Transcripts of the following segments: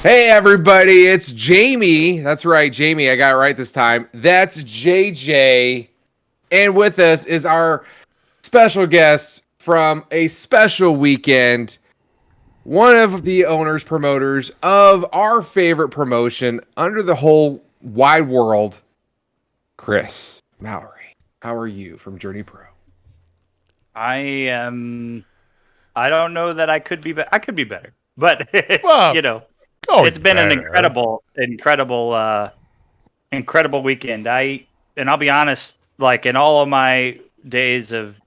Hey everybody, it's Jamie. That's right, Jamie. I got it right this time. That's JJ. And with us is our special guest from a special weekend. One of the owners, promoters of our favorite promotion under the whole wide world, Chris Mowry. How are you from Journey Pro? I am. I don't know that I could be. I could be better, but it's, it's been an incredible weekend. I'll be honest. Like in all of my days of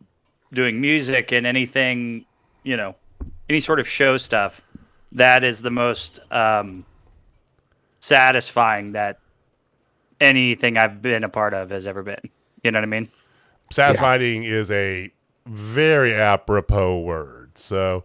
doing music and anything, any sort of show stuff, that is the most satisfying that anything I've been a part of has ever been. You know what I mean? Satisfying is a very apropos word. So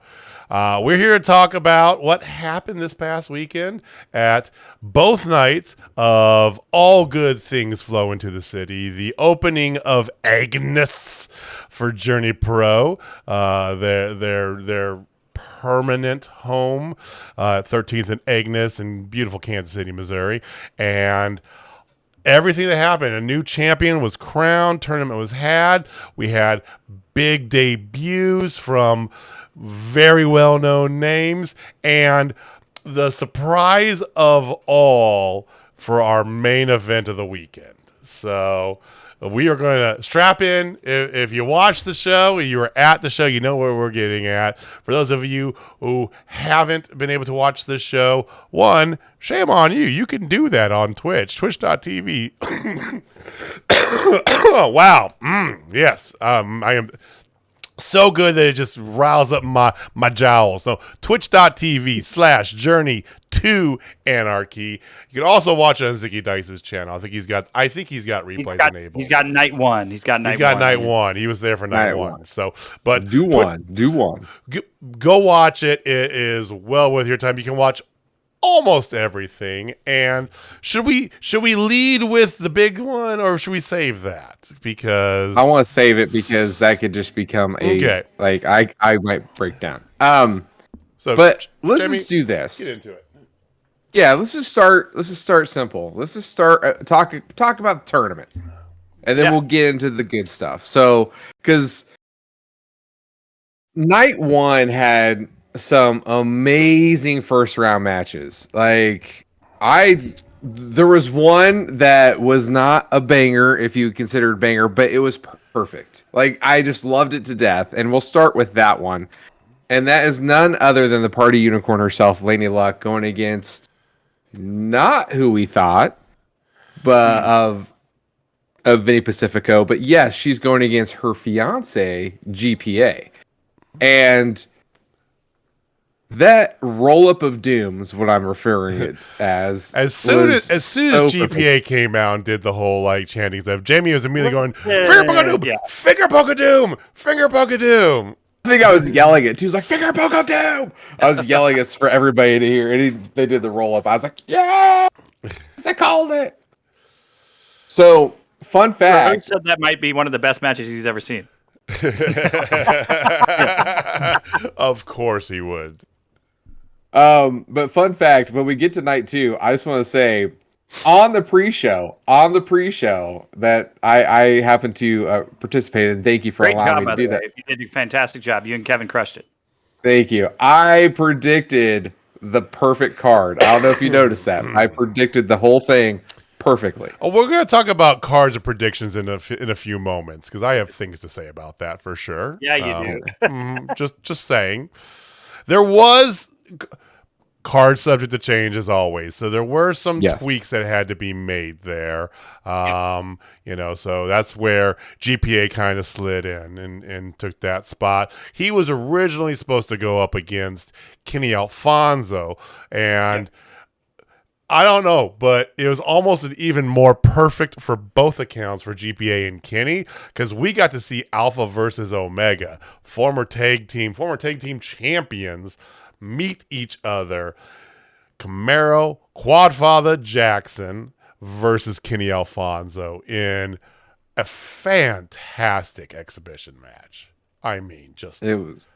we're here to talk about what happened this past weekend at both nights of All Good Things Flow Into the City. The opening of Agnes for Journey Pro, their permanent home, 13th and Agnes in beautiful Kansas City, Missouri. And everything that happened, a new champion was crowned, tournament was had. We had big debuts from very well-known names, and the surprise of all for our main event of the weekend. So we are going to strap in. If you watch the show, you were at the show, you know where we're getting at. For those of you who haven't been able to watch this show, one, shame on you. You can do that on Twitch, twitch.tv. Oh, wow. Yes. I am so good that it just riles up my jowls. So twitch.tv/journey2anarchy. You can also watch it on Zicky Dice's channel. I think he's got replays enabled. He's got night one. He's got night one. He was there for night one. So, but do one. Go watch it. It is well worth your time. You can watch almost everything. And should we lead with the big one, or should we save that? Because I want to save it because that could just become I might break down. But let's Jamie, just do this. Get into it. Yeah, let's just start simple. Let's just start talk about the tournament, and then we'll get into the good stuff. So, because night one had some amazing first round matches. Like there was one that was not a banger, if you considered banger, but it was perfect. Like I just loved it to death. And we'll start with that one. And that is none other than the party unicorn herself, Lady Luck, going against not who we thought, but of Vinny Pacifico. But yes, she's going against her fiance, GPA. And that roll-up of doom is what I'm referring it as. As soon as GPA came out and did the whole chanting stuff, Jamie was immediately going, finger poke of doom, finger poke of doom, finger poke of doom. I think I was yelling it too. He was like, finger poke of doom. I was yelling it for everybody to hear. And they did the roll-up. I was like, yeah, I called it. So, fun fact. Who said that might be one of the best matches he's ever seen? Of course he would. But fun fact, when we get to night two, I just want to say on the pre-show that I happened to participate in. Thank you for allowing me to do that. You did a fantastic job. You and Kevin crushed it. Thank you. I predicted the perfect card. I don't know if you noticed that. I predicted the whole thing perfectly. Oh, we're going to talk about cards and predictions in a few moments because I have things to say about that for sure. Yeah, you do. just saying. There was card subject to change as always, so there were some tweaks that had to be made there. So that's where GPA kind of slid in and took that spot. He was originally supposed to go up against Kenny Alfonso, and I don't know, but it was almost even more perfect for both accounts for GPA and Kenny because we got to see Alpha versus Omega, former tag team champions, meet each other. Camaro, Quadfather Jackson versus Kenny Alfonso in a fantastic exhibition match. I mean, it was.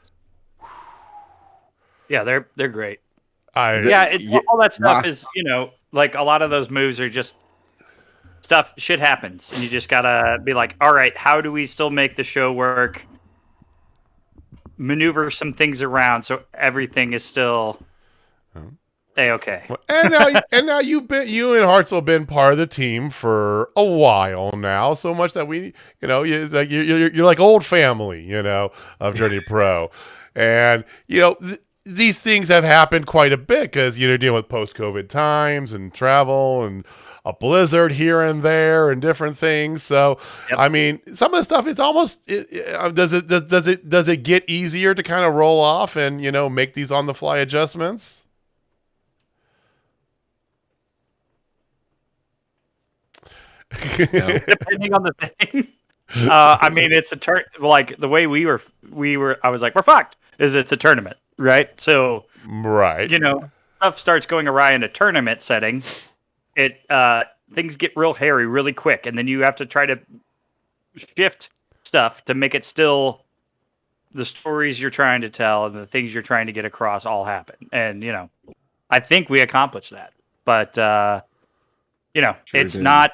Yeah, they're great. All that stuff is, like a lot of those moves are just shit happens, and you just gotta be like, all right, how do we still make the show work? Maneuver some things around so everything is still okay. And now you and Hartzell have been part of the team for a while now, so much that you're like old family, of Journey Pro, and these things have happened quite a bit because dealing with post-COVID times and travel and a blizzard here and there and different things. So, yep. I mean, some of the stuff, it's almost does it get easier to kind of roll off and make these on the fly adjustments? No. Depending on the thing. I mean, it's a turn. Like the way we were. I was like, we're fucked. It's a tournament, right? So, right. Stuff starts going awry in a tournament setting. Things get real hairy really quick, and then you have to try to shift stuff to make it still the stories you're trying to tell and the things you're trying to get across all happen. And I think we accomplished that. But it's not.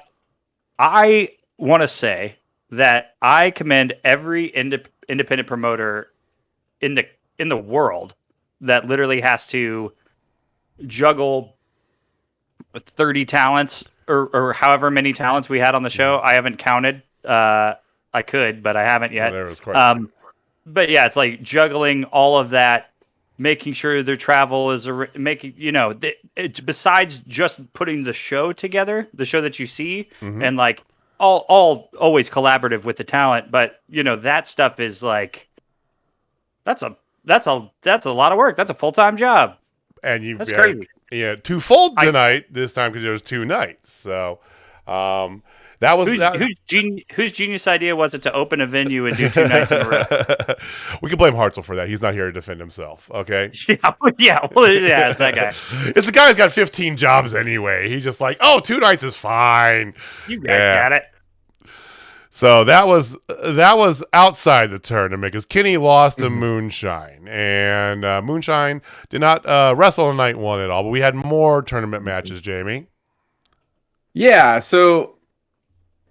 I want to say that I commend every independent promoter in the world that literally has to juggle 30 talents or however many talents we had on the show. I haven't counted. I could, but I haven't yet. There was quite but yeah, it's like juggling all of that, making sure their travel is besides just putting the show together, the show that you see, and like all always collaborative with the talent. But that stuff is like that's a lot of work. That's a full-time job. And that's crazy. Yeah, twofold tonight this time because there was 2 nights. So that was whose genius idea was it to open a venue and do 2 nights in a row? We can blame Hartzell for that. He's not here to defend himself. Okay. Yeah. It's that guy. It's the guy who's got 15 jobs anyway. He's just like, 2 nights is fine. You guys got it. So that was outside the tournament because Kenny lost to Moonshine, and Moonshine did not wrestle in night 1 at all. But we had more tournament matches, Jamie. Yeah, so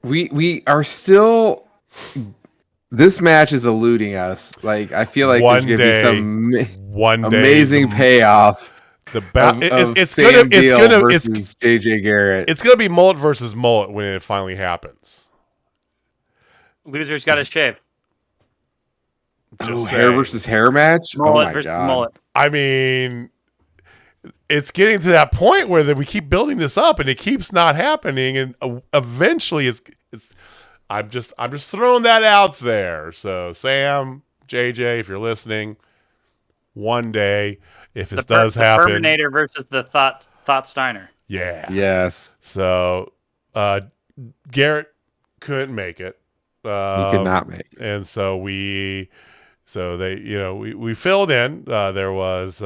we are still. This match is eluding us. Like I feel like there's gonna be some amazing payoff. It's gonna versus JJ Garrett. It's gonna be mullet versus mullet when it finally happens. Loser's got to shave. Hair versus hair match? Mullet versus mullet. I mean, it's getting to that point where we keep building this up and it keeps not happening, and eventually it's. I'm just throwing that out there. So Sam, JJ, if you're listening, one day if this does happen, Terminator versus the Thought Steiner. Yeah. Yes. So Garrett couldn't make it. He could not make it. And so we filled in. There was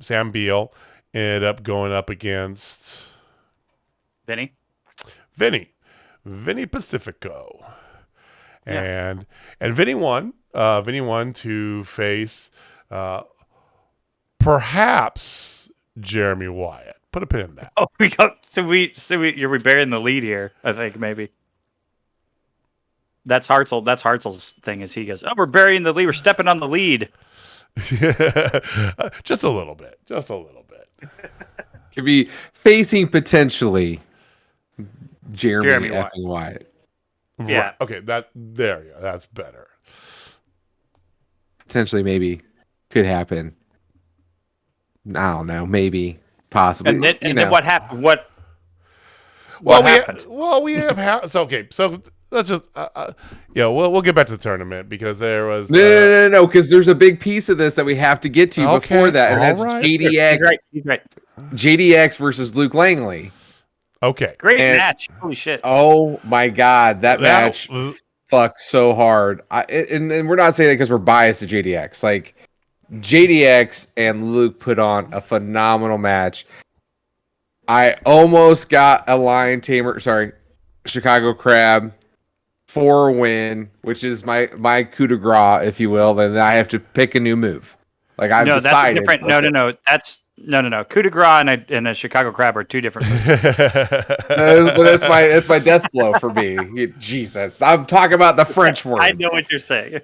Sam Beale ended up going up against Vinny Pacifico. And Vinny won. Vinny won to face perhaps Jeremy Wyatt. Put a pin in that. Oh, you're burying the lead here, I think maybe. That's Hartzell. That's Hartzell's thing. Is he goes, we're burying the lead. We're stepping on the lead. Just a little bit. Could be facing potentially Jeremy effing Wyatt. Yeah. Right. Okay. There you go. That's better. Potentially, maybe could happen. I don't know. Maybe, possibly. And then what happened? What happened? We have. So okay. So. Let's just, we'll get back to the tournament because there was no, because there's a big piece of this that we have to get to before that, and that's right. JDX. He's right. JDX versus Luke Langley. Okay, great match. Holy shit! Oh my god, that match fucked so hard. And we're not saying that because we're biased to JDX. Like JDX and Luke put on a phenomenal match. I almost got a Lion Tamer. Sorry, Chicago Crab. For a win, which is my coup de grace, if you will, then I have to pick a new move. Like I've decided. That's different. No. No. Coup de grace and a Chicago Crab are two different moves. But that's my death blow for me. Jesus, I'm talking about the French word. I know what you're saying.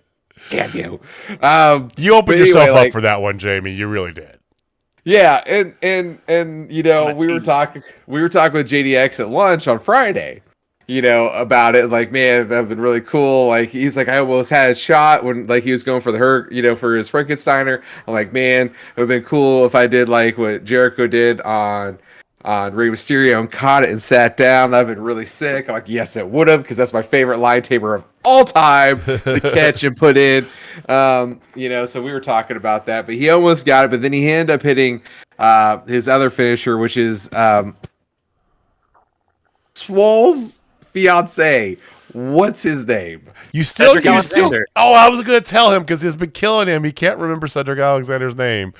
Damn you. You opened But yourself anyway, up for that one, Jamie. You really did. Yeah, and you know, we were talking with JDX at lunch on Friday, you know, about it. Like, man, that'd been really cool. Like, he's like, I almost had a shot when like he was going for for his Frankensteiner. I'm like, man, it would have been cool if I did like what Jericho did on Rey Mysterio and caught it and sat down. That'd been really sick. I'm like, yes, it would have, because that's my favorite line tamer of all time to catch and put in. You know, so we were talking about that, but he almost got it, but then he ended up hitting his other finisher, which is Swole's fiance. What's his name? You still. Oh, I was going to tell him because he's been killing him. He can't remember Cedric Alexander's name.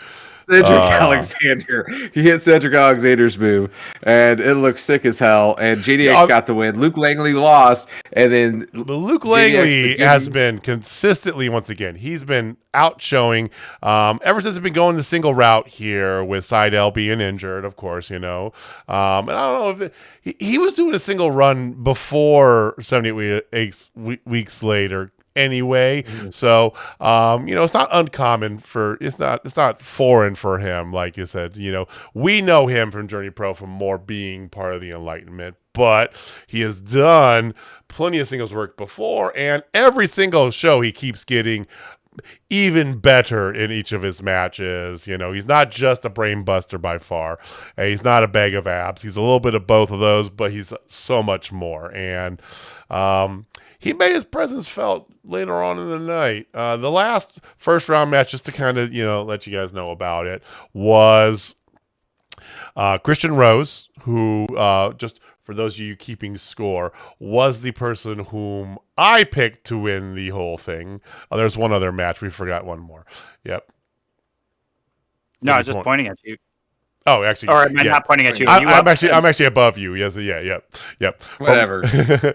Cedric Alexander. He hit Cedric Alexander's move, and it looks sick as hell. And JDX got the win. Luke Langley lost, and then Luke Langley has been consistently, once again, he's been outshowing ever since he's been going the single route here with Seidel being injured, of course, you know. And I don't know if he was doing a single run before 78 weeks later. Anyway, so you know, it's not uncommon it's not foreign for him. Like you said, you know, we know him from Journey Pro from more being part of the Enlightenment, but he has done plenty of singles work before, and every single show he keeps getting even better in each of his matches. You know, he's not just a brain buster by far, and he's not a bag of abs. He's a little bit of both of those, but he's so much more. And he made his presence felt later on in the night. The last first round match, just to kind of, you know, let you guys know about it, was Christian Rose, who, just for those of you keeping score, was the person whom I picked to win the whole thing. There's one other match. We forgot one more. Yep. No, I was just pointing at you. Oh, actually. Or am I not pointing at you? I'm actually above you. Yes. Yeah. Yep. Whatever.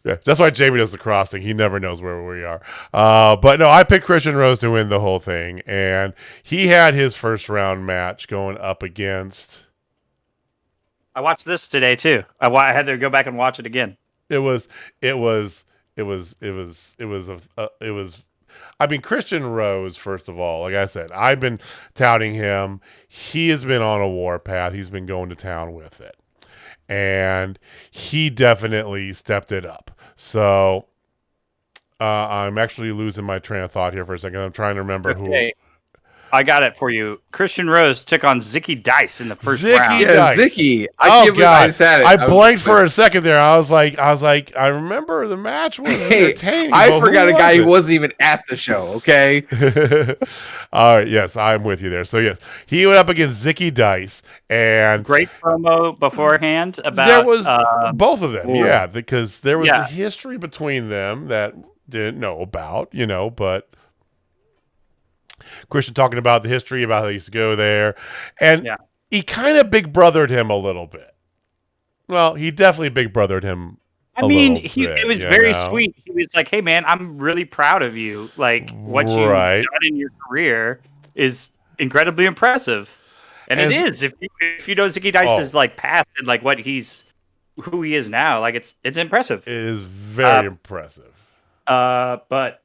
Yeah, that's why Jamie does the crossing. He never knows where we are. But no, I picked Christian Rose to win the whole thing, and he had his first round match going up against. I watched this today too. I had to go back and watch it again. It was. I mean, Christian Rose, first of all, like I said, I've been touting him. He has been on a warpath. He's been going to town with it. And he definitely stepped it up. So I'm actually losing my train of thought here for a second. I'm trying to remember who. I got it for you. Christian Rose took on Zicky Dice in the first round. Yeah, Zicky. I blanked for a second there. I was like, I remember the match was entertaining. I forgot a guy who wasn't even at the show. Okay. All right. Yes, I'm with you there. So yes, he went up against Zicky Dice, and great promo beforehand about there was both of them. Yeah, because there was a history between them that didn't know about, you know, but. Christian talking about the history, about how he used to go there. And he kind of big brothered him a little bit. Well, he definitely big brothered him it was very sweet. He was like, hey, man, I'm really proud of you. Like, what you've done in your career is incredibly impressive. And it is. If you know Zicky Dice's like past and like who he is now, like it's impressive. It is very impressive. But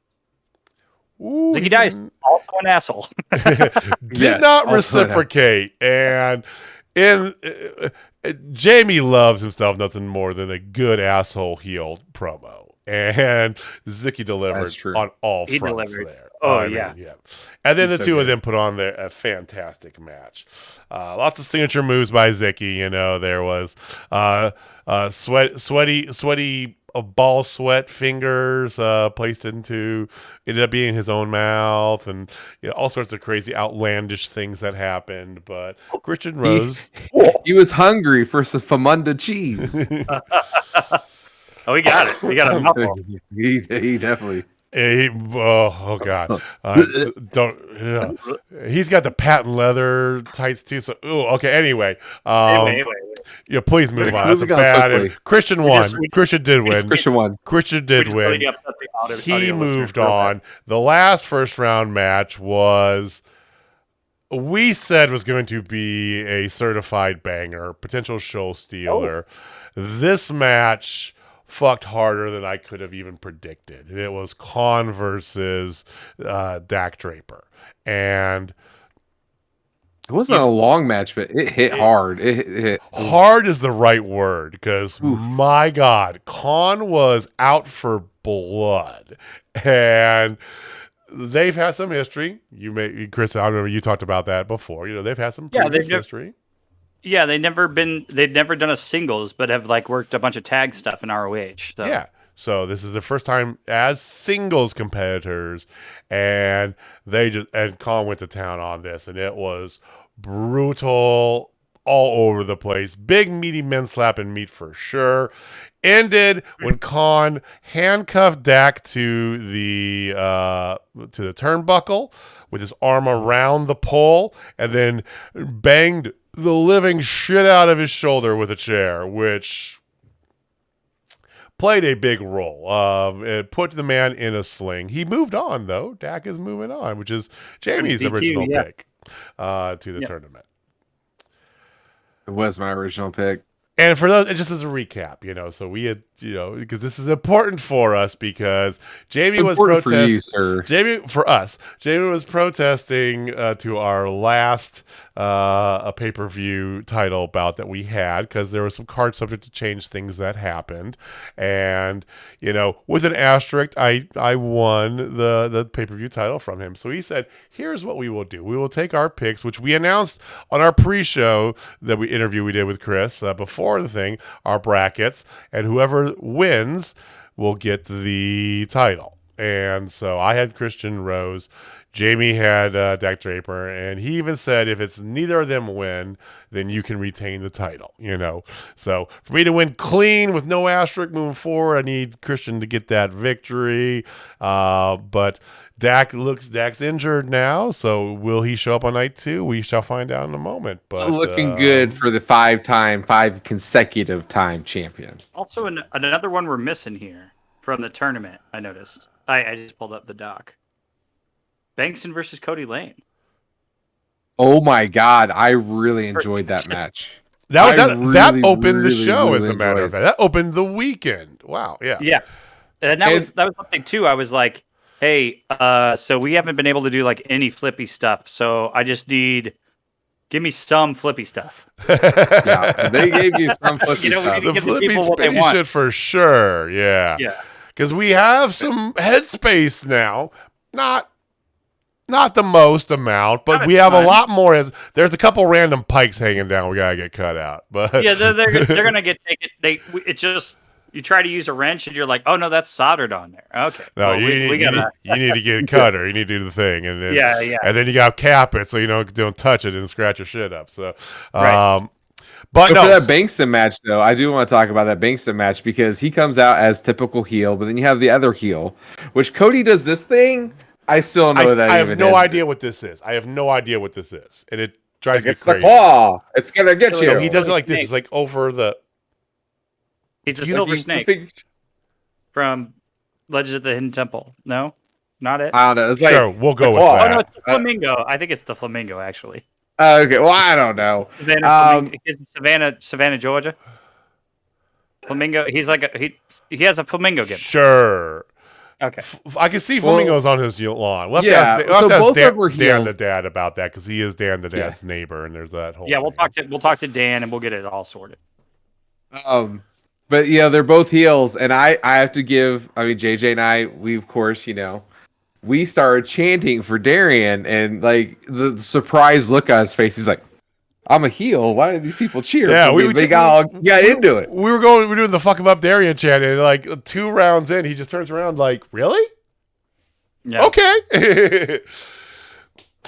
Zicky Dice, also an asshole. Did not reciprocate. And Jamie loves himself nothing more than a good asshole heel promo. And Zicky delivered on all fronts there. Oh, yeah. And then the two of them put on a fantastic match. Lots of signature moves by Zicky. You know, there was sweaty ball sweat fingers placed ended up being his own mouth, and all sorts of crazy outlandish things that happened. But Christian Rose, he was hungry for some Famunda cheese. Oh, he got it. He got a mouthful. He definitely. Oh God! Don't. He's got the patent leather tights too. So, okay. Anyway, wait. Yeah, please move on. That's a bad. Christian won. Christian did win. Christian won. Christian did win. He moved on. The last first round match was we said was going to be a certified banger, potential show stealer. This match fucked harder than I could have even predicted. And it was Kahn versus Dak Draper. And it wasn't a long match, but it hit hard. It hit hard is the right word because my God, Kahn was out for blood. And they've had some history. Chris, I remember you talked about that before. They've had some previous history. Yeah, they'd never done a singles, but have like worked a bunch of tag stuff in ROH. So. Yeah. So this is the first time as singles competitors, and Kahn went to town on this, and it was brutal all over the place. Big meaty men slapping meat for sure. Ended when Kahn handcuffed Dak to the turnbuckle with his arm around the pole, and then banged the living shit out of his shoulder with a chair, which played a big role. It put the man in a sling. He moved on, though. Dak is moving on, which is Jamie's original pick to the tournament. It was my original pick. And for those, just as a recap, so we had, because this is important for us because Jamie was protesting. For you, sir. Jamie was protesting to our last a pay-per-view title bout that we had because there was some card subject to change things that happened. And, with an asterisk, I won the pay-per-view title from him. So he said, here's what we will do. We will take our picks, which we announced on our pre-show interview we did with Chris before the thing, our brackets, and whoever wins will get the title. And so I had Christian Rose, Jamie had Dak Draper, and he even said if it's neither of them win, then you can retain the title, So for me to win clean with no asterisk moving forward, I need Christian to get that victory. But Dak's injured now, so will he show up on night 2? We shall find out in a moment. But looking good for the 5 consecutive time champion. Also, another one we're missing here from the tournament, I noticed. I just pulled up the doc. Bankson versus Cody Lane. Oh my God, I really enjoyed that match. That opened the show, as a matter of fact. That opened the weekend. Wow, yeah. Yeah. And that was something too. I was like, hey, so we haven't been able to do like any flippy stuff. So I just give me some flippy stuff. Yeah, they gave you some flippy stuff. The flippy spinny shit for sure. Yeah. Yeah. Because we have some headspace now. Not the most amount, but we have a lot more. There's a couple random pikes hanging down we gotta get cut out. But yeah, they're gonna get taken. You try to use a wrench and you're like, oh no, that's soldered on there. Okay. No, well, you need to get a cutter. You need to do the thing, and then and then you gotta cap it so you don't touch it and scratch your shit up. So right. But for that Bankson match, though, I do want to talk about that Bankson match because he comes out as typical heel, but then you have the other heel, which Cody does this thing. I still don't know that. I have no idea what this is. And it drives me it's crazy. The claw. It's gonna get you. He does it like this. It's like over the. He's a silver snake from Legends of the Hidden Temple. No, not it. I don't know. It's sure, like we'll go with that. Oh no, it's the flamingo. I think it's the flamingo actually. Okay, well I don't know. Savannah, Georgia. Flamingo. He's like he has a flamingo gimmick. Sure. Okay. I can see flamingos on his lawn. We'll have to both ask of them Dan the Dad about that because he is Dan the Dad's neighbor, and there's that whole. Yeah, thing. we'll talk to Dan, and we'll get it all sorted. But they're both heels, and I have to give. I mean, JJ and I, we of course, we started chanting for Darian, and like the surprised look on his face, he's like, I'm a heel. Why did these people cheer? Yeah, they got into it. We were doing the fuck him up Darian chant, and like 2 rounds in, he just turns around like, really? Yeah. Okay.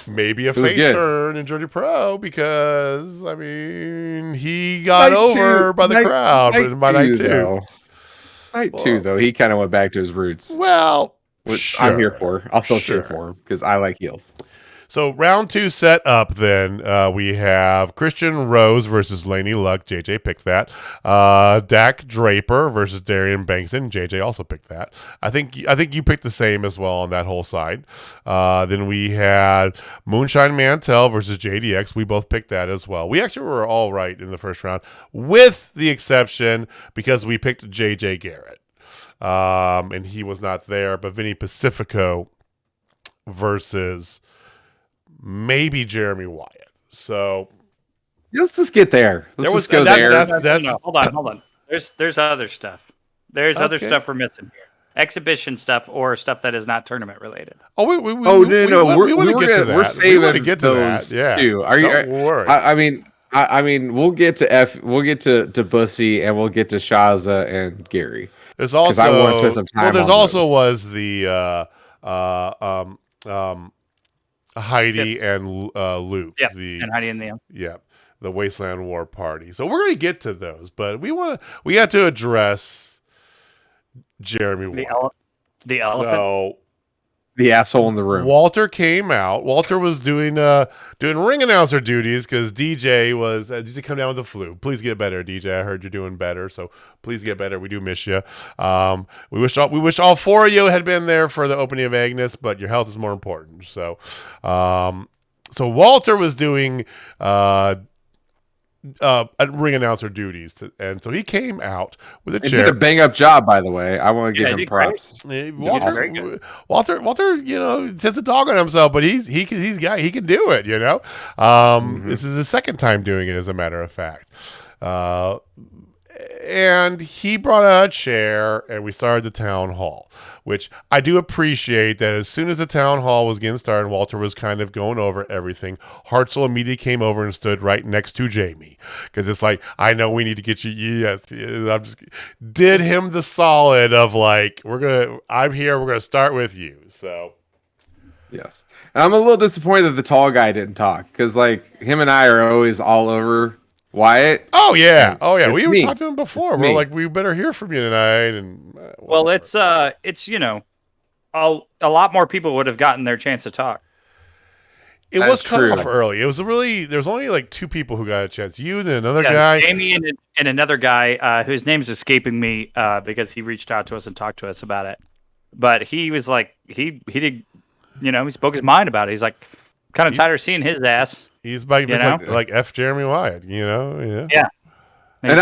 Maybe a face turn in Journey Pro because I mean he got over by the crowd, but by night 2. Night 2 though, he kind of went back to his roots. Well, which I'm here for. I'll still cheer for him because I like heels. So round 2 set up then. We have Christian Rose versus Laney Luck. JJ picked that. Dak Draper versus Darian Bankson. JJ also picked that. I think you picked the same as well on that whole side. Then we had Moonshine Mantell versus JDX. We both picked that as well. We actually were all right in the first round, with the exception because we picked JJ Garrett. And he was not there, but Vinny Pacifico versus maybe Jeremy Wyatt. So let's just get there. Let's just go there. No, hold on. There's other stuff. There's other stuff we're missing here. Exhibition stuff or stuff that is not tournament related. Oh, no. We're saving those too. Don't worry. I mean, we'll get to We'll get to Bussy, and we'll get to Shazza and Gary. There's also I want to spend some time. Well, there's also was the Heidi and Luke. Yeah, and Heidi and Liam. Yeah, the Wasteland War Party. So we're gonna get to those, but we got to address Jeremy Wyatt. The elephant. So, the asshole in the room. Walter came out. Walter was doing ring announcer duties because DJ was did you come down with the flu? Please get better, DJ. I heard you're doing better, so please get better. We do miss you. We wish all 4 of you had been there for the opening of Agnes, but your health is more important. So, so Walter was doing ring announcer duties, and so he came out with a chair. He did a bang up job, by the way. I want to give him props. Walter, you know, sets a dog on himself, but he can do it. You know, this is his second time doing it, as a matter of fact. And he brought out a chair, and we started the town hall, which I do appreciate that as soon as the town hall was getting started, Walter was kind of going over everything. Hartzell immediately came over and stood right next to Jamie, because it's like, I know we need to get you. Yes, I'm just did him the solid of like, I'm here. We're gonna start with you. So. Yes. And I'm a little disappointed that the tall guy didn't talk, because like him and I are always all over Wyatt. Oh yeah. We even talked to him before. We're like, we better hear from you tonight. And well, it's you know, a lot more people would have gotten their chance to talk. It was cut off early. It was there's only like 2 people who got a chance. You and another guy. Jamie and another guy whose name's escaping me because he reached out to us and talked to us about it. But he was like, he did, you know, he spoke his mind about it. He's like, kind of tired of seeing his ass. He's like F. Jeremy Wyatt, you know? Yeah. And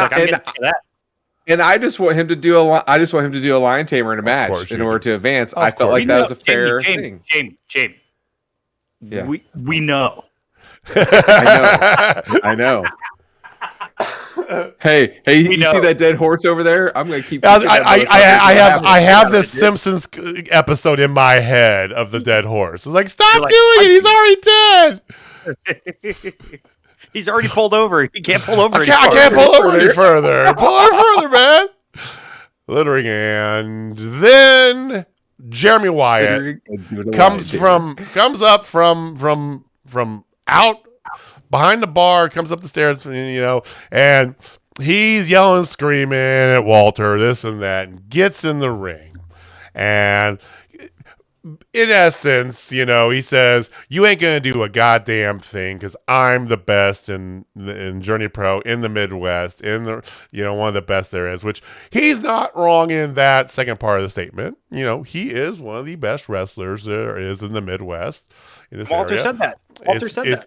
I just want him to do a lion tamer in a match in order to advance. I felt like that was a fair thing. Jamie. Yeah. We know. I know. Hey, you see that dead horse over there? I'm gonna keep. I have this Simpsons episode in my head of the dead horse. It's like, stop doing it. He's already dead. He's already pulled over. He can't pull over. I can't pull over any further. Pull over further, man. Littering, and then Jeremy Wyatt comes up from out behind the bar, comes up the stairs, you know, and he's yelling, screaming at Walter, this and that, and gets in the ring. And in essence, you know, he says, you ain't going to do a goddamn thing because I'm the best in Journey Pro, in the Midwest, in the, you know, one of the best there is, which he's not wrong in that second part of the statement. You know, he is one of the best wrestlers there is in the Midwest. In this Walter area. said that.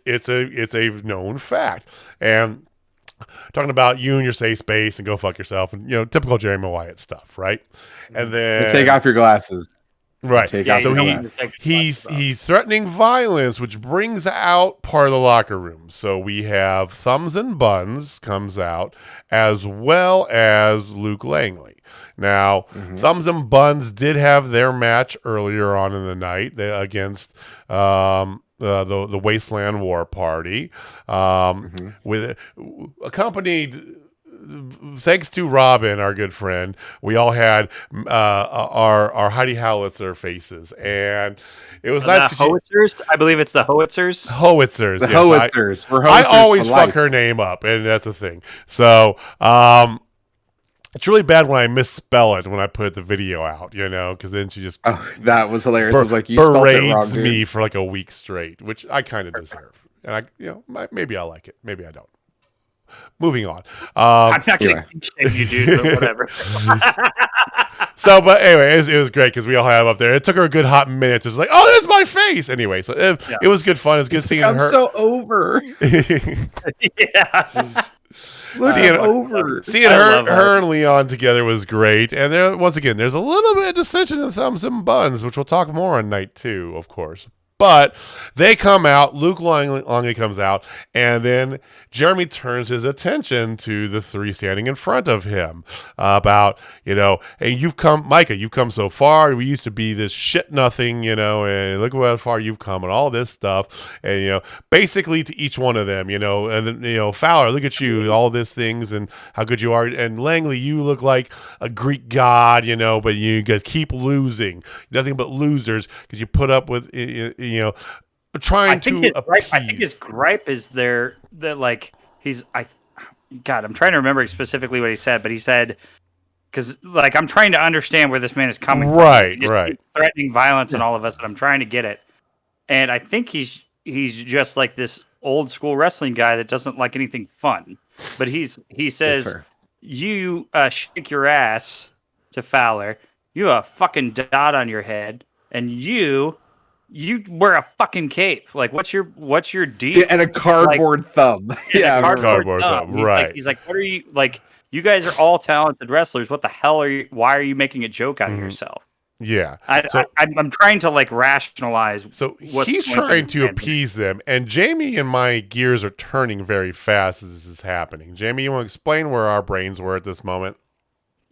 It's a known fact. And talking about you and your safe space and go fuck yourself and, you know, typical Jeremy Wyatt stuff, right? And then take off your glasses. Right. So he's threatening violence, which brings out part of the locker room. So we have Thumbs and Buns comes out, as well as Luke Langley. Now, Thumbs and Buns did have their match earlier on in the night against the Wasteland War Party, with accompanied. Thanks to Robin, our good friend, we all had our Heidi Howitzer faces, and it was nice. Howitzers, I believe it's the Howitzers. Howitzers, the yes, Howitzers. I always fuck her name up, and that's a thing. So, It's really bad when I misspell it when I put the video out, because then she just Oh, that was hilarious. It was like you spelled it wrong, berades dude. me for like a week straight, which I kind of deserve. And maybe I like it, maybe I don't. Moving on. I'm not going to shame you, dude, but whatever. So, but anyway, it was great because we all had him up there. It took her a good hot minute. It was like, oh, there's my face. Anyway, so it was good fun. It was good seeing her. I'm so over. Yeah. Seeing her and Leon together was great. And there, once again, there's a little bit of dissension in some buns, which we'll talk more on night 2, of course. But they come out, Luke Longely comes out, and then Jeremy turns his attention to the 3 standing in front of him about, hey, you've come so far. We used to be this shit nothing, and look how far you've come and all this stuff. And, basically to each one of them, and, Fowler, look at you, all these things and how good you are. And Langley, you look like a Greek god, but you guys keep losing. Nothing but losers because you put up with, trying to appease. I think his gripe is that like I'm trying to remember specifically what he said, but he said because like I'm trying to understand where this man is coming from. Right. Threatening violence and all of us, and I'm trying to get it. And I think he's just like this old school wrestling guy that doesn't like anything fun. But he says you shake your ass to Fowler, you have a fucking dot on your head, and you wear a fucking cape. Like, what's your deal? Yeah, and a cardboard thumb. Yeah, cardboard thumb. Right. He's like, what are you like? You guys are all talented wrestlers. What the hell are you? Why are you making a joke out of yourself? Yeah. I'm trying to like rationalize. So he's trying to appease them, and Jamie and my gears are turning very fast as this is happening. Jamie, you want to explain where our brains were at this moment?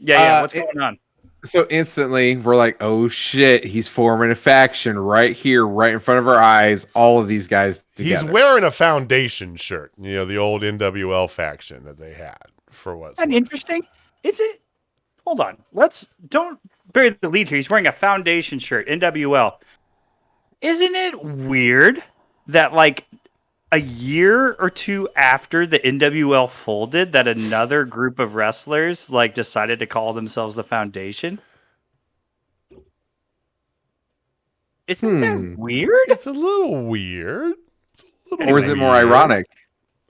Yeah. What's going on? So instantly, we're like, oh shit, he's forming a faction right here, right in front of our eyes, all of these guys together. He's wearing a Foundation shirt, the old NWL faction that they had for what's that interesting? Is it? Hold on. Don't bury the lead here. He's wearing a Foundation shirt, NWL. Isn't it weird that like a year or 2 after the NWL folded, that another group of wrestlers like decided to call themselves the Foundation? Isn't that weird? It's a little weird. Or is it more ironic?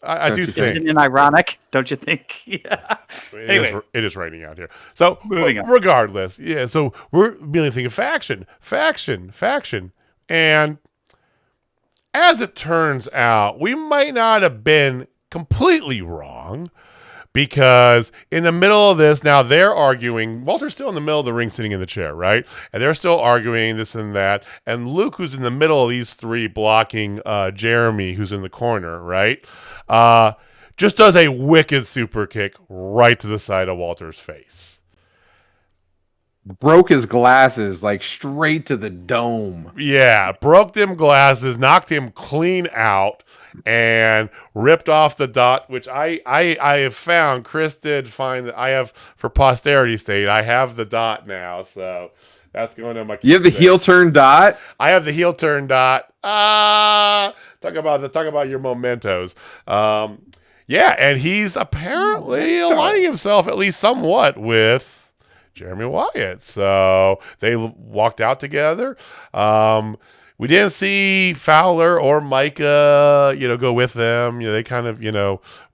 I do think. Isn't it ironic? Don't you think? Yeah. Anyway. It is raining out here. So regardless, yeah. So we're really thinking faction. And as it turns out, we might not have been completely wrong because in the middle of this, now they're arguing. Walter's still in the middle of the ring sitting in the chair, right? And they're still arguing this and that. And Luke, who's in the middle of these 3 blocking Jeremy, who's in the corner, right? Just does a wicked super kick right to the side of Walter's face. Broke his glasses like straight to the dome. Yeah, broke them glasses, knocked him clean out, and ripped off the dot, which I have found. Chris did find that I have for posterity's sake. I have the dot now, so that's going on my. You have the heel turn dot. I have the heel turn dot. Talk about your mementos. Yeah, and he's apparently aligning himself at least somewhat with Jeremy Wyatt. So they walked out together. We didn't see Fowler or Micah, go with them. They kind of,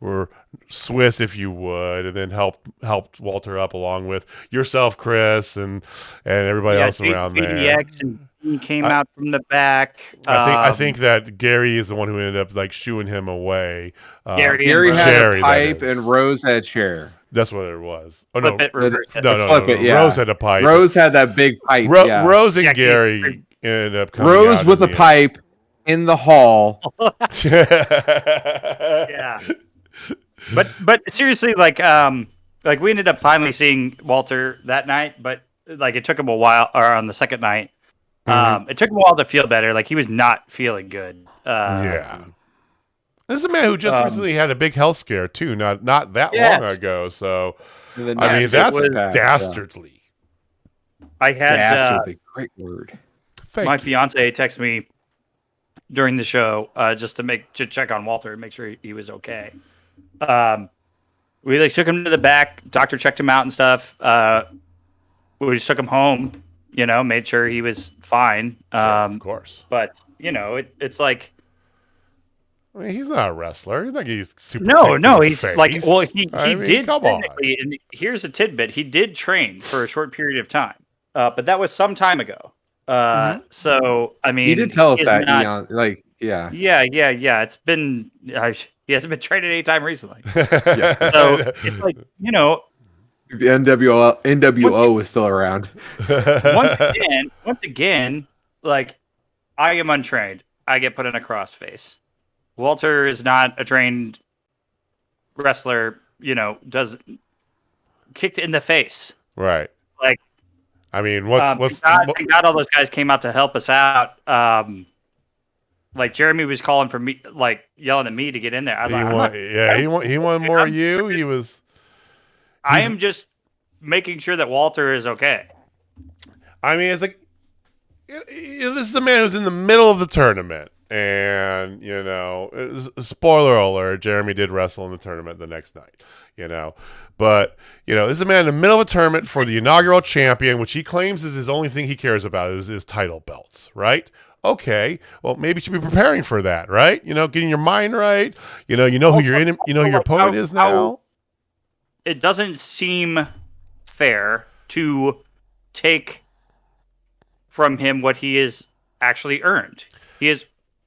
were Swiss, if you would, and then helped Walter up along with yourself, Chris, and everybody else around there. BDX and he came out from the back. I think that Gary is the one who ended up like shooing him away. Gary had a pipe and Rose had a chair. That's what it was. Oh flip no, it, reverse it. no. Yeah. Rose had a pipe. Rose had that big pipe. Rose and Gary ended up coming Rose out with a pipe in the hall. Yeah. But seriously, like we ended up finally seeing Walter that night, but like it took him a while, or on the second night. It took him a while to feel better. Like he was not feeling good. Yeah. This is a man who just recently had a big health scare too, not that long ago. So I mean, that's dastardly. I had dastardly, great word. My fiance texted me during the show just to check on Walter and make sure he was okay. We like took him to the back. Doctor checked him out and stuff. We just took him home. Made sure he was fine. Sure, of course. But it's like. I mean, he's not a wrestler. He's not getting super. No, he's face. like, well, he did come on. And here's a tidbit: he did train for a short period of time, but that was some time ago. So I mean, he did tell us that, Eon, like, yeah. It's been he hasn't been training any time recently. Yeah. So it's like the NWO was still around. Once again, like I am untrained. I get put in a crossface. Walter is not a trained wrestler, does kicked in the face. Right. Like, I mean, thank God all those guys came out to help us out. Like Jeremy was calling for me, like yelling at me to get in there. He wanted more of you. He was. I am just making sure that Walter is okay. I mean, it's like this is a man who's in the middle of the tournament. And, spoiler alert, Jeremy did wrestle in the tournament the next night, But, this is a man in the middle of a tournament for the inaugural champion, which he claims is his only thing he cares about is his title belts, right? Okay, well, maybe you should be preparing for that, right? Getting your mind right. Who your opponent is now. It doesn't seem fair to take from him what he has actually earned.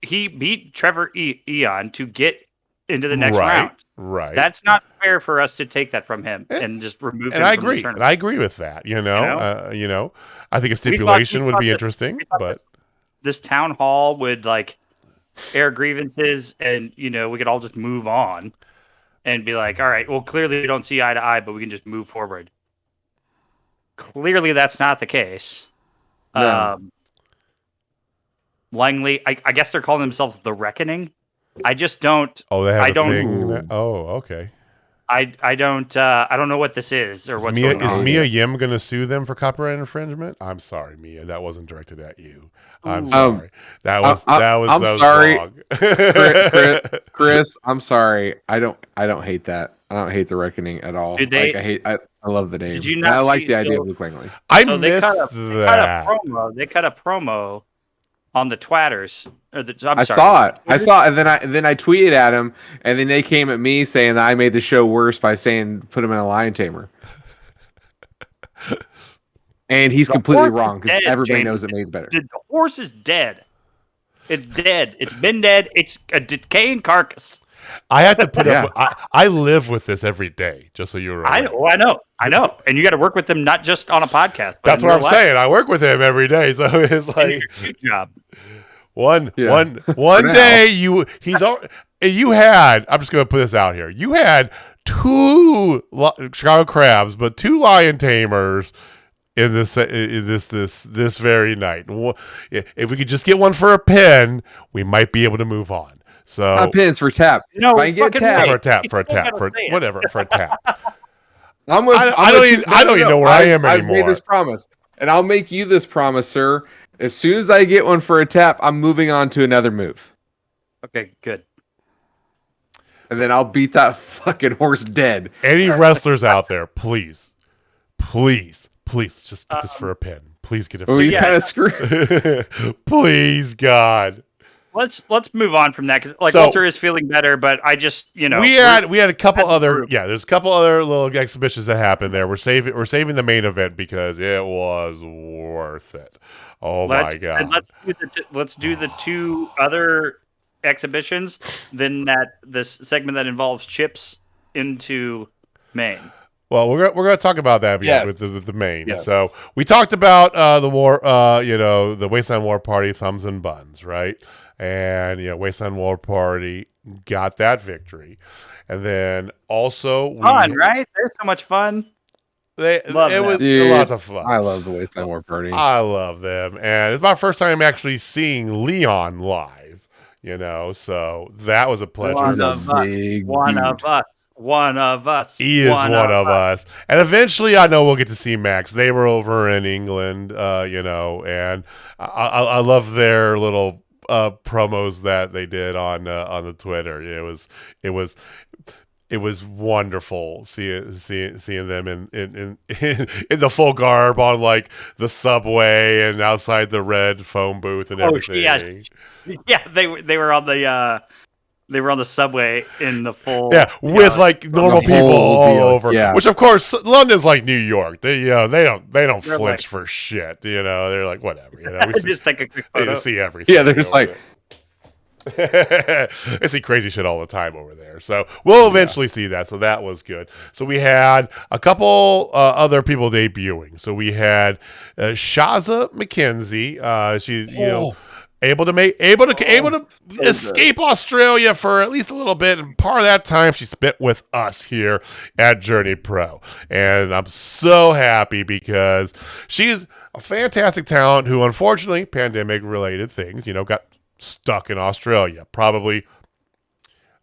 He beat Trevor Eon to get into the next round. Right. That's not fair for us to take that from him and just remove him. And I agree. And I agree with that. I think a stipulation would be interesting, but this town hall would like air grievances, and we could all just move on and be like, all right, well, clearly we don't see eye to eye, but we can just move forward. Clearly, that's not the case. No. Langley, I guess they're calling themselves the Reckoning. I just don't. Oh, they have a thing. Okay. I don't know what this is or what's going on. Is Mia Yim going to sue them for copyright infringement? I'm sorry, Mia. That wasn't directed at you. I'm sorry. I'm sorry, wrong. Chris. I'm sorry. I don't hate that. I don't hate the Reckoning at all. I love the name. I like the idea of Luke Langley. I missed that. They cut a promo on the Twatters. I saw it, and then I tweeted at him, and then they came at me saying that I made the show worse by saying put him in a lion tamer. And he's completely wrong because everybody knows it made better. The horse is dead. It's dead. It's been dead. It's a decaying carcass. I had to put up. I live with this every day, just so you're right. I know. And you got to work with them not just on a podcast. But that's what I'm saying. I work with him every day, so it's like good job. One day you had. I'm just gonna put this out here. You had 2 Chicago Crabs, but 2 lion tamers in this very night. If we could just get one for a pin, we might be able to move on. So pins for tap. If I can get tap for a tap for a tap. I don't even know where I am anymore. I've made this promise, and I'll make you this promise, sir. As soon as I get one for a tap, I'm moving on to another move. Okay, good. And then I'll beat that fucking horse dead. Any wrestlers out there, please, just get this for a pin. Please get it. You kind of screwed. Please, God. Let's move on from that because Walter is feeling better, but I just we had a couple other there's a couple other little exhibitions that happened there. We're saving the main event because it was worth it. Oh my God! Let's do the 2 other exhibitions. Then this segment that involves chips into Maine. Well, we're gonna talk about that with the main. Yes. So we talked about the war, the Wasteland War Party, Thumbs and Buns, right? And Wasteland War Party got that victory, and then also fun, right? There's so much fun. It was lots of fun. I love the Wasteland War Party. I love them, and it's my first time actually seeing Leon live. So that was a pleasure. One of us. He is one of us. And eventually I know we'll get to see Max. They were over in England, and I love their little promos that they did on the Twitter. It was it was wonderful seeing them in the full garb on like the subway and outside the red phone booth and everything. Yeah, they were on the subway in the full with like normal people all over. Yeah. Which of course London's like New York. They they don't flinch like, for shit. They're like whatever. We just take a quick photo. see everything. Yeah, they're just like. I see crazy shit all the time over there. So we'll eventually see that. So that was good. So we had a couple other people debuting. So we had Shazza McKenzie. She's able to escape Australia for at least a little bit, and part of that time she spent with us here at Journey Pro. And I'm so happy because she's a fantastic talent who, unfortunately, pandemic-related things, got stuck in Australia. Probably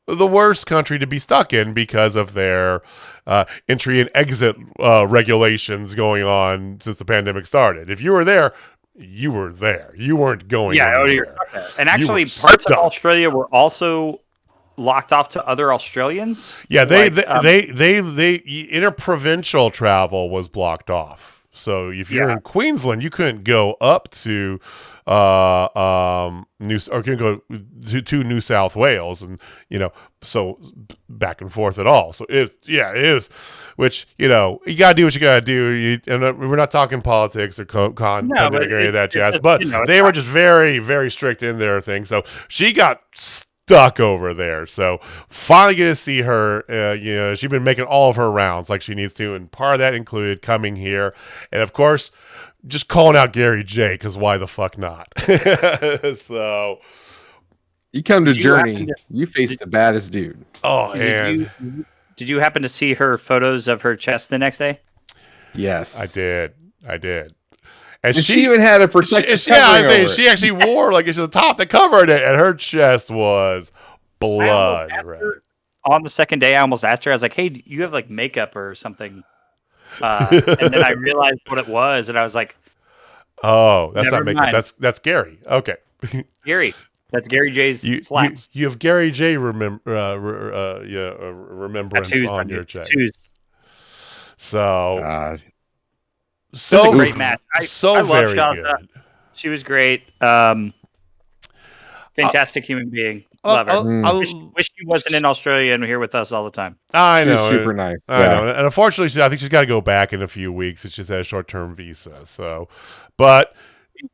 the worst country to be stuck in because of their entry and exit regulations going on since the pandemic started. If you were there, you were there. You weren't going anywhere. And actually, parts of Australia were also locked off to other Australians. Yeah, interprovincial travel was blocked off. So if you're in Queensland, you couldn't go up to couldn't go to New South Wales, and so back and forth at all. So it is, which you gotta do what you gotta do. And we're not talking politics or pandemic or any of that jazz, but they were just very, very strict in their thing. So she got stuck over there. So finally get to see her. She's been making all of her rounds like she needs to, and part of that included coming here, and of course, just calling out Gary J, because why the fuck not? So you come to Journey, you face the baddest dude. Oh, did you happen to see her photos of her chest the next day? Yes, I did. And she even had a protective covering over it. She actually wore like it's the top that covered it, and her chest was blood red. On the second day, I almost asked her. I was like, "Hey, do you have like makeup or something?" And then I realized what it was, and I was like, "Oh, that's not makeup. That's Gary." Okay, Gary. That's Gary J's slacks. You have Gary J remembrance on your chest. So, it was a great match. I love Shazza. Good. She was great. Fantastic human being. Love her. Wish she wasn't in Australia and here with us all the time. I know. She's super nice. I know. And unfortunately, I think she's got to go back in a few weeks. It's just a short-term visa. So, but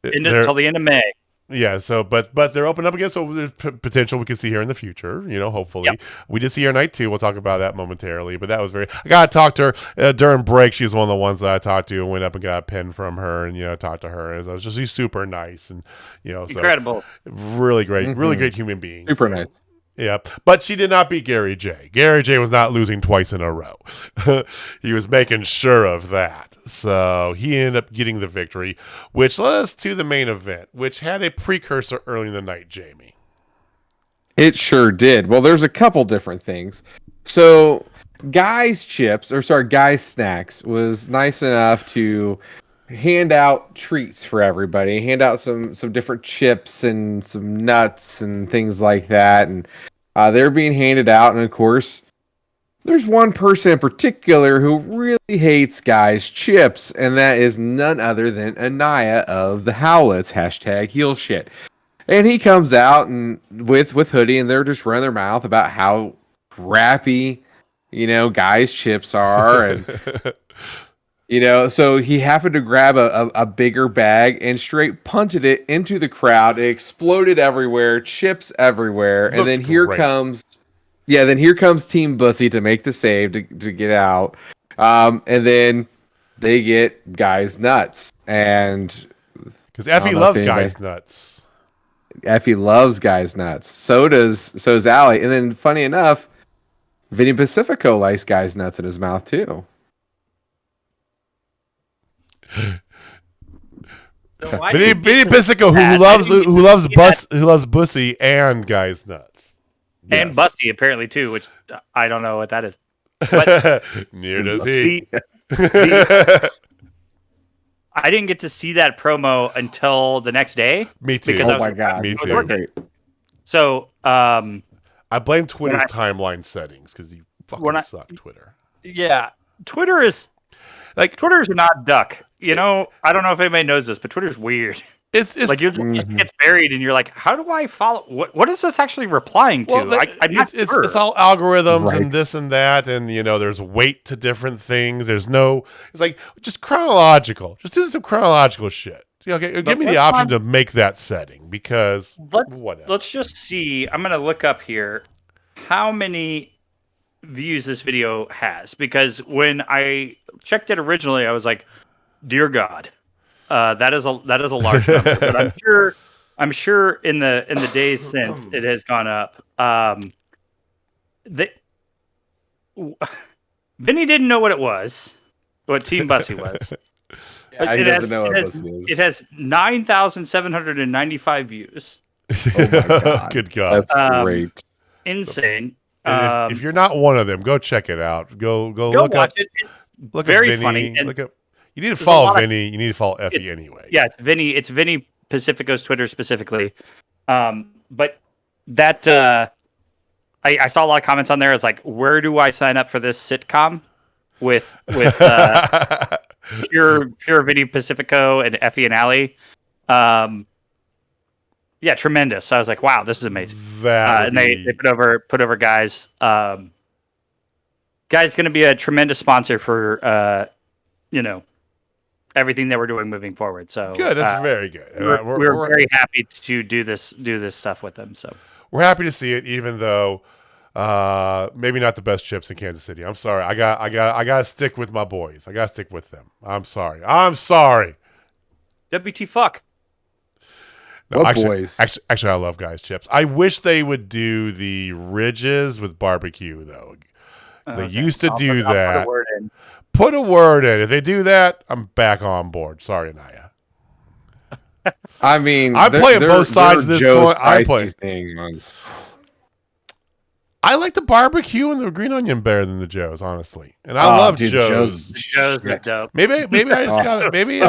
until the end of May. Yeah, so but they're open up again, so there's potential we can see her in the future, hopefully. Yep. We did see her night 2. We'll talk about that momentarily, but that was I got to talk to her during break. She was one of the ones that I talked to and went up and got a pen from her and, talked to her. And she's super nice and, incredible. So really great, really great human being. Super nice. Yeah, but she did not beat Gary J. Gary J was not losing twice in a row. He was making sure of that. So he ended up getting the victory, which led us to the main event, which had a precursor early in the night, Jamie. It sure did. Well, there's a couple different things. So Guys Snacks was nice enough to hand out treats for everybody, hand out some different chips and some nuts and things like that, and they're being handed out. And of course, there's one person in particular who really hates Guys chips, and that is none other than Anaya of the Howletts, #HeelShit. And he comes out and with Hoodie, and they're just running their mouth about how crappy Guys chips are, and so he happened to grab a bigger bag and straight punted it into the crowd. It exploded everywhere, chips everywhere. And then here comes Team Bussy to make the save to get out. And then they get Guys nuts. And because Effy loves Guys nuts. Effy loves Guys nuts. So does Allie. And then funny enough, Vinny Pacifico likes Guys nuts in his mouth too. Vinny Pacifico, who loves Bussy and Guys nuts, and Bussy apparently too, which I don't know what that is. But neither does he. I didn't get to see that promo until the next day. Me too. Oh my god, me too. So, I blame Twitter's timeline settings because fucking suck, Twitter. Yeah, Twitter's not duck. You know, I don't know if anybody knows this, but Twitter's weird. It's like it gets buried, and you're like, how do I follow? What is this actually replying to? Well, I'm not sure. It's all algorithms and this and that, and there's weight to different things. It's like just chronological. Just do some chronological shit. Give me the option to make that setting because whatever. Let's just see. I'm gonna look up here how many views this video has, because when I checked it originally, I was like, dear God, that is a large number. But I'm sure in the days since it has gone up. Vinny didn't know what Team Bussy was. He doesn't know what Bussy is. It has 9,795 views. Oh my God. Good God. That's great. Insane. If you're not one of them, go check it out. Go look watch up. it. It's look very at Vinny. funny. And you need to follow Vinny. You need to follow Effy anyway. Yeah, it's Vinny. It's Vinny Pacifico's Twitter specifically. But that I saw a lot of comments on there. It's like, where do I sign up for this sitcom with pure Vinny Pacifico and Effy and Allie? Yeah, tremendous. I was like, wow, this is amazing. And they put over guys. Guy's going to be a tremendous sponsor for everything that we're doing moving forward. So good. That's very good. We're very happy to do this stuff with them. So we're happy to see it, even though maybe not the best chips in Kansas City. I'm sorry. I got to stick with my boys. I got to stick with them. I'm sorry. WT fuck. No, boys? Actually, I love guys chips. I wish they would do the ridges with barbecue though. They used to do that. Put a word in. If they do that, I'm back on board. Sorry, Anaya. I mean, I'm playing both sides of this coin. I like the barbecue and the green onion better than the Joe's, honestly. And I love Joe's. Joe's is dope. Maybe I just got it. Maybe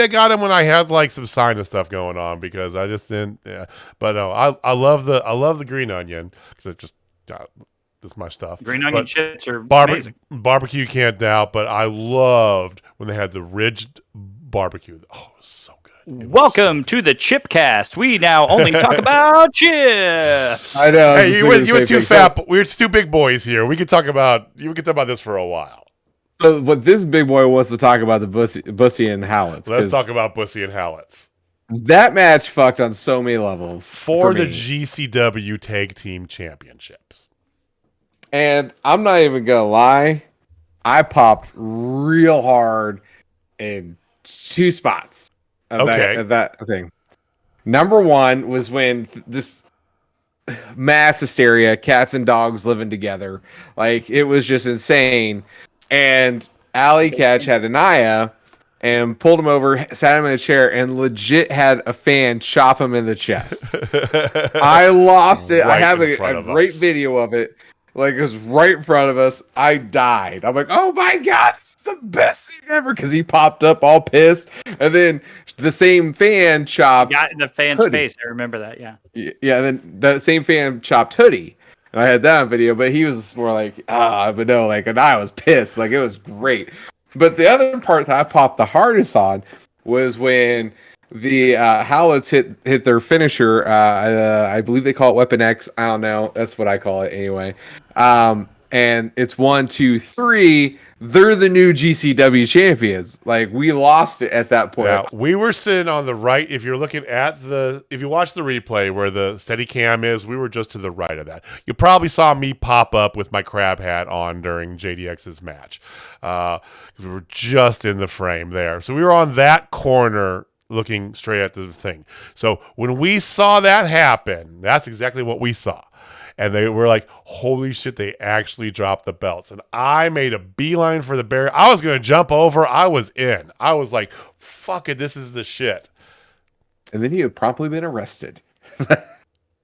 I got him when I had like some sinus stuff going on because I just didn't. Yeah. But no, I love the green onion because it just that's my stuff. Green onion chips are amazing. Barbecue you can't doubt, but I loved when they had the ridged barbecue. Oh, it was so good. Welcome to the Chipcast. We now only talk about chips. I know. Hey, you were too fat. We're two big boys here. We could talk about this for a while. So, but this big boy wants to talk about the Bussy and Howletts. Let's talk about Bussy and Howletts. That match fucked on so many levels for the GCW Tag Team Championships. And I'm not even gonna lie, I popped real hard in two spots of that thing. Number one was when this mass hysteria, cats and dogs living together, like it was just insane. And Allie Katch had Anaya and pulled him over, sat him in a chair, and legit had a fan chop him in the chest. I lost it. I have a great video of it. Like, it was right in front of us. I died. I'm like, oh my God, this is the best thing ever. Because he popped up all pissed. And then the same fan chopped. Got in the fan's Hoodie. face. I remember that, yeah. Yeah, and then that same fan chopped Hoodie. And I had that on video. But he was more like, but no, like, and I was pissed. Like, it was great. But the other part that I popped the hardest on was when the Howletts hit their finisher. I believe they call it Weapon X. I don't know. That's what I call it anyway. And it's 1, 2, 3. They're the new GCW champions. Like, we lost it at that point. Now, we were sitting on the right. If you're looking at if you watch the replay where the steady cam is, we were just to the right of that. You probably saw me pop up with my crab hat on during JDX's match. We were just in the frame there. So we were on that corner looking straight at the thing. So when we saw that happen, that's exactly what we saw. And they were like, holy shit, they actually dropped the belts. And I made a beeline for the barrier. I was going to jump over. I was in. I was like, fuck it, this is the shit. And then he had promptly been arrested.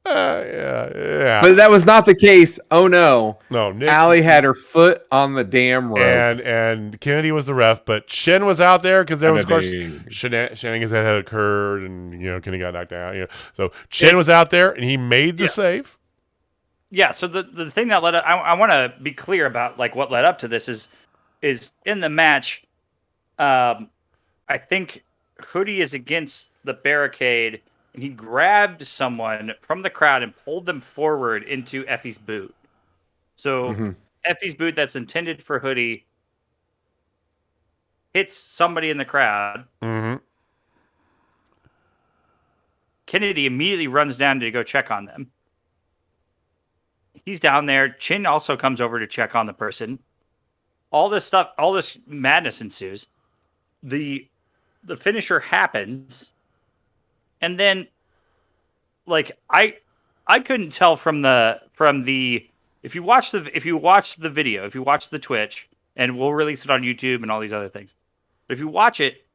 Yeah. But that was not the case. Oh, no. No, Nick. Allie had her foot on the damn rope. And Kennedy was the ref, but Shen was out there because there was, of course, shenanigans that had occurred and, Kennedy got knocked out. So Shen was out there and he made the save. yeah. So the thing that led up, I want to be clear about like what led up to this is in the match. I think Hoodie is against the barricade, and he grabbed someone from the crowd and pulled them forward into Effie's boot. So Effie's boot that's intended for Hoodie hits somebody in the crowd. Mm-hmm. Kennedy immediately runs down to go check on them. He's down there. Chin also comes over to check on the person. All this madness ensues. The finisher happens, and then like I couldn't tell from the if you watch the video, if you watch the Twitch, and we'll release it on YouTube and all these other things. But if you watch it,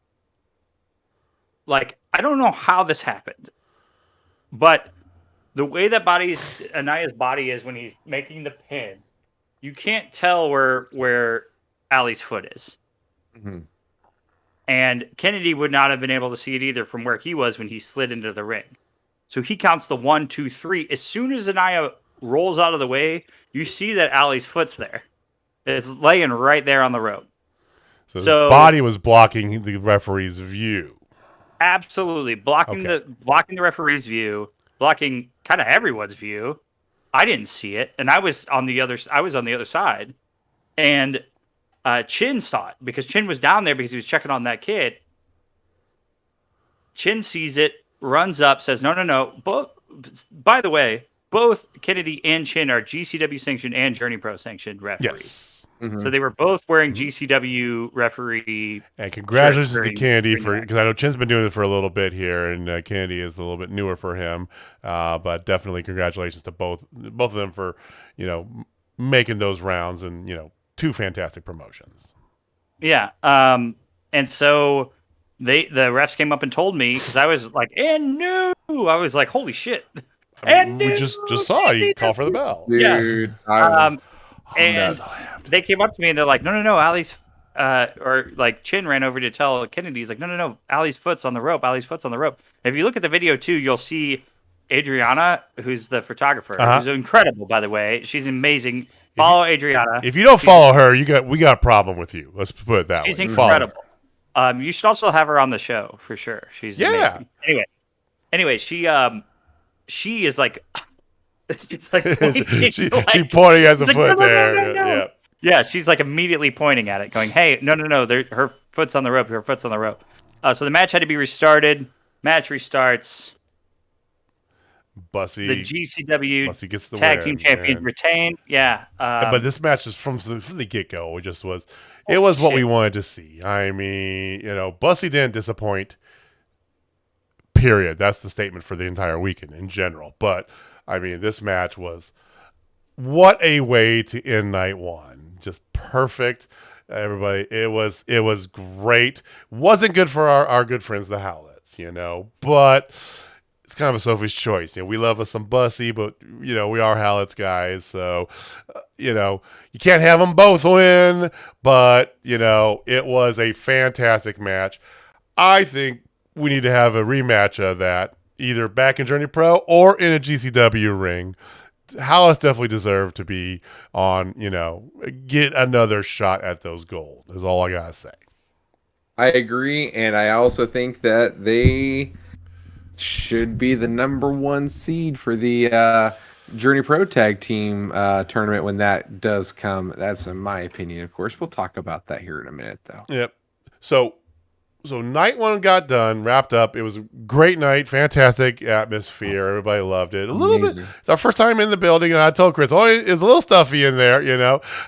like I don't know how this happened, but the way that Anaya's body is when he's making the pin, you can't tell where Allie's foot is. Mm-hmm. And Kennedy would not have been able to see it either from where he was when he slid into the ring. So he counts the 1, 2, 3. As soon as Anaya rolls out of the way, you see that Allie's foot's there. It's laying right there on the rope. So his body was blocking the referee's view. Absolutely. Blocking the referee's view, blocking kind of everyone's view. I didn't see it, and I was on the other side. And Chin saw it because Chin was down there because he was checking on that kid. Chin sees it, runs up, says, no. By the way, both Kennedy and Chin are GCW sanctioned and Journey Pro sanctioned referees. Yes. Mm-hmm. So they were both wearing GCW referee. And congratulations to Kennedy because I know Chin's been doing it for a little bit here, and Kennedy is a little bit newer for him. But definitely congratulations to both of them for making those rounds and two fantastic promotions. Yeah. And so the refs came up and told me because I was like, and no, I was like, holy shit. We just saw you call for the bell. Dude, yeah. And they came up to me and they're like, no, Allie's or like Chin ran over to tell Kennedy, he's like, no, Allie's foot's on the rope. If you look at the video too, you'll see Adriana, who's the photographer, who's incredible, by the way. She's amazing. Follow Adriana. If you don't follow her, we got a problem with you. Let's put it that way. She's incredible. You should also have her on the show for sure. She's amazing. Anyway, she is like she's like pointing, she pointing at the foot there. No. Yeah, she's like immediately pointing at it, going, "Hey, no, her foot's on the rope. Her foot's on the rope." So the match had to be restarted. Match restarts. Bussy, the GCW Bussy gets the Tag win, Team Champions retained. Yeah, but this match is from the get go. It just was. It was what we wanted to see. I mean, Bussy didn't disappoint. Period. That's the statement for the entire weekend in general. But I mean, this match was what a way to end night one. Just perfect. Everybody, it was great. Wasn't good for our good friends, the Howletts, but it's kind of a Sophie's choice. We love us some Bussy, but we are Howletts guys, so you can't have them both win. But it was a fantastic match. I think we need to have a rematch of that, either back in Journey Pro or in a GCW ring. Howletts definitely deserve to be on, get another shot at those gold, is all I got to say. I agree, and I also think that they should be the number 1 seed for the Journey Pro Tag Team tournament when that does come. That's in my opinion, of course. We'll talk about that here in a minute, though. Yep. So night one got done, wrapped up. It was a great night, fantastic atmosphere. Everybody loved it. It's our first time in the building, and I told Chris, it's a little stuffy in there, There's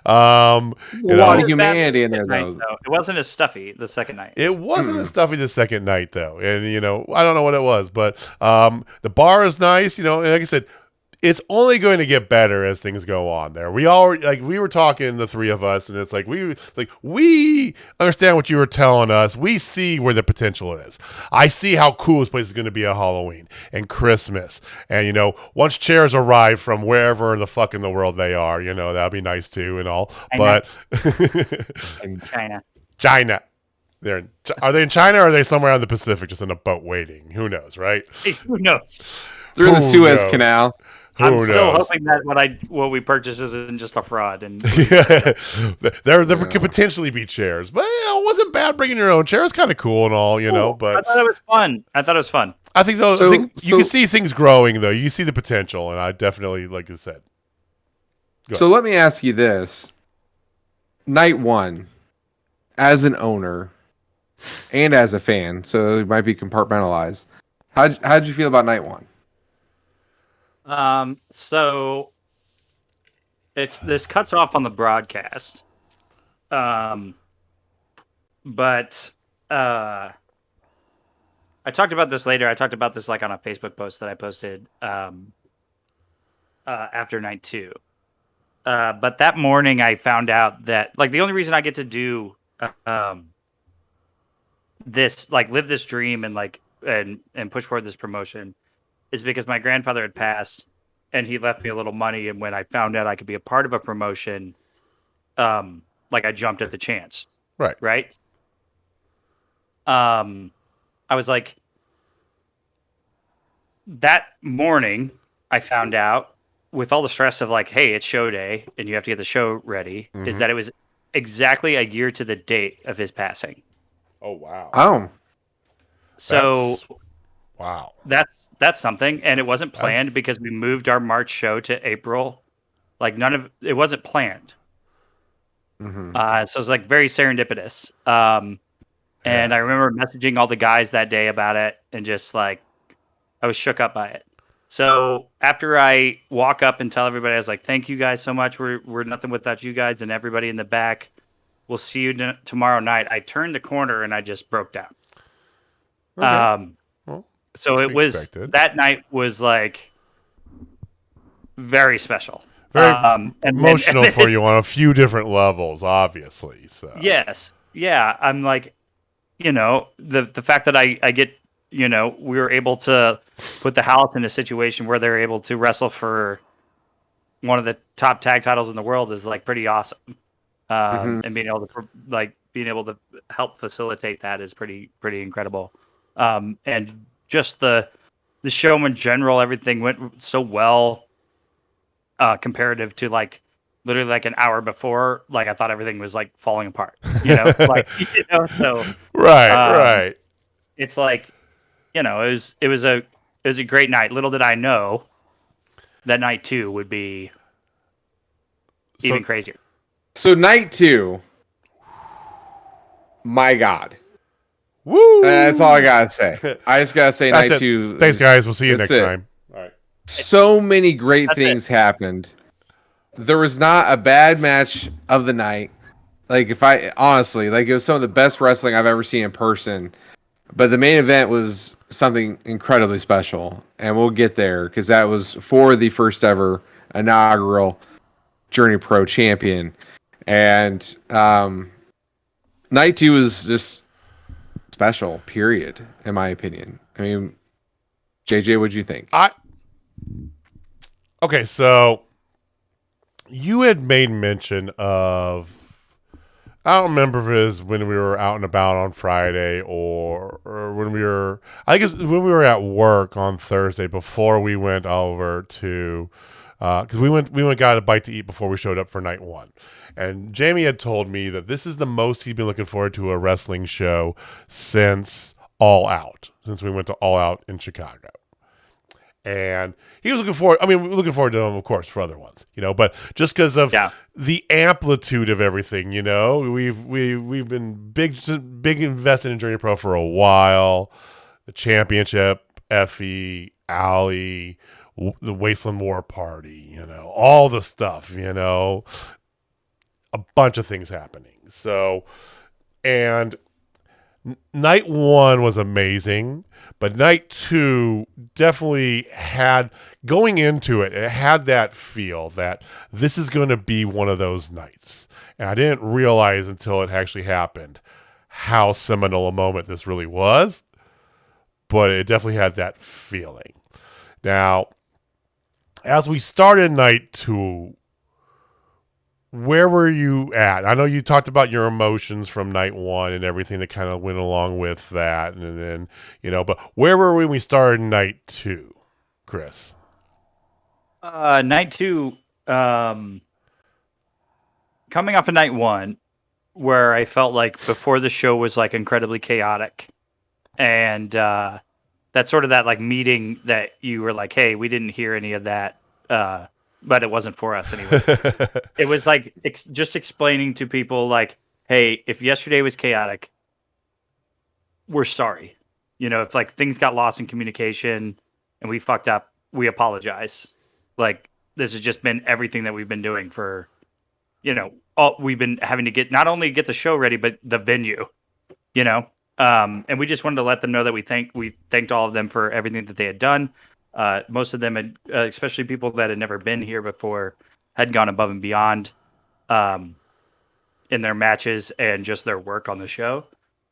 a lot of humanity in there, though. It wasn't as stuffy the second night. It wasn't as stuffy the second night, though. And, I don't know what it was, but the bar is nice. And like I said, it's only going to get better as things go on there. We were talking, the three of us, and it's like we understand what you were telling us. We see where the potential is. I see how cool this place is going to be at Halloween and Christmas. And once chairs arrive from wherever the fuck in the world they are, that'd be nice too and all. But in China. Are they in China or are they somewhere in the Pacific just in a boat waiting? Who knows, right? Hey, who knows? Through the Suez Canal. I'm Who still knows? hoping that what we purchase isn't just a fraud. And there could potentially be chairs, but it wasn't bad bringing your own chair. It's kind of cool and all, but I thought it was fun. I think though, So- you can see things growing though. You can see the potential, and I definitely, like I said. So let me ask you this. Night one, as an owner and as a fan, so it might be compartmentalized. How'd you feel about night one? So this cuts off on the broadcast. But I talked about this later. I talked about this like on a Facebook post that I posted after night two. But that morning I found out that like the only reason I get to do this, like live this dream and like and push forward this promotion is because my grandfather had passed and he left me a little money, and when I found out I could be a part of a promotion, like I jumped at the chance. Right. I was like, that morning I found out with all the stress of like, hey, it's show day and you have to get the show ready, is that it was exactly a year to the date of his passing. Oh wow! Oh, So wow, that's something, and it wasn't planned because we moved our March show to April. Like it wasn't planned. So it was like very serendipitous. And I remember messaging all the guys that day about it, and just like I was shook up by it. So after I walk up and tell everybody, I was like, "Thank you guys so much. We're nothing without you guys," and everybody in the back. We'll see you tomorrow night. I turned the corner and I just broke down. Okay. So it was that night was like very special, very emotional for you on a few different levels, obviously. So yes, yeah. I'm like, the fact that I get, we were able to put the Howletts in a situation where they're able to wrestle for one of the top tag titles in the world is like pretty awesome. And being able to help facilitate that is pretty incredible. And just the show in general, everything went so well, comparative to like literally like an hour before, like I thought everything was like falling apart, so right. It's like, it was a great night. Little did I know that night two would be even crazier. So night two, my God. Woo! That's all I gotta say. I just gotta say night two. Thanks, guys. We'll see you next time. All right. So many great things happened. There was not a bad match of the night. Like honestly, it was some of the best wrestling I've ever seen in person. But the main event was something incredibly special, and we'll get there because that was for the first ever inaugural Journey Pro champion. And night two was just special, period, in my opinion. I mean, JJ, what'd you think? Okay, so you had made mention of, I don't remember if it was when we were out and about on Friday or when we were, I guess when we were at work on Thursday before we went over to, because we went got a bite to eat before we showed up for night one. And Jamie had told me that this is the most he'd been looking forward to a wrestling show since All Out, since we went to All Out in Chicago. And he was looking forward. I mean, we're looking forward to them, of course, for other ones, but just because of the amplitude of everything, we've been big invested in Journey Pro for a while. The championship, Effy, Allie, the Wasteland War Party, all the stuff, a bunch of things happening. So, and night one was amazing, but night two definitely had, going into it, it had that feel that this is going to be one of those nights. And I didn't realize until it actually happened how seminal a moment this really was, but it definitely had that feeling. Now, as we started night two, where were you at? I know you talked about your emotions from night one and everything that kind of went along with that. And then, but where were we when we started night two, Chris? Night 2, coming off of night 1, where I felt like before the show was like incredibly chaotic, and that's sort of that like meeting that you were like, hey, we didn't hear any of that, but it wasn't for us anyway. It was like just explaining to people like, hey, if yesterday was chaotic, we're sorry. If like things got lost in communication and we fucked up, we apologize. Like this has just been everything that we've been doing for, we've been having to not only get the show ready, but the venue, you know. And we just wanted to let them know that we thanked all of them for everything that they had done. Most of them had, especially people that had never been here before, had gone above and beyond in their matches and just their work on the show.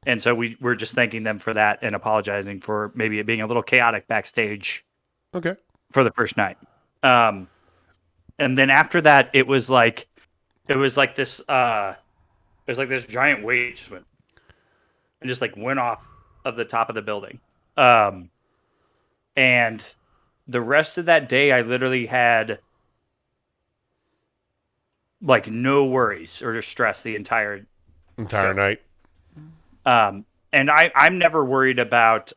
And so we're just thanking them for that and apologizing for maybe it being a little chaotic backstage. Okay. For the first night. And then after that, it was like this giant weight just went and just like went off of the top of the building. And the rest of that day, I literally had like no worries or stress the entire show. Night. And I'm never worried about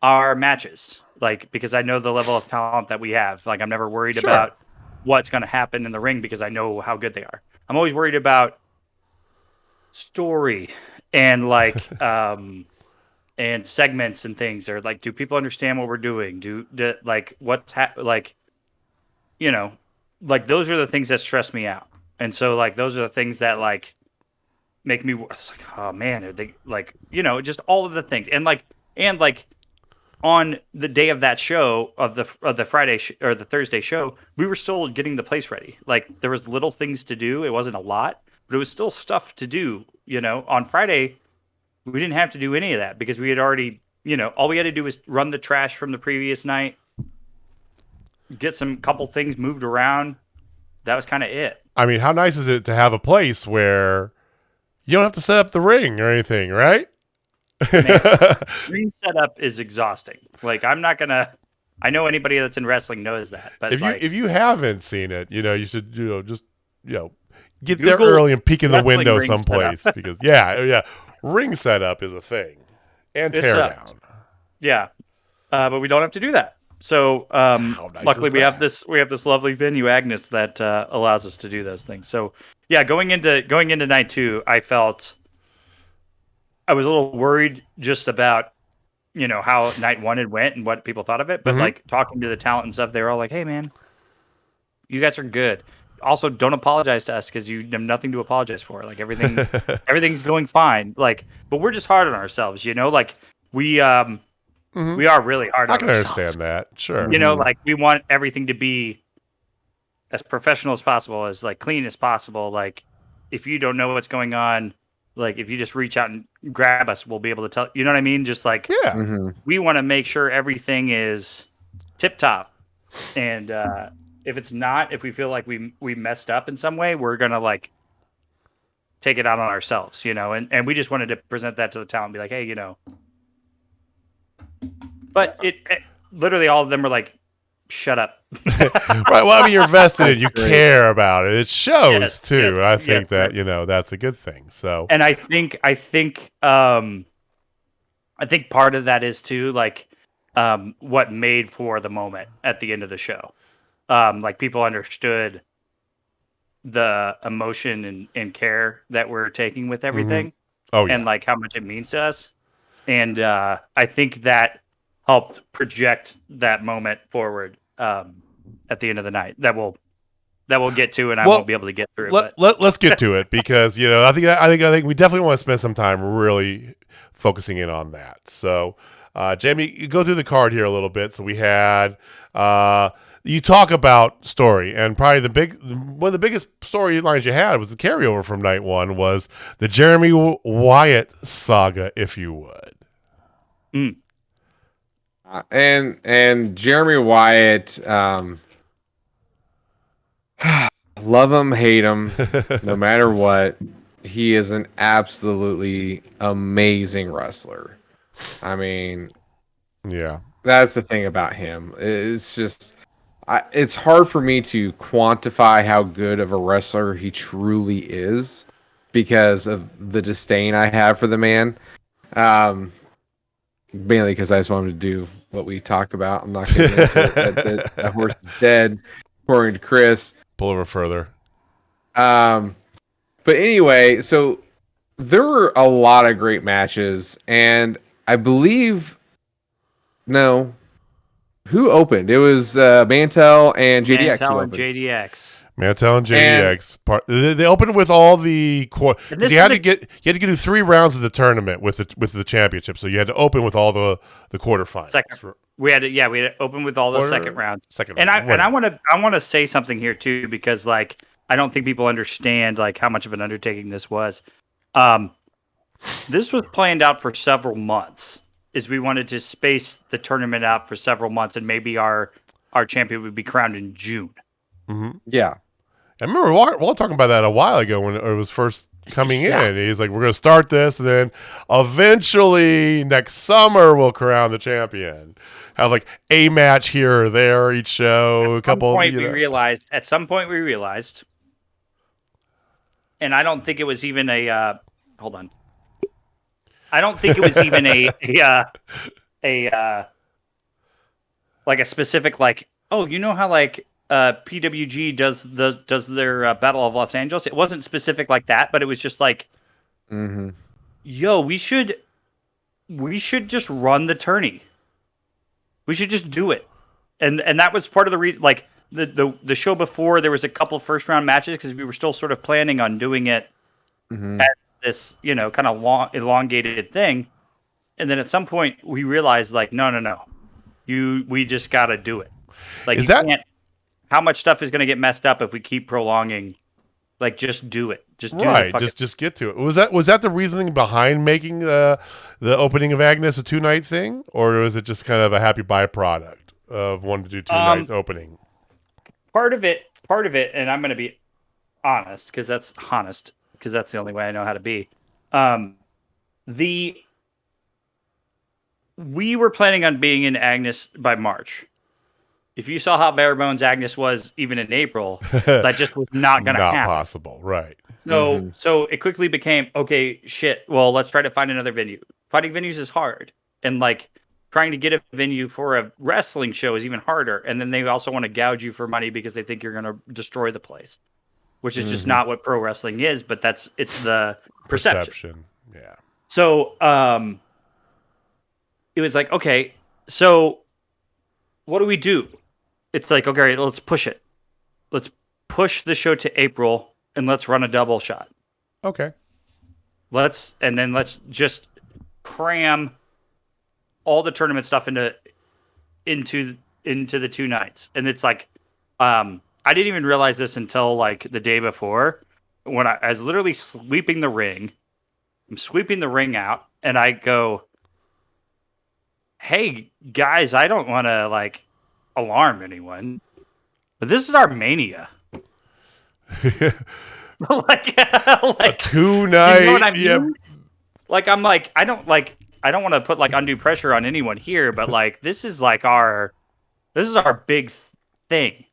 our matches, like, because I know the level of talent that we have. Like, I'm never worried about what's going to happen in the ring because I know how good they are. I'm always worried about story and like and segments and things, or like, do people understand what we're doing? Do like what's like, like those are the things that stress me out. And so like those are the things that like make me it's like, oh man, are they like, just all of the things. And like on the day of that show of the Friday or the Thursday show, we were still getting the place ready. Like there was little things to do. It wasn't a lot, but it was still stuff to do. On Friday, we didn't have to do any of that because we had already, all we had to do was run the trash from the previous night, get some couple things moved around. That was kind of it. I mean, how nice is it to have a place where you don't have to set up the ring or anything, right? Man, ring setup is exhausting. Like I'm not gonna. I know anybody that's in wrestling knows that. But if you haven't seen it, you should just get Google there early and peek in the window ring someplace because ring setup is a thing and tear down. Yeah, but we don't have to do that. So nice luckily we have this lovely venue, Agnes, that allows us to do those things. So yeah, going into night 2, I was a little worried just about, how night 1 had went and what people thought of it. But like talking to the talent and stuff, they were all like, hey man, you guys are good. Also, don't apologize to us because you have nothing to apologize for. Like everything's going fine. Like, but we're just hard on ourselves, like we are really hard on ourselves. I can understand that. Sure. Like we want everything to be as professional as possible, as like clean as possible. Like if you don't know what's going on, like if you just reach out and grab us, we'll be able to tell. You know what I mean? Just like we want to make sure everything is tip top. And if it's not, if we feel like we messed up in some way, we're gonna like take it out on ourselves, And we just wanted to present that to the talent, and be like, hey, But it literally all of them were like, shut up. Right. Well, I mean, you're vested. You care about it. It shows too. Yes, I think that that's a good thing. So, and I think part of that is too like what made for the moment at the end of the show. Like people understood the emotion and care that we're taking with everything. Oh yeah. And like how much it means to us. And I think that helped project that moment forward at the end of the night. That we'll get to, and I won't be able to get through. Let's get to it because I think we definitely want to spend some time really focusing in on that. So, Jamie, you go through the card here a little bit. So we had you talk about story, and probably one of the biggest storylines you had was the carryover from night 1 was the Jeremy Wyatt saga, if you would. And Jeremy Wyatt, love him, hate him, no matter what, he is an absolutely amazing wrestler. I mean, yeah, that's the thing about him. It's just it's hard for me to quantify how good of a wrestler he truly is because of the disdain I have for the man. Mainly because I just want him to do what we talk about. I'm not getting into it. That horse is dead, according to Chris. Pull over further. But anyway, so there were a lot of great matches, and I believe who opened? It was Mantel and JDX. Mantel and JDX. Mantel and JDX. They opened with all the because you had to get through 3 rounds of the tournament with the championship, so you had to open with all the quarterfinals. We had to open with all the second rounds. I want to say something here too, because like I don't think people understand like how much of an undertaking this was. This was planned out for several months. We wanted to space the tournament out for several months, and maybe our champion would be crowned in June. Mm-hmm. Yeah. I remember Walt talking about that a while ago when it was first coming in. He's like, we're going to start this, and then eventually next summer we'll crown the champion. Have like a match here or there each show. At some point we realized, and I don't think it was even a hold on. I don't think it was even a like a specific like, oh, you know how like PWG does their Battle of Los Angeles. It wasn't specific like that, but it was just like, yo, we should just run the tourney. We should just do it, and that was part of the reason. Like the show before, there was a couple first round matches because we were still sort of planning on doing it at this kind of long elongated thing, and then at some point we realized like no, we just got to do it. Like how much stuff is going to get messed up if we keep prolonging? Like, just do it. Just do it. Just get to it. Was that the reasoning behind making the opening of Agnes a 2-night thing, or was it just kind of a happy byproduct of wanting to do 2 nights opening? Part of it, and I'm going to be honest because that's the only way I know how to be. We were planning on being in Agnes by March. If you saw how bare bones Agnes was even in April, that just was not going to happen. Not possible, right. So it quickly became, okay, shit, well, let's try to find another venue. Finding venues is hard. And like trying to get a venue for a wrestling show is even harder. And then they also want to gouge you for money because they think you're going to destroy the place, which is just not what pro wrestling is, but it's the perception. Yeah. So it was like, okay, so what do we do? It's like, okay, let's push it. Let's push the show to April and let's run a double shot. Okay. Let's just cram all the tournament stuff into the 2 nights. And it's like, I didn't even realize this until like the day before when I was literally sweeping the ring. I'm sweeping the ring out and I go, hey guys, I don't want to like alarm anyone, but this is our Mania. like a 2-night. You know what I mean? Yeah. Like I'm like I don't want to put like undue pressure on anyone here, but like this is our big thing.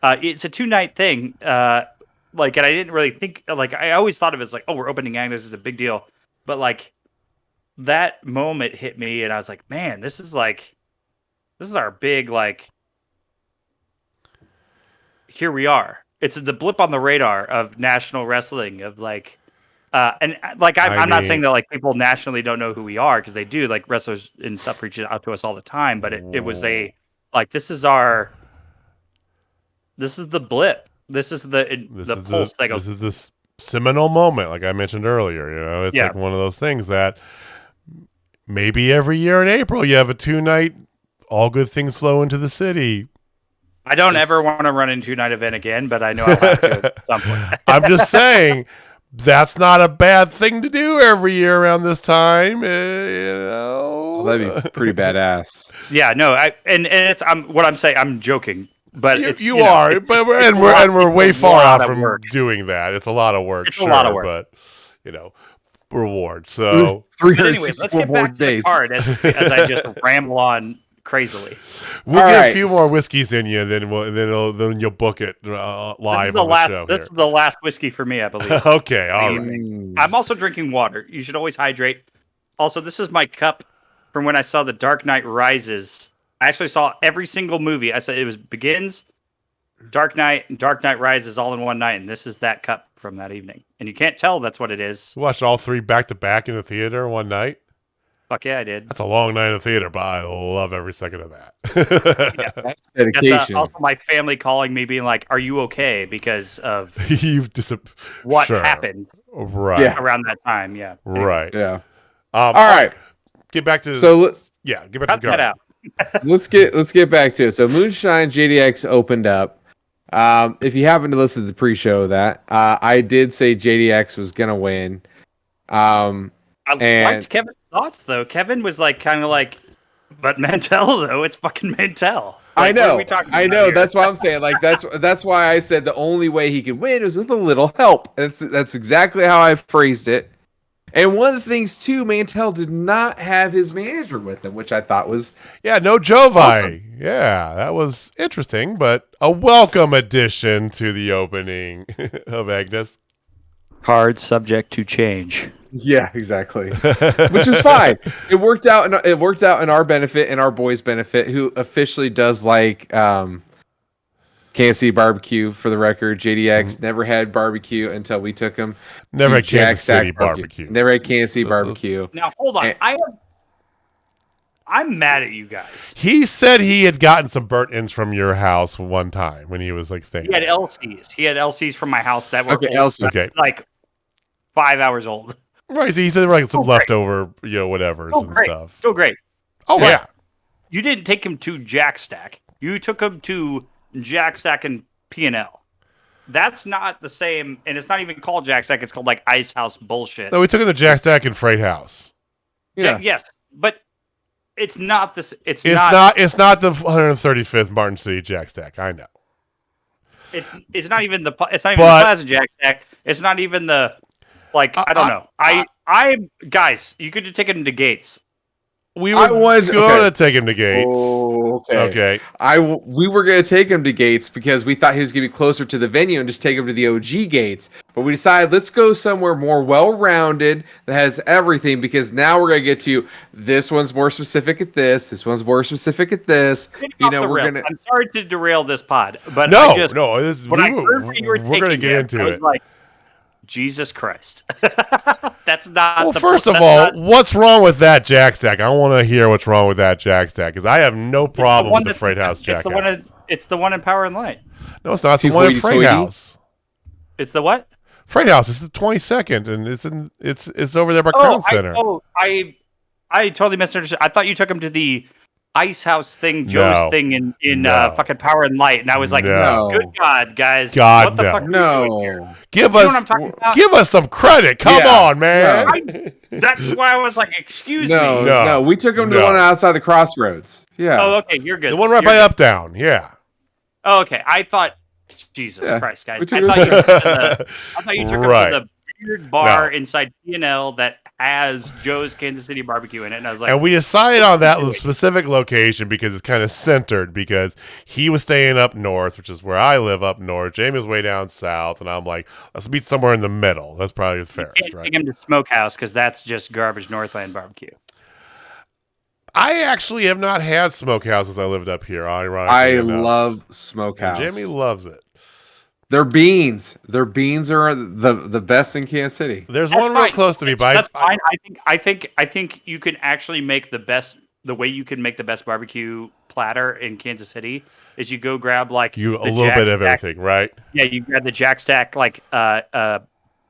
It's a 2-night thing. Like, and I didn't really think like I always thought of it as like, oh, we're opening Agnes is a big deal, but like that moment hit me, and I was like, man, this is our big, like, here we are. It's the blip on the radar of national wrestling, of like, and like, I'm not saying that like people nationally don't know who we are, because they do, like wrestlers and stuff reach out to us all the time, but it was a, like, this is the blip. This is the pulse that goes. This is this seminal moment, like I mentioned earlier, it's like one of those things that maybe every year in April you have a 2-night, all good things flow into the city. I don't ever want to run into a 2-night event again, but I know I'll have to at some point. I'm just saying that's not a bad thing to do every year around this time. Well, that'd be pretty badass. Yeah, no, it's what I'm saying. I'm joking, but we're way far out from doing that. It's a lot of work. It's a lot of work, but reward. So 364 more days. Hard as I just ramble on crazily. We'll All get right. a few more whiskeys in you, and then you'll book it live on the show. This is the last whiskey for me, I believe. Okay, all right. I'm also drinking water. You should always hydrate. Also, this is my cup from when I saw The Dark Knight Rises. I actually saw every single movie. I said it was Begins, Dark Knight, and Dark Knight Rises all in one night, and this is that cup from that evening. And you can't tell that's what it is. You watched all three back to back in the theater one night. Fuck yeah, I did. That's a long night in the theater, but I love every second of that. Yeah. That's dedication. That's also my family calling me, being like, "Are you okay?" Because of You've what sure. happened Right. around that time. Yeah. Right. Yeah. All right. Get back to So get back Cut to the that card. out. let's get back to it. So Moonshine JDX opened up. If you happen to listen to the pre-show of that, I did say JDX was gonna win. I liked Kevin's thoughts though. Kevin was like kind of like, but Mantel though, it's fucking Mantel. I Like, what are know. we talking I about know. here? That's why I'm saying. Like that's why I said the only way he could win is with a little help. That's exactly how I phrased it. And one of the things too, Mantel did not have his manager with him, which I thought was No Jovi. Awesome. Yeah, that was interesting, but a welcome addition to the opening of Agnes. hard subject to change. yeah, exactly. Which is fine. It worked out. It worked out in our benefit and our boys' benefit, who officially does like Kansas City barbecue. For the record, JDX never had barbecue until we took him. Never to had Kansas Stack City barbecue. Never had Kansas City barbecue. Now hold on, And- I'm mad at you guys. He said he had gotten some burnt ends from your house one time when he was like staying. He had LCs. He had LCs from my house that were Okay, old, LC. Okay. like 5 hours old. Right, so he said like some Still great. leftover, whatever's Still and great. stuff. Still great. Oh But- yeah. You didn't take him to Jack Stack. You took him to Jack Stack and P&L. That's not the same, and it's not even called Jack Stack. It's called like Ice House bullshit. No, we took him to Jack Stack and Freight House. Yeah. Yes, but it's not this. It's It's not the 135th Martin City Jack Stack. I know. It's not even the. It's not even But- the Plaza Jack Stack. It's not even the. Like I don't know. I guys, you could just take him to Gates. We I were was- going okay. to take him to Gates. Oh, okay. Okay. We were gonna take him to Gates because we thought he was gonna be closer to the venue and just take him to the OG Gates. But we decided let's go somewhere more well-rounded that has everything, because now we're gonna get to this one's more specific at this one's more specific at this. You know, we're gonna. I'm sorry to derail this pod, but No, I just, no. This, when I heard where you were we're going to taking get him, into I was it. like, Jesus Christ, that's not. Well, the first of that's all, not- what's wrong with that Jack Stack? I want to hear what's wrong with that Jack Stack, because I have no problem with the Freight House Jack Stack. It's the one in Power and Light. No, it's not. It's the one in Freight House. It's the what? Freight House. It's the 22nd, and it's over there by Crown Center. I totally misunderstood. I thought you took him to the Ice House thing, Joe's No. thing in No. fucking Power and Light, and I was like, No. good God, guys, God, what the no. fuck are you doing here? No. Give You know us, what I'm talking about? give us some credit. Come Yeah. on, man. That's why I was like, excuse No, me. No. we took him to the No. one outside the crossroads. Yeah. Oh, okay, you're good. The one right You're by good. Uptown. Yeah. Oh, okay, I thought, Jesus Yeah. Christ, guys, We I took thought him- you took him I thought you took Right. him to the weird bar No. inside P&L that has Joe's Kansas City barbecue in it, and I was like, And we decided on that specific location because it's kind of centered, because he was staying up north, which is where I live up north. Jamie was way down south, and I'm like, let's meet somewhere in the middle. That's probably the fairest, can't right? take him to Smokehouse because that's just garbage Northland barbecue. I actually have not had Smokehouse since I lived up here, ironically I enough. love And Smokehouse. Jamie loves it. Their beans are the best in Kansas City. There's That's one real fine. close to me, but That's fine. I think you can actually make the way you can make the best barbecue platter in Kansas City is you go grab like you a the little Jack bit of Stack- everything, right? Yeah, you grab the Jack Stack like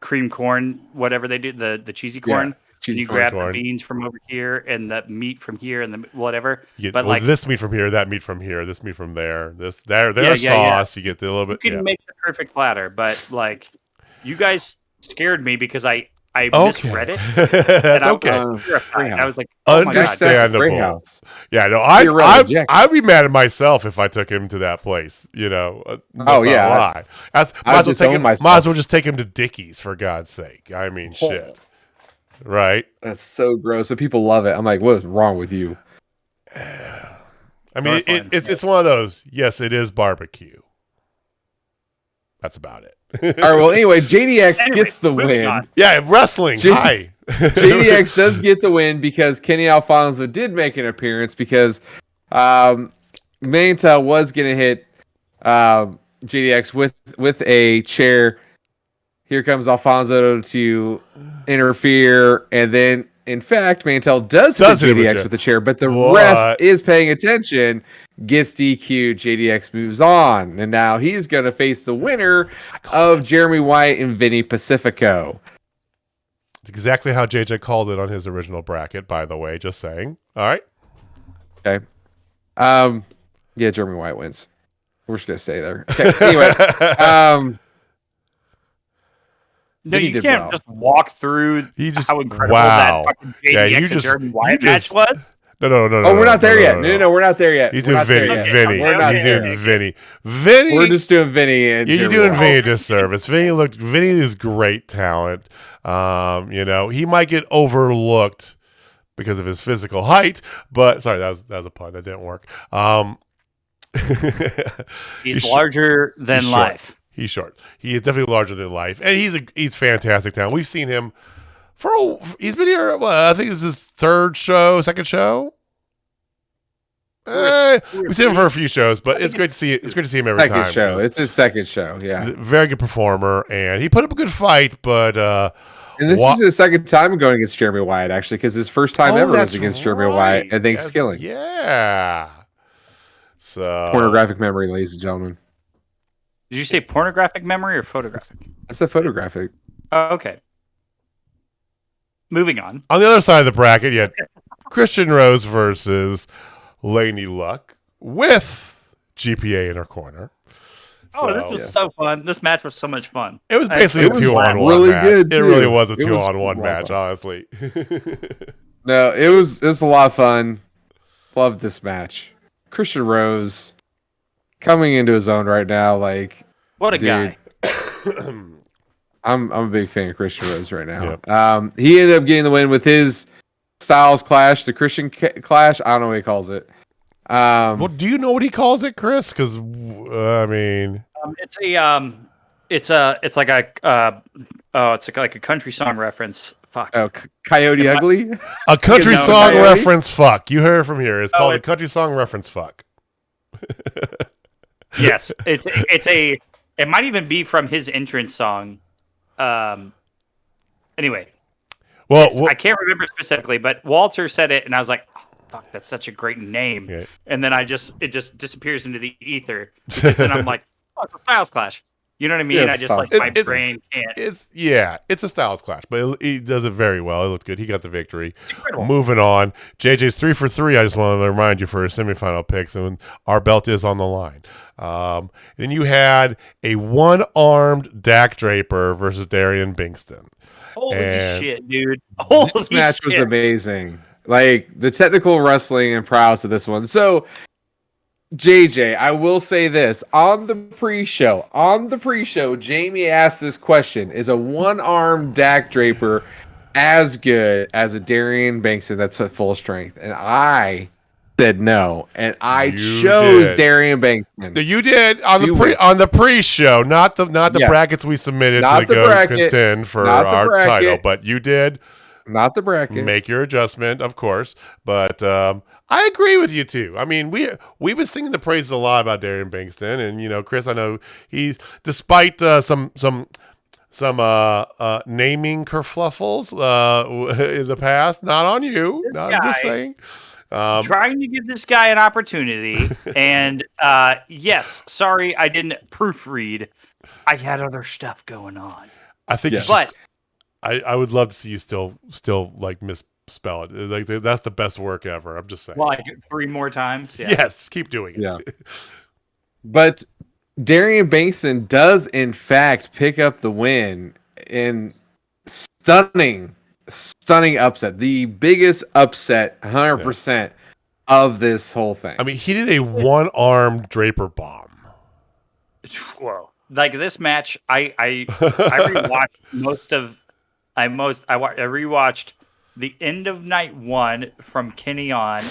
cream corn, whatever they do, the cheesy corn. cheesy you corn. grab corn. the beans from over here and the meat from here and the whatever. You get, But well, like this meat from here, that meat from here, this meat from there, their Yeah, yeah. sauce. You get the little you bit. can Yeah. make the perfect platter, but like you guys scared me because I Okay. misread it. That's I- okay. Terrified. I was like, oh my Jack god. Stack is Understandable. Freight House. Yeah, no, You're right, Jack. I'd be mad at myself if I took him to that place. You know. Let's Oh, not yeah. lie. That's, I might, as well disown take him, myself. might as well just take him to Dickies, for God's sake. I mean, Oh. shit. Right? That's so gross. So people love it. I'm like, what is wrong with you? I mean, it's one of those. Yes, it is barbecue. That's about it. All right. Well, anyway, JDX gets the win. On. Yeah, wrestling. Hi. JDX does get the win because Kenny Alfonso did make an appearance because Mantel was going to hit JDX with a chair. Here comes Alfonso to interfere, and then, in fact, Mantel does hit JDX with a chair, but the ref is paying attention, gets DQ, JDX moves on, and now he's going to face the winner of Jeremy Wyatt and Vinny Pacifico. It's exactly how JJ called it on his original bracket, by the way, just saying. All right. Okay. Yeah, Jeremy Wyatt wins. We're just going to stay there. Okay, anyway, no, you can't just walk through how incredible that fucking JDX and Jeremy Wyatt match was. No. Oh, we're not there yet. No, we're not there yet. He's doing Vinny. We're not there. He's doing Vinny. We're just doing Vinny. And you're doing Vinny a disservice. Vinny is great talent. He might get overlooked because of his physical height, but sorry, that was a pun. That didn't work. He's larger than life. He's short. He is definitely larger than life, and he's fantastic talent. We've seen him he's been here. I think this is his second show. We've seen him for a few shows, but it's great to see. It's great to see him every time. Second show. It's his second show. Yeah, he's a very good performer, and he put up a good fight. But and this is his second time going against Jeremy Wyatt, actually, because his first time ever was against Jeremy Wyatt and then Skilling. Yeah. So pornographic memory, ladies and gentlemen. Did you say pornographic memory or photographic? That's a photographic. Oh, okay. Moving on. On the other side of the bracket, you had Christian Rose versus Laney Luck with GPA in her corner. Oh, this was so fun. This match was so much fun. It was basically a 2-on-1 really match. Good, it really was a 2-on-1 match, honestly. No, it was a lot of fun. Loved this match. Christian Rose coming into his own right now, like what a guy. I'm a big fan of Christian Rose right now. Yep. He ended up getting the win with his Styles Clash, the Christian Clash. I don't know what he calls it. Well, do you know what he calls it, Chris? Because I mean, it's like a country song reference. Fuck. Oh, Coyote Ugly. A country song reference. Fuck. You heard it from here. It's called a country song reference. Fuck. Yes, it might even be from his entrance song. Anyway, I can't remember specifically, but Walter said it, and I was like, oh, "Fuck, that's such a great name." Yeah. And then it just disappears into the ether. And I'm like, "Oh, it's a Styles Clash." You know what I mean? Yes, my brain can't. It's a Styles Clash, but he does it very well. It looked good. He got the victory. Moving on, JJ's 3 for 3. I just want to remind you for his semifinal picks, and our belt is on the line. Then you had a one-armed Dak Draper versus Darian Bingston. Holy shit, dude! This match was amazing. Like the technical wrestling and prowess of this one. So, JJ, I will say this on the pre-show, Jamie asked this question: is a one-armed Dak Draper as good as a Darian Bingston that's at full strength? And I said no, and I chose Darian Bingston. You did on the pre-show, not the brackets we submitted to go contend for our title, but you did. Not the bracket. Make your adjustment, of course, but I agree with you too. I mean, we've been singing the praises a lot about Darian Bingston, and Chris, I know he's despite some naming kerfluffles in the past. Not on you. I'm just saying. Trying to give this guy an opportunity, and yes, sorry, I didn't proofread. I had other stuff going on. I think, but I would love to see you still like misspell it. Like that's the best work ever. I'm just saying. Like 3 more times. Yeah. Yes, keep doing it. Yeah. But Darian Bingston does in fact pick up the win in stunning upset. The biggest upset, 100% of this whole thing. I mean, he did a one-armed Draper bomb. Whoa! Like this match, I rewatched I rewatched the end of night 1 from Kenny on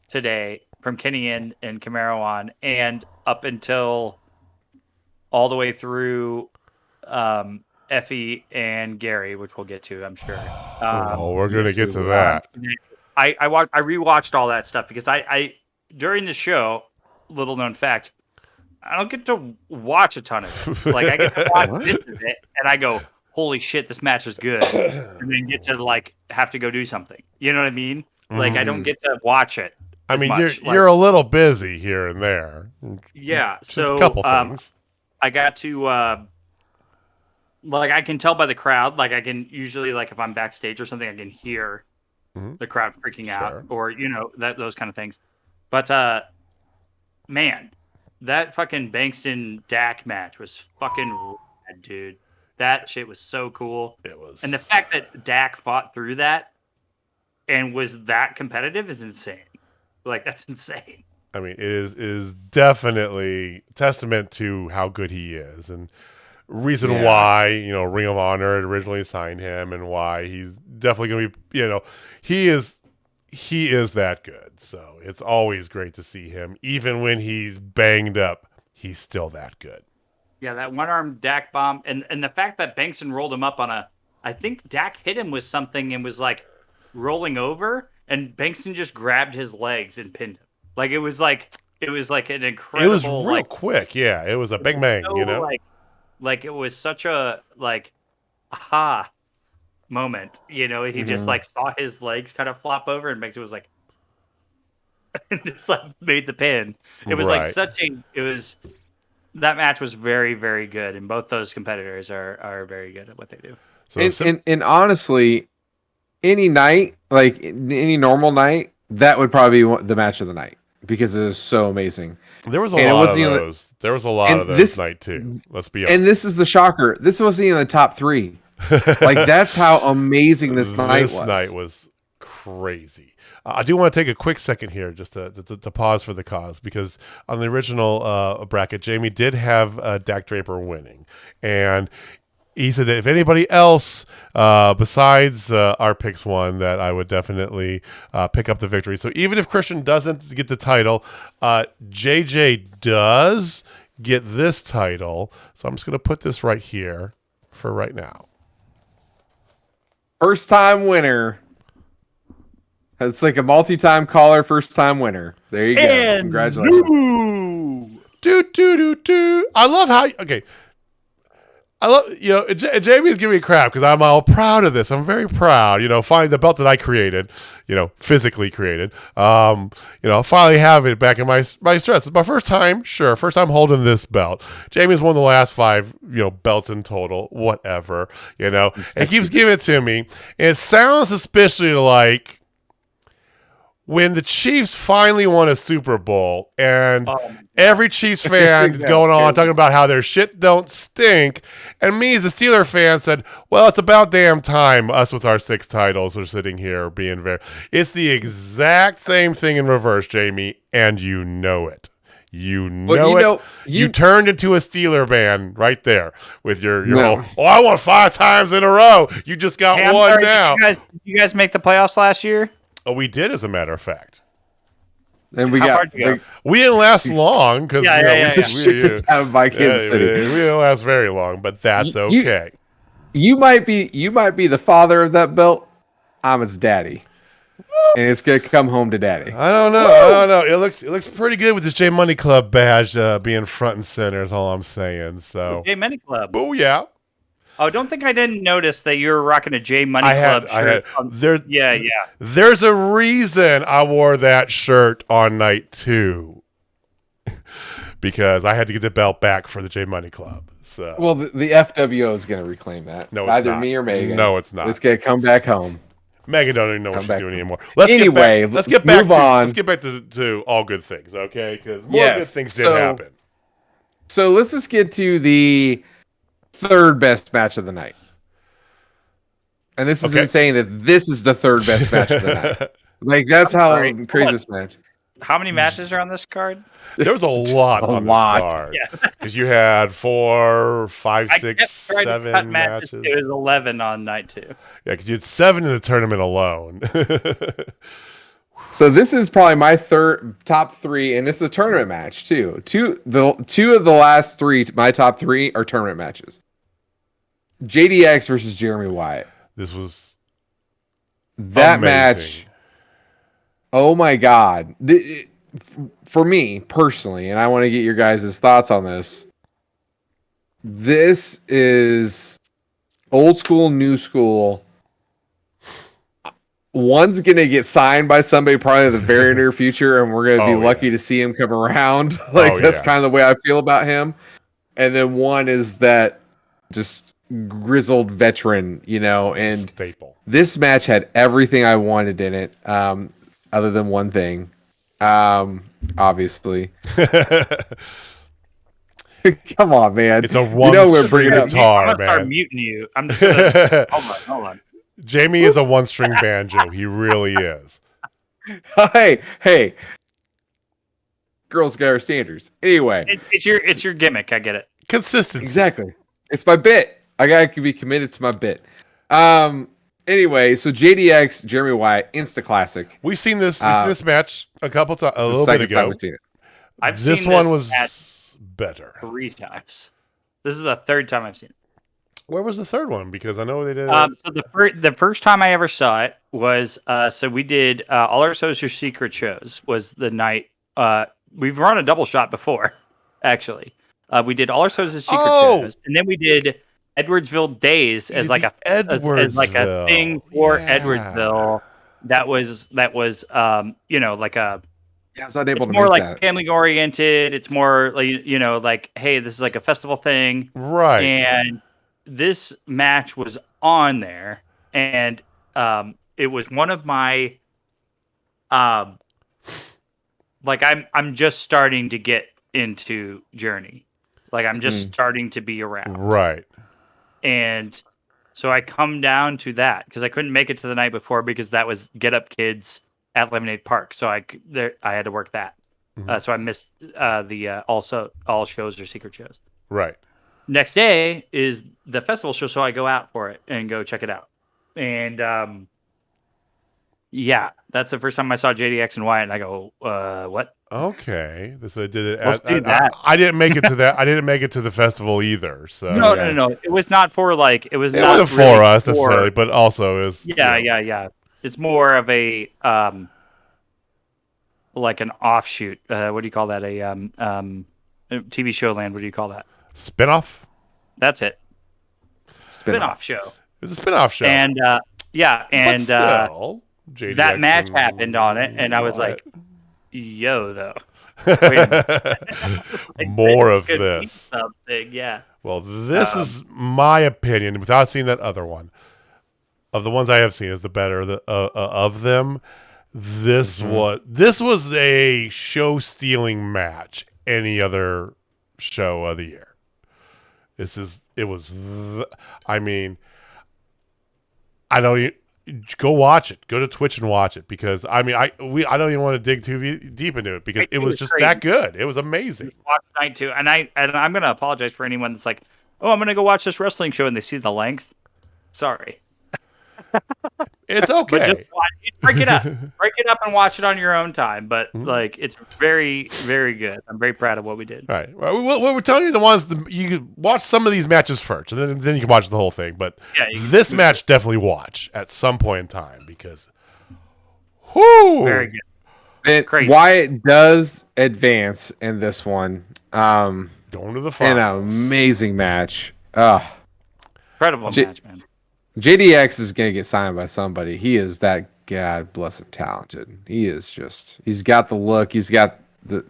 today, from Kenny and Camaro on, and up until all the way through Effy and Gary, which we'll get to, I'm sure. We're going to get to that. I rewatched all that stuff because I during the show, little known fact, I don't get to watch a ton of it. Like I get to watch bits of it, and I go, "Holy shit, this match is good," and then get to like have to go do something. You know what I mean? Like I don't get to watch it. I mean, you're a little busy here and there. Yeah, Just so a couple things. I got to like I can tell by the crowd. Like I can usually like if I'm backstage or something, I can hear the crowd freaking out, or those kind of things. But man, that fucking Bankston Dak match was fucking rad, dude. That shit was so cool. It was, and the fact that Dak fought through that and was that competitive is insane. Like that's insane. I mean, it is definitely testament to how good he is, and reason why Ring of Honor had originally signed him, and why he's definitely going to be. He is that good. So it's always great to see him, even when he's banged up. He's still that good. Yeah, that one-armed Dak bomb, and the fact that Bankston rolled him up on I think Dak hit him with something and was like rolling over, and Bankston just grabbed his legs and pinned him. Like it was like an incredible. It was real quick. Yeah, it was a big bang. So, like it was such a aha moment. He just like saw his legs kind of flop over, and Bankston was like, and just like made the pin. It was like that match was very, very good, and both those competitors are very good at what they do. So and honestly, any night, like any normal night, that would probably be the match of the night because it was so amazing. There was a lot of those. There was a lot of those night too. Let's be honest. And this is the shocker. This wasn't even the top 3. Like that's how amazing this night was. This night was crazy. I do want to take a quick second here just to pause for the cause, because on the original bracket, Jamie did have Dak Draper winning, and he said that if anybody else besides our picks won, that I would definitely pick up the victory. So even if Christian doesn't get the title, JJ does get this title. So I'm just going to put this right here for right now. First time winner. It's like a multi-time caller, first time winner. There you go. Congratulations. I love how Jamie's giving me crap because I'm all proud of this. I'm very proud, finding the belt that I created, physically created. Finally have it back in my stress. It's my first time holding this belt. Jamie's won the last 5, belts in total, whatever, and keeps giving it to me. And it sounds especially like when the Chiefs finally won a Super Bowl, and every Chiefs fan is going on talking about how their shit don't stink, and me as a Steeler fan said, well, it's about damn time us with our 6 titles are sitting here being very... It's the exact same thing in reverse, Jamie, and you know it. You turned into a Steeler fan right there with your whole, I won 5 times in a row. You just got one now. Did you guys make the playoffs last year? Oh, we did, as a matter of fact. And we didn't last long because we out by Kansas City. We didn't last very long, but that's okay. You might be the father of that belt. I'm its daddy, and it's gonna come home to daddy. I don't know. It looks pretty good with this J Money Club badge being front and center. Is all I'm saying. So J Money Club. Oh yeah. Oh, don't think I didn't notice that you were rocking a J Money Club shirt. There's a reason I wore that shirt on night 2. Because I had to get the belt back for the J Money Club. So well, the FWO is going to reclaim that. No, it's either not. Me or Megan. No, it's not. It's going to come back home. Megan don't even know what she's doing anymore. Let's get back to all good things, okay? Because more good things did happen. So let's just get to the 3rd best match of the night. And this isn't saying that this is the 3rd best match of the night. Like, that's how crazy this match. How many matches are on this card? There was a lot on this card. Because you had 4, 5, 6, 7 matches. It was 11 on night 2. Yeah, because you had 7 in the tournament alone. So this is probably my top three, and it's a tournament match too. Two of the last three, my top three are tournament matches. JDX versus Jeremy Wyatt. This was that amazing. match. Oh my God! For me personally, and I want to get your guys' thoughts on this. This is old school, new school. One's gonna get signed by somebody probably in the very near future, and we're gonna be lucky to see him come around. That's kind of the way I feel about him. And then one is that just grizzled veteran, and staple. This match had everything I wanted in it, other than one thing, obviously. Come on, man! It's a one-string guitar, I'm gonna start muting you. I'm just gonna, hold on. Jamie is a one-string banjo. He really is. Hey, girls got our standards. Anyway, it's your gimmick. I get it. Consistency. Exactly. It's my bit. I gotta be committed to my bit. Anyway, so JDX, Jeremy Wyatt, insta classic. We've seen this match a couple times, a little bit ago. This one was better 3 times. This is the third time I've seen it. Where was the third one? Because I know they did. So the first time I ever saw it was so we did All Our Souls Are Secret shows was the night. We've run a double shot before, actually. We did All Our Souls Are Secret shows, and then we did Edwardsville Days as like a thing for Edwardsville. That was like a. Yeah, I was unable it's to more make like that. family oriented. It's more like like, hey, this is like a festival thing, right? And this match was on there, and it was one of my like I'm just starting to get into Journey, like I'm just starting to be around, right? And so I come down to that because I couldn't make it to the night before because that was Get Up Kids at Lemonade Park, so I had to work that, so I missed the also all shows or secret shows, right? Next day is the festival show, so I go out for it and go check it out. And yeah, that's the first time I saw JDX and Wyatt, and I go, what? Okay, this I did it. I didn't make it to that. I didn't make it to the festival either. So no. It was not for like it was. It not wasn't really for us necessarily, but also is. Yeah. It's more of a like an offshoot. What do you call that? TV show land. What do you call that? Spinoff? That's it. Spinoff show. It's a spinoff show. And and still, that match happened on it, and I was like, yo, though. Wait a minute. More of this. Something, yeah. Well, this is my opinion, without seeing that other one. Of the ones I have seen, is the better of them. This was a show-stealing match. Any other show of the year. I don't even go watch it. Go to Twitch and watch it because I don't even want to dig too deep into it because it was just crazy. That good. It was amazing. Watch night too, and I'm gonna apologize for anyone that's like, oh, I'm gonna go watch this wrestling show and they see the length. Sorry. It's okay. But just break it up. Break it up and watch it on your own time. But like, it's very, very good. I'm very proud of what we did. All right. Well, we're telling you the ones you can watch some of these matches first, and then you can watch the whole thing. But this match definitely watch at some point in time because, very good. Wyatt does advance in this one. Going to the finals. In an amazing match. Incredible match, man. JDX is going to get signed by somebody. He is that God blessed talented. He is just, he's got the look. He's got it.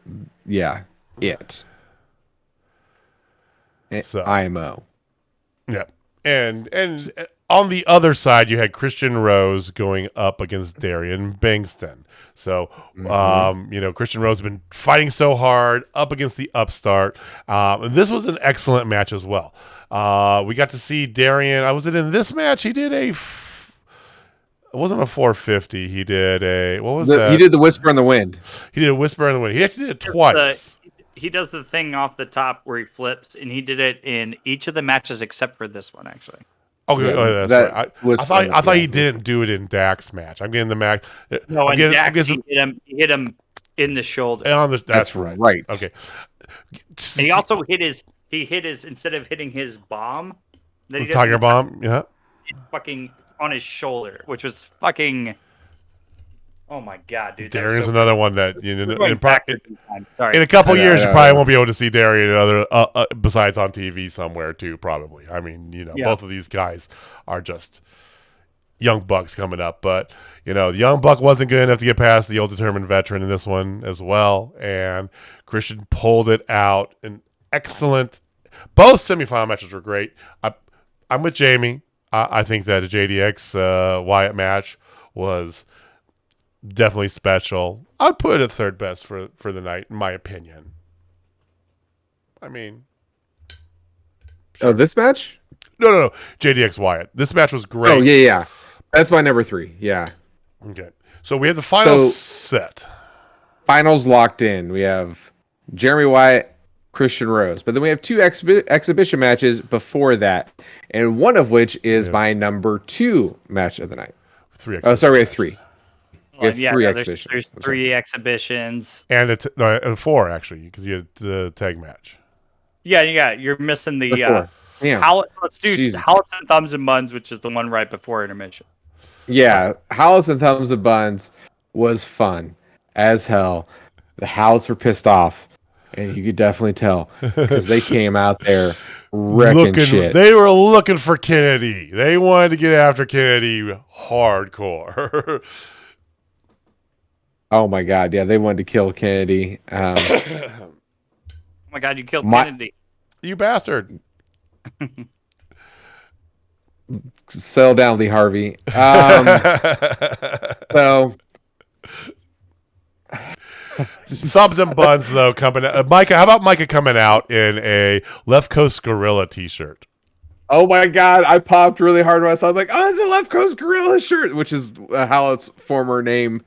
So, IMO. Yeah. And on the other side, you had Christian Rose going up against Darian Bankston. So, Christian Rose has been fighting so hard up against the upstart. And this was an excellent match as well. We got to see Darian. In this match? He did it wasn't a 450. He did that? He did the Whisper in the Wind. He did a Whisper in the Wind. He actually did it twice. He does the thing off the top where he flips, and he did it in each of the matches except for this one, actually. Okay, Yeah, that's that right. was I thought yeah, he didn't do it in Dak's match. I'm getting the match. No, I'm and getting, Dax, he hit him in the shoulder. on the. That's right. right. Okay. And he also hit his instead of hitting his bomb that he does Tiger bomb. Yeah. fucking on his shoulder, which was fucking. Oh my god, dude! Darian's another one that We're going backwards in time. Sorry. in a couple I years you know. probably won't be able to see Darian other besides on TV somewhere too. Probably. I mean, both of these guys are just young bucks coming up, but the young buck wasn't good enough to get past the old determined veteran in this one as well, and Christian pulled it out. An excellent. Both semifinal matches were great. I'm with Jamie. I think that a JDX Wyatt match was definitely special. I'd put it third best for the night, in my opinion. I mean, Oh, this match? no. JDX Wyatt. This match was great. Oh, yeah. That's my number 3. Yeah. Okay. So we have the final set. Finals locked in. We have Jeremy Wyatt, Christian Rose. But then we have 2 exhibition matches before that. And one of which is my number 2 match of the night. 3 Oh, sorry, we have 3. We have 3 there's exhibitions. There's 3 exhibitions. And 4, actually, because you had the tag match. Yeah, you're missing the let's do Jesus. Howletts and Thumbs and Buns, which is the one right before intermission. Yeah, Howletts and Thumbs and Buns was fun as hell. The Howletts were pissed off, and you could definitely tell because they came out there wrecking shit. They were looking for Kennedy. They wanted to get after Kennedy hardcore. Oh my god, yeah, they wanted to kill Kennedy. Oh my god, you killed Kennedy. You bastard. Settle down, Lee Harvey. So Subs and Buns, though, coming out. Micah, how about Micah coming out in a Left Coast Gorilla t-shirt? oh my god, I popped really hard when I saw it. Like, oh, it's a Left Coast Gorilla shirt, which is Howlett's former name.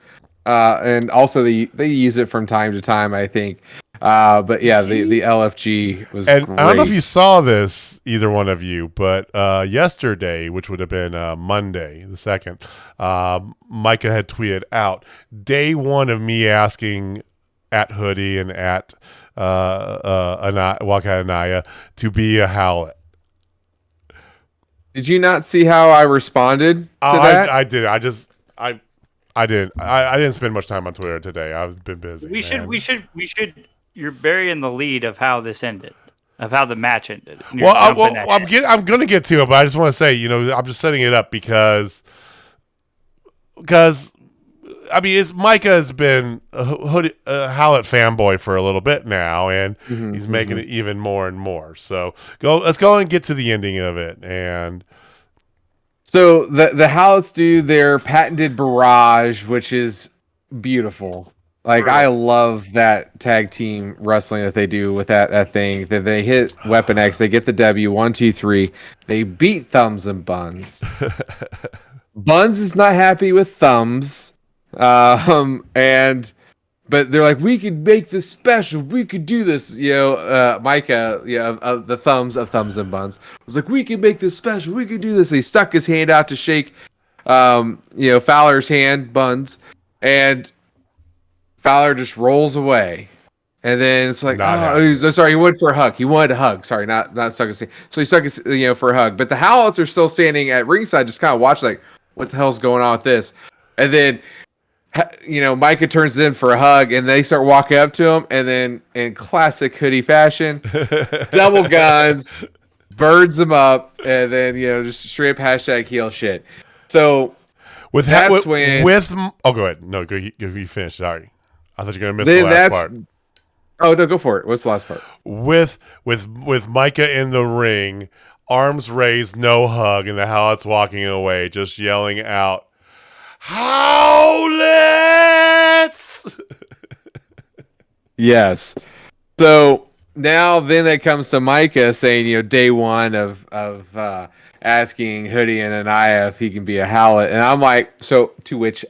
And also they use it from time to time, I think. But yeah, the LFG was and great. I don't know if you saw this, either one of you, but yesterday, which would have been Monday, the 2nd, Micah had tweeted out day 1 of me asking at Hoodie and at Waka Anaya to be a Howlett. Did you not see how I responded to that? I did. I didn't spend much time on Twitter today. I've been busy. We should. You're burying the lead of how this ended, of how the match ended. Well, I'm going to get to it, but I just want to say, I'm just setting it up because I mean, Micah has been a Howlett fanboy for a little bit now, and he's making it even more and more. So let's go and get to the ending of it. And so the Howletts do their patented barrage, which is beautiful. Like, I love that tag team wrestling that they do with that thing. That they hit Weapon X, they get the W, 1, 2, 3. They beat Thumbs and Buns. Buns is not happy with Thumbs, but they're like, we could make this special. We could do this, Micah, the Thumbs and Buns was like, we could make this special. We could do this. And he stuck his hand out to shake, Fowler's hand, Buns, and Fowler just rolls away, and then it's like, sorry, he went for a hug. He wanted a hug. Sorry, not stuck his hand. So he stuck his, for a hug. But the Howletts are still standing at ringside, just kind of watching, like, what the hell's going on with this? And then, Micah turns in for a hug, and they start walking up to him, and then in classic Hoodie fashion, double guns, birds him up, and then just straight up #heel shit. So go ahead. No, you finish. Sorry. I thought you were going to miss the last part. Oh, no, go for it. What's the last part? With Micah in the ring, arms raised, no hug, and the Howletts walking away, just yelling out, Howletts! Yes. So now then it comes to Micah saying, day 1 of asking Hoodie and Anaya if he can be a Howlett. And I'm like, so to which...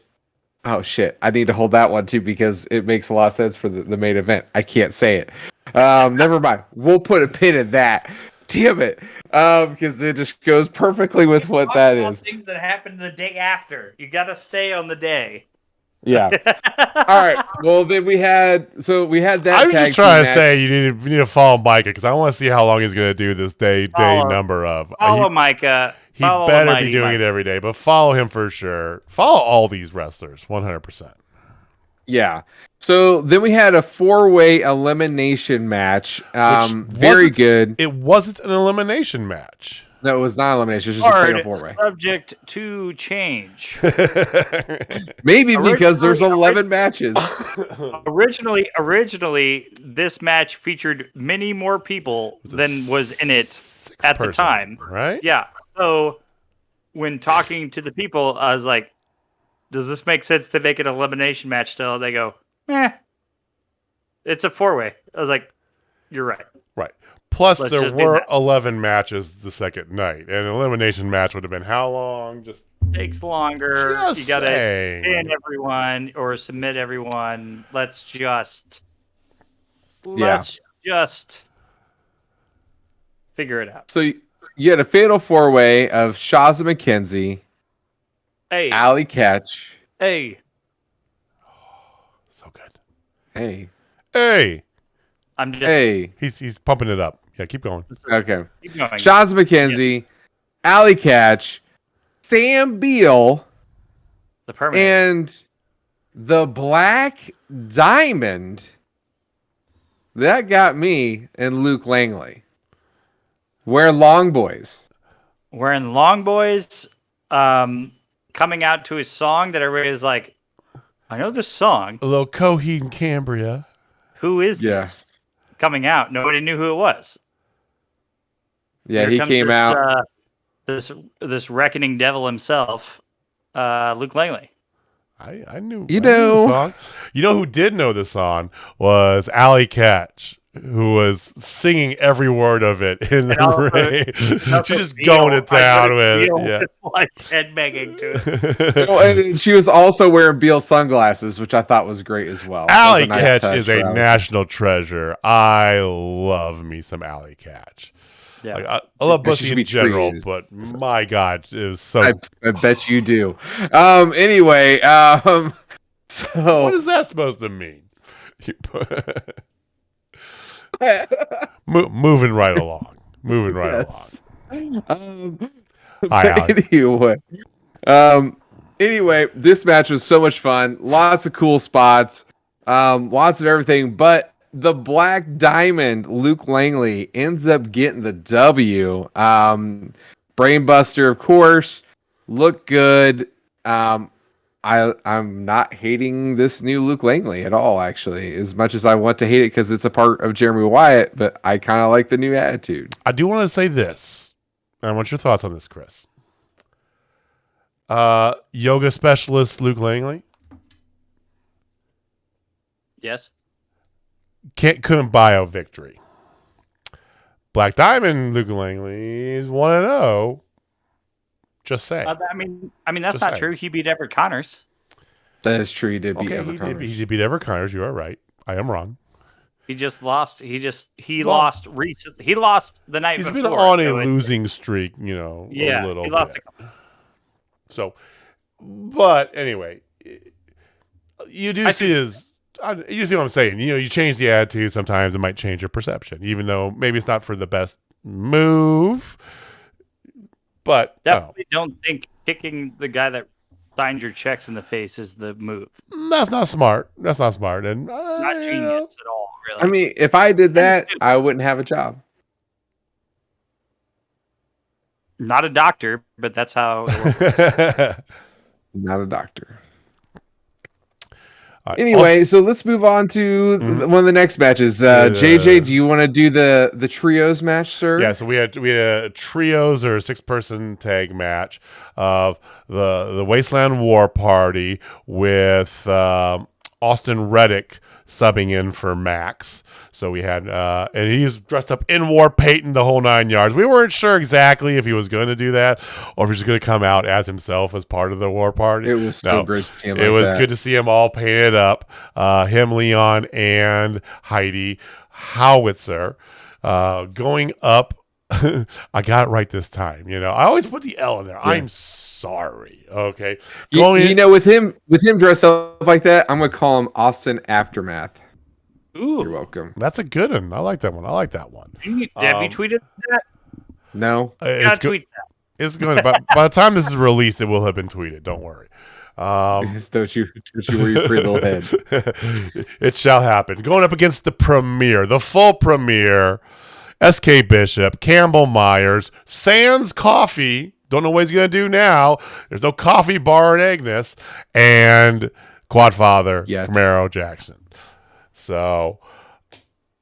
Oh, shit. I need to hold that one, too, because it makes a lot of sense for the main event. I can't say it. Never mind. We'll put a pin in that. damn it. Because it just goes perfectly with what that is. Things that happened the day after. You got to stay on the day. Yeah. All right. Well, then we had that. I was tag just trying team to match. say you need to follow Micah because I want to see how long he's going to do this day number of. Follow Micah. He better be doing it every day, but follow him for sure. Follow all these wrestlers, 100%. Yeah. So then we had a 4-way elimination match. Very good. It wasn't an elimination match. No, it was not elimination. It was just a fatal 4-way. Subject to change. Maybe because there's 11 matches. Originally, this match featured many more people than was in it at the time. Right? Yeah. So when talking to the people, I was like, does this make sense to make an elimination match still? They go, it's a 4-way. I was like, you're right. Right. Plus, there were 11 matches the second night. And an elimination match would have been how long? Just takes longer. You got to pin everyone or submit everyone. Let's just figure it out. So you had a fatal 4-way of Shazza McKenzie, Allie Katch. Hey. So good. Hey. I'm just. He's pumping it up. Yeah, keep going. Okay. Keep going. Shazza McKenzie, Allie Katch, Sam Beale, the permanent, and the Black Diamond. That got me and Luke Langley. Wearing long boys. Coming out to his song that everybody is like, I know this song. A little Coheed and Cambria. Who is this? Coming out. Nobody knew who it was. Yeah, he came out. This reckoning devil himself, Luke Langley. I knew. You I knew the know. song. You know who did know the song was Allie Katch, who was singing every word of it in the ring. She's just going it down with it. Yeah. Like headbanging to it. And she was also wearing Beale sunglasses, which I thought was great as well. Allie Katch is a national treasure. I love me some Allie Katch. Yeah. Like, I love Bussy in general, but my God, is so. I bet you do. Anyway, so what is that supposed to mean? Moving right along. Anyway, this match was so much fun. Lots of cool spots. Lots of everything, but the Black Diamond, Luke Langley, ends up getting the W. Brainbuster, of course, looked good. I'm not hating this new Luke Langley at all, actually, as much as I want to hate it because it's a part of Jeremy Wyatt, but I kind of like the new attitude. I do want to say this. I want your thoughts on this, Chris. Yoga specialist Luke Langley. Yes. Couldn't buy a victory. Black Diamond Luke Langley is 1-0. Just saying. I mean that's not true. He beat Everett Connors. That is true. He did beat Everett Connors. He did beat Everett Connors. You are right. I am wrong. He just lost. He lost recently. He lost the night before. He's been on a losing streak, a little he lost bit. So, but anyway, you see what I'm saying. You change the attitude. Sometimes it might change your perception, even though maybe it's not for the best move. But definitely don't think kicking the guy that signed your checks in the face is the move. That's not smart. And not genius at all, really. I mean, if I did that, I wouldn't have a job. Not a doctor, but that's how it works. Not a doctor. Anyway, so let's move on to one of the next matches. JJ, do you want to do the trios match, sir? Yeah, so we had trios or a 6-person tag match of the Wasteland War Party with Austin Reddick subbing in for Max. So we had, and he's dressed up in War Payton the whole 9 yards. We weren't sure exactly if he was going to do that or if he was going to come out as himself as part of the War Party. It was so great to see him. It was good to see him all painted up. Him, Leon, and Heidi Howitzer going up I got it right this time. I always put the L in there. Yeah. I'm sorry. Okay. With him dressed up like that, I'm gonna call him Austin Aftermath. Ooh, You're welcome. That's a good one. I like that one. have you tweeted that? No, Tweet that. It's going to, by the time this is released, it will have been tweeted. Don't worry. don't you worry your pretty little head. It shall happen. Going up against the premier, the full premier, SK Bishop, Campbell Myers, Sans Coffee. Don't know what he's going to do now. There's no coffee bar in Agnes, and Quadfather Camaro Jackson. So,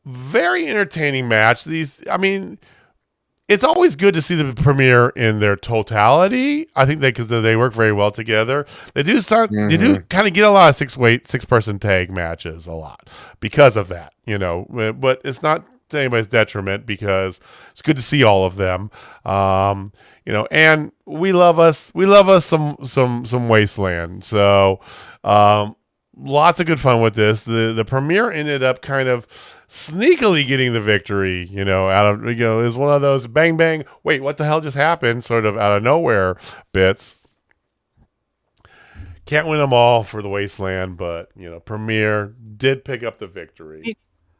very entertaining match. It's always good to see the premiere in their totality. I think because they work very well together. They do They do kind of get a lot of six-person tag matches a lot because of that. But it's not to anybody's detriment because it's good to see all of them. And we love us some Wasteland. So, lots of good fun with this. The premiere ended up kind of sneakily getting the victory, out of, is one of those bang, bang, wait, what the hell just happened? Sort of out of nowhere bits. Can't win them all for the Wasteland, but, Premier did pick up the victory.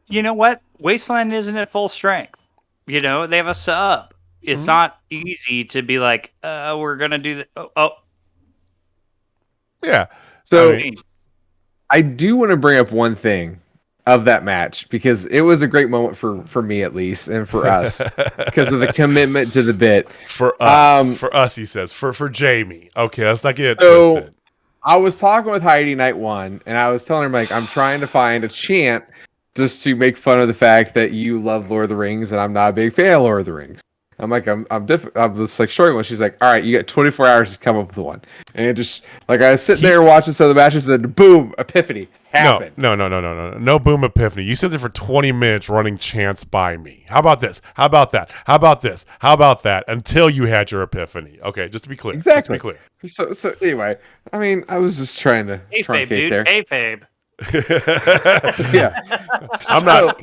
You know what? Wasteland isn't at full strength. They have a sub. It's not easy to be like, we're going to do that. Oh. Yeah. So I do want to bring up one thing of that match because it was a great moment for me at least and for us because of the commitment to the bit. For us, he says. For Jamie. Okay, let's not get it twisted. I was talking with Heidi night one, and I was telling her I'm trying to find a chant just to make fun of the fact that you love Lord of the Rings and I'm not a big fan of Lord of the Rings. I'm just like showing one. She's like, all right, you got 24 hours to come up with one. And it just I was sitting there watching some of the matches and boom, epiphany happened. No boom epiphany. You sit there for 20 minutes running chants by me. How about this? How about that? How about this? How about that? Until you had your epiphany. Okay, just to be clear. Exactly. Just to be clear. So anyway, I was just trying to truncate there. Kayfabe. Yeah. I'm not.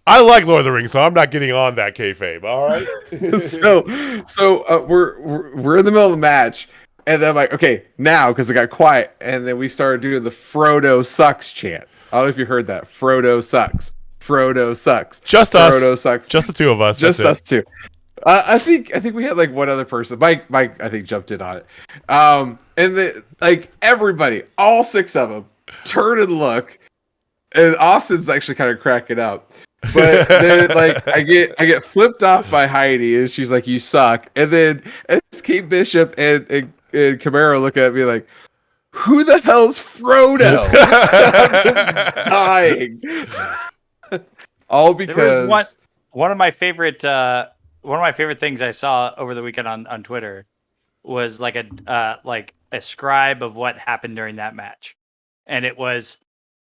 I like Lord of the Rings, so I'm not getting on that kayfabe. All right. so we're in the middle of the match, and then I'm like, okay, now because it got quiet, and then we started doing the Frodo sucks chant. I don't know if you heard that. Frodo sucks. Frodo sucks. Just Frodo us. Sucks. Just the two of us. Just us two. I think we had one other person. Mike I think jumped in on it. And everybody, all six of them, turn and look, and Austin's actually kind of cracking up. But then I get flipped off by Heidi, and she's like, "You suck." And then SK Bishop and Camaro look at me like, "Who the hell's Frodo?" I'm just dying. All because one of my favorite things I saw over the weekend on Twitter was a scribe of what happened during that match, and it was,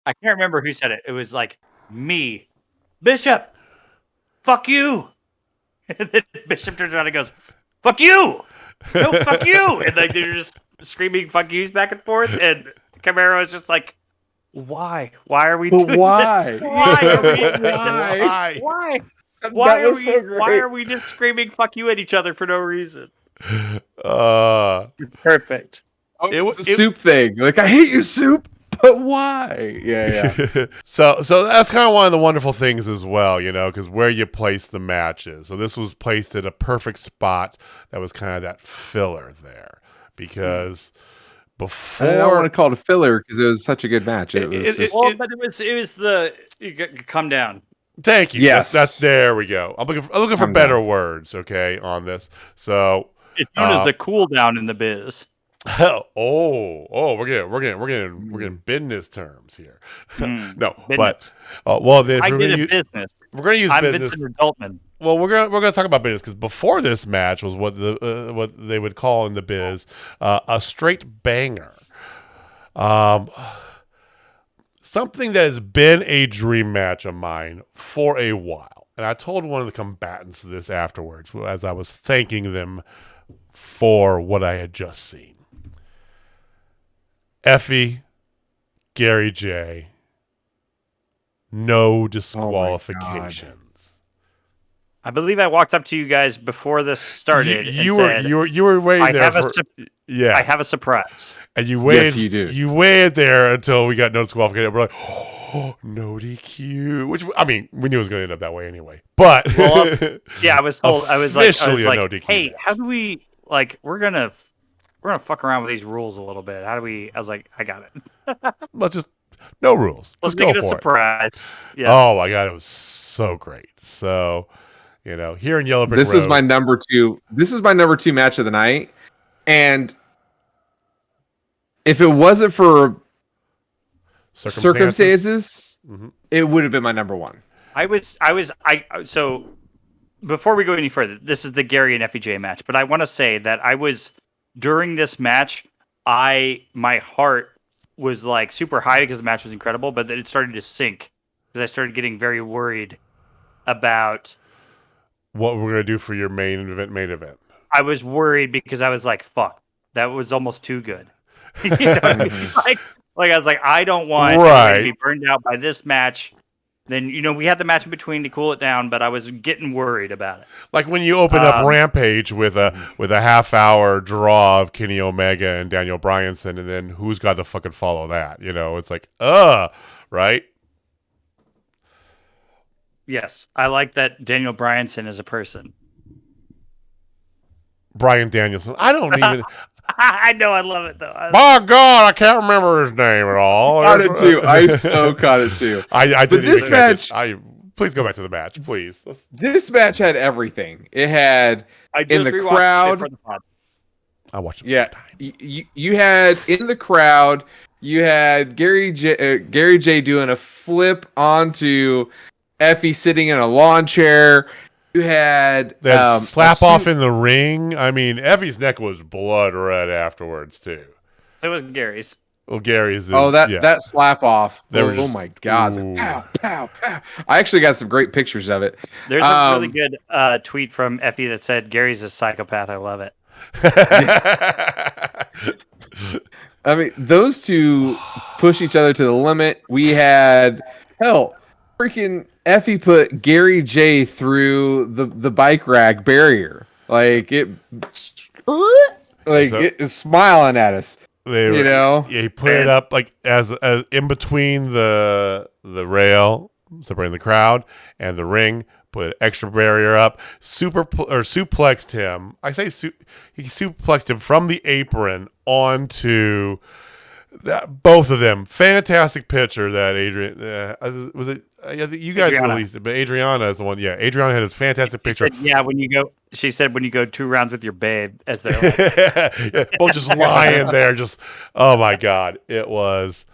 I can't remember who said it. It was me. Bishop, fuck you. And then Bishop turns around and goes, fuck you. No, fuck you. And they're just screaming fuck yous back and forth. And Camaro is just like, why? Why are we doing this? Why are we Why? Why are we just screaming fuck you at each other for no reason? It's perfect. It was a soup thing. I hate you, soup. But why? Yeah. So that's kind of one of the wonderful things as well, because where you place the matches. So this was placed at a perfect spot that was kind of that filler there, because before, I don't want to call it a filler because it was such a good match. But it was come down. Thank you. Yes, that's there we go. I'm looking for better words. Okay, on this. So it's known as the cool down in the biz. We're getting business terms here. No, business. But then I did a business. We're gonna use business. Vincent Adultman. Well, we're gonna talk about business because before this match was what they would call in the biz a straight banger. Something that has been a dream match of mine for a while, and I told one of the combatants this afterwards as I was thanking them for what I had just seen. Effy, Gary J, no disqualifications. I believe I walked up to you guys before this started You and said, you were waiting I there have, for I have a surprise. and you Yes, waited. you do. You waited there until we got no disqualification. We're like, oh, no DQ. Which I mean, we knew it was going to end up that way anyway. But Yeah, I was told. I was officially a like, no DQ hey, match. how do we like? We're gonna fuck around with these rules a little bit. How do we? I was like, I got it. Let's just no rules. Let's Just make go it a for it. surprise. Yeah. Oh my god, it was so great. So, here in Yellow Brick This Road, is my number 2. This is my number 2 match of the night. And if it wasn't for circumstances, it would have been my number 1. So before we go any further, this is the Gary and Effy J match, but I want to say that during this match, my heart was like super high because the match was incredible, but then it started to sink because I started getting very worried about what we're gonna do for your main event. I was worried because I was like, fuck, that was almost too good. You know what I mean? Like I was like, I don't want everybody to be burned out by this match. Then, we had the match in between to cool it down, but I was getting worried about it. Like when you open up Rampage with a half-hour draw of Kenny Omega and Daniel Bryanson, and then who's got to fucking follow that? It's like, right? Yes, I like that Daniel Bryanson is a person. Bryan Danielson. I don't even... I know, I love it, though. My God, I can't remember his name at all. Caught it too. I so caught it too. I but this match... Please go back to the match, please. This match had everything. It had in the crowd... I watched it. Yeah, you had in the crowd, you had Gary J doing a flip onto Effy sitting in a lawn chair. You had that slap off in the ring. I mean, Effy's neck was blood red afterwards too. So was Gary's. Well, Gary's. That slap off. Oh my God! Pow, pow, pow. I actually got some great pictures of it. There's a really good tweet from Effy that said, "Gary's a psychopath. I love it." I mean, those two push each other to the limit. We had freaking Effy put Gary J through the bike rack barrier. Like it is smiling at us. Yeah, he put it up like as in between the rail separating the crowd and the ring. Put an extra barrier up. Suplexed him. I say he suplexed him from the apron onto both of them. Fantastic picture that Adrian was it. You guys released it, but Adriana is the one. Yeah, Adriana had a fantastic picture. She said when you go 2 rounds with your babe, as they're like. Both just lying there, oh my God, it was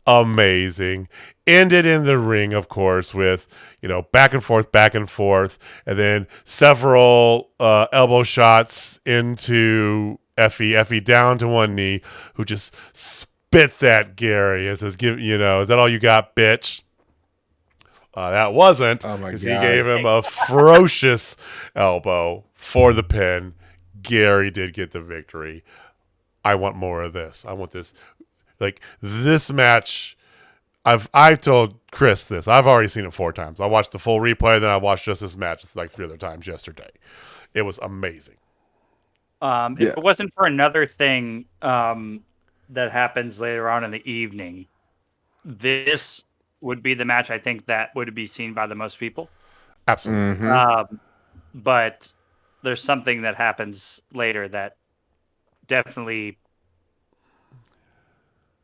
amazing. Ended in the ring, of course, with back and forth, and then several elbow shots into Effy down to one knee, who just spits at Gary and says, is that all you got, bitch? That wasn't, because he gave him a ferocious elbow for the pin. Gary did get the victory. I want more of this. I want this. Like, this match, I've told Chris this. I've already seen it 4 times. I watched the full replay, then I watched just this match like 3 other times yesterday. It was amazing. If it wasn't for another thing that happens later on in the evening, this would be the match I think that would be seen by the most people. Absolutely. Mm-hmm. But there's something that happens later that definitely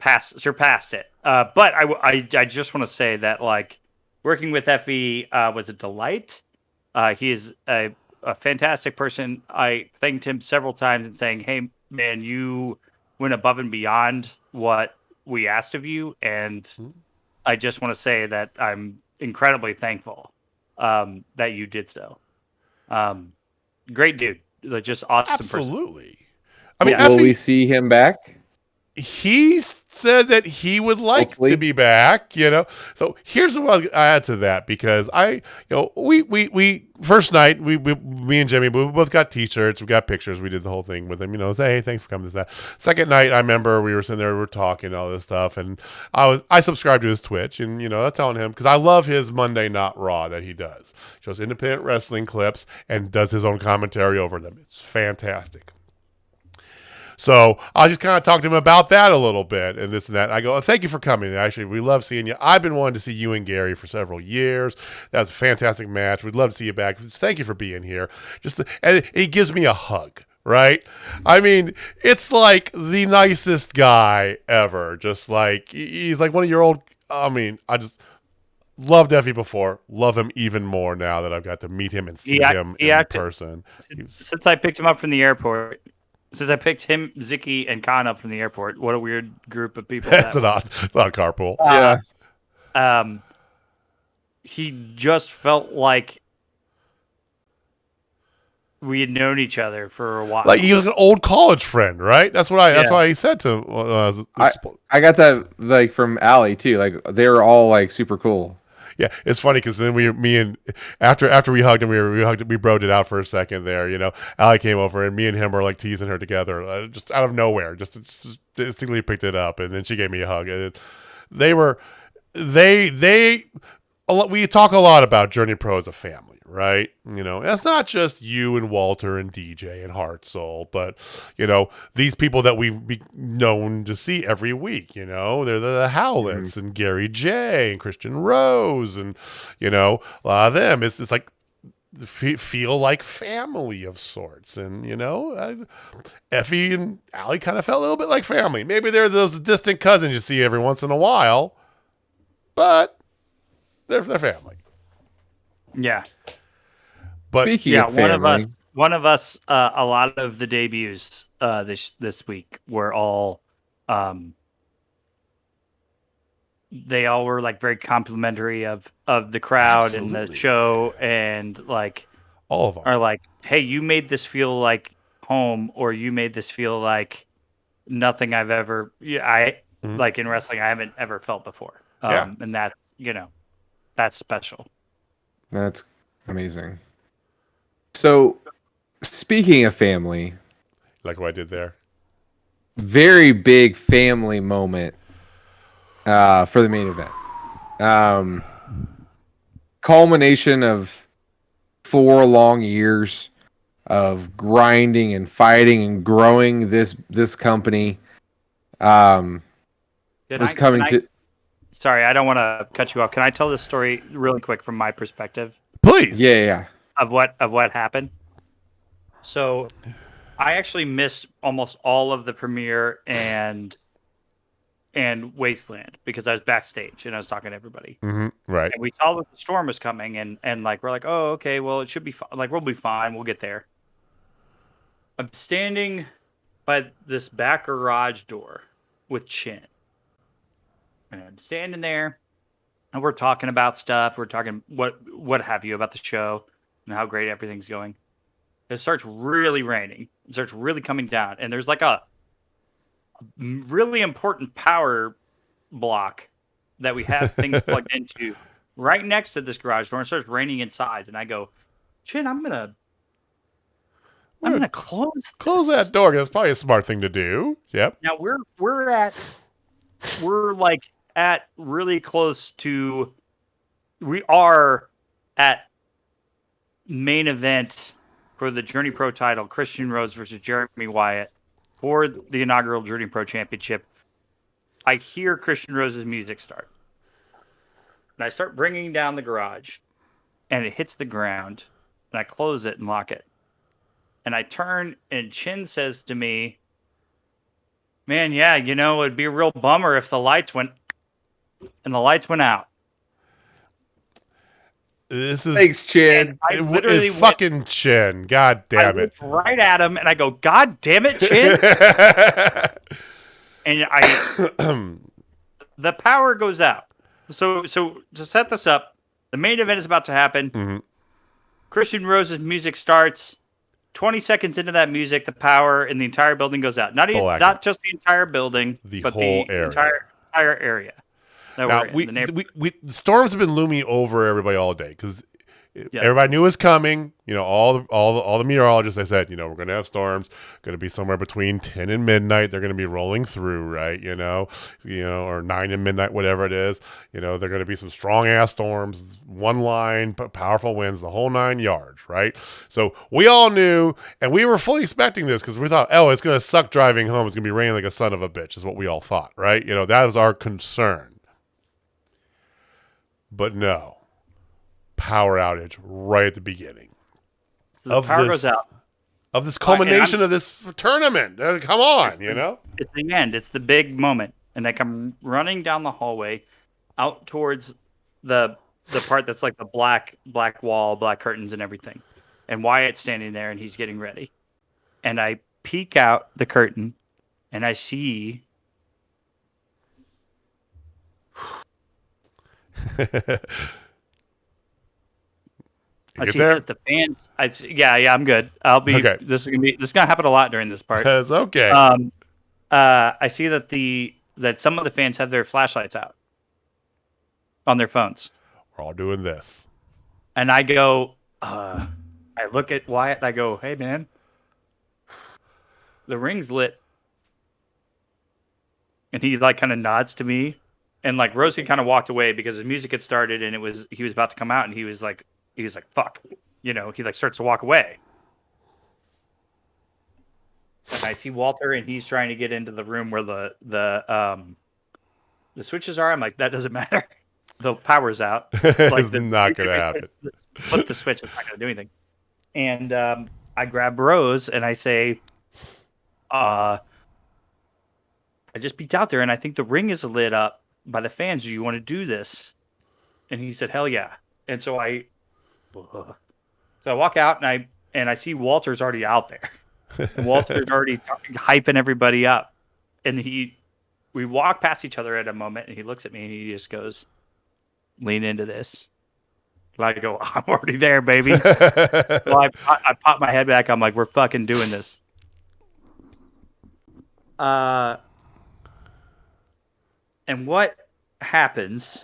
surpassed it. But I just want to say that like working with Effy was a delight. He is a fantastic person. I thanked him several times and saying, "Hey man, you went above and beyond what we asked of you," and I just want to say that I'm incredibly thankful that you did so. Great dude, just awesome. Absolutely. Person. I mean, will we see him back? he said that he would like Hopefully. to be back, So here's what I add to that, because we first night, me and Jimmy, we both got t-shirts, we got pictures, we did the whole thing with him, say, hey, thanks for coming to that. Second night, I remember we were sitting there, we were talking, all this stuff, and I subscribed to his Twitch, and, I was telling him, because I love his Monday Not Raw that he does. Shows independent wrestling clips and does his own commentary over them. It's fantastic. So I just kind of talked to him about that a little bit and this and that. I go, thank you for coming. Actually, we love seeing you. I've been wanting to see you and Gary for several years. That was a fantastic match. We'd love to see you back. Thank you for being here. And he gives me a hug, right? I mean, it's like the nicest guy ever. Just like, he's like one of your old, I just loved Effy before. Love him even more now that I've got to meet him and see him in person. Since I picked him up from the airport, since I picked him, Zicky, and Kahn up from the airport, what a weird group of people. It's not carpool. Yeah. He just felt like we had known each other for a while. Like he was an old college friend, right? That's why he said to. I got that like from Allie too. Like they were all like super cool. Yeah, it's funny because then after we hugged him, we broed it out for a second there. Allie came over and me and him were like teasing her together, just out of nowhere. Just distinctly picked it up, and then she gave me a hug. And we talk a lot about Journey Pro as a family, right? It's not just you and Walter and DJ and Heart Soul, but these people that we've known to see every week. They're the Howletts and Gary J and Christian Rose, and a lot of them. It's like feel like family of sorts, and Effy and Allie kind of felt a little bit like family. Maybe they're those distant cousins you see every once in a while, but they're family. Yeah. But speaking of family, one of us, a lot of the debuts this week were all, they all were like very complimentary of the crowd. Absolutely. And the show, and like all of them are like, hey, you made this feel like home, or you made this feel like nothing I've ever, like in wrestling, I haven't ever felt before. And that, that's special. That's amazing. So, speaking of family, like what I did there, very big family moment for the main event. Culmination of 4 long years of grinding and fighting and growing this company. Sorry, I don't want to cut you off. Can I tell this story really quick from my perspective? Please. Yeah. Of what happened. So, I actually missed almost all of the premiere and Wasteland because I was backstage and I was talking to everybody. Mm-hmm. Right. And we saw that the storm was coming, and like we're like, oh, okay, well it should be fine. Like we'll be fine. We'll get there. I'm standing by this back garage door with Chin. And I'm standing there, and we're talking about stuff. We're talking what have you about the show and how great everything's going. It starts really raining. It starts really coming down, and there's like a really important power block that we have things plugged into right next to this garage door. And it starts raining inside, and I go, Chin, I'm gonna close that door. That's probably a smart thing to do. Yep. Now we're at really close to. We are at main event for the Journey Pro title, Christian Rose versus Jeremy Wyatt for the inaugural Journey Pro Championship. I hear Christian Rose's music start, and I start bringing down the garage, and it hits the ground, and I close it and lock it. And I turn, and Chin says to me, man, yeah, it'd be a real bummer if the lights went, and the lights went out. Thanks, Chin. I literally fucking Chin. God damn it. Right at him, and I go, God damn it, Chin. And the power goes out. So to set this up, the main event is about to happen. Mm-hmm. Christian Rose's music starts. 20 seconds into that music, the power in the entire building goes out. Not just the entire building, but whole the area. entire area. Now, the storms have been looming over everybody all day because everybody knew it was coming. All the meteorologists, they said, we're going to have storms, going to be somewhere between 10 and midnight. They're going to be rolling through, right? Or 9 and midnight, whatever it is. They're going to be some strong ass storms, one line, powerful winds, the whole 9 yards, right? So we all knew, and we were fully expecting this because we thought, it's going to suck driving home. It's going to be raining like a son of a bitch, is what we all thought, right? That was our concern. But no, power outage right at the beginning. So the power goes out. Of this culmination of this tournament. Come on, It's the end. It's the big moment. And I come running down the hallway out towards the part that's like the black wall, black curtains and everything. And Wyatt's standing there and he's getting ready. And I peek out the curtain and I see... I see that the fans. I'm good. I'll be. Okay. This is gonna happen a lot during this part. That's okay. I see that some of the fans have their flashlights out on their phones. We're all doing this, and I go. I look at Wyatt. And I go, "Hey, man, the ring's lit," and he kind of nods to me. And Rosie kind of walked away because his music had started and he was about to come out and he was like, fuck, he starts to walk away. And I see Walter and he's trying to get into the room where the switches are. I'm like, that doesn't matter. The power's out. It's not going to happen. Flip the switch. It's not going to do anything. And I grab Rose and I say, I just peeked out there and I think the ring is lit up by the fans. Do you want to do this? And he said, hell yeah. And so I walk out and I see Walter's already out there. And Walter's already hyping everybody up. And we walk past each other at a moment and he looks at me and he just goes, lean into this. And I go, I'm already there, baby. Well, I pop my head back. I'm like, we're fucking doing this. And what happens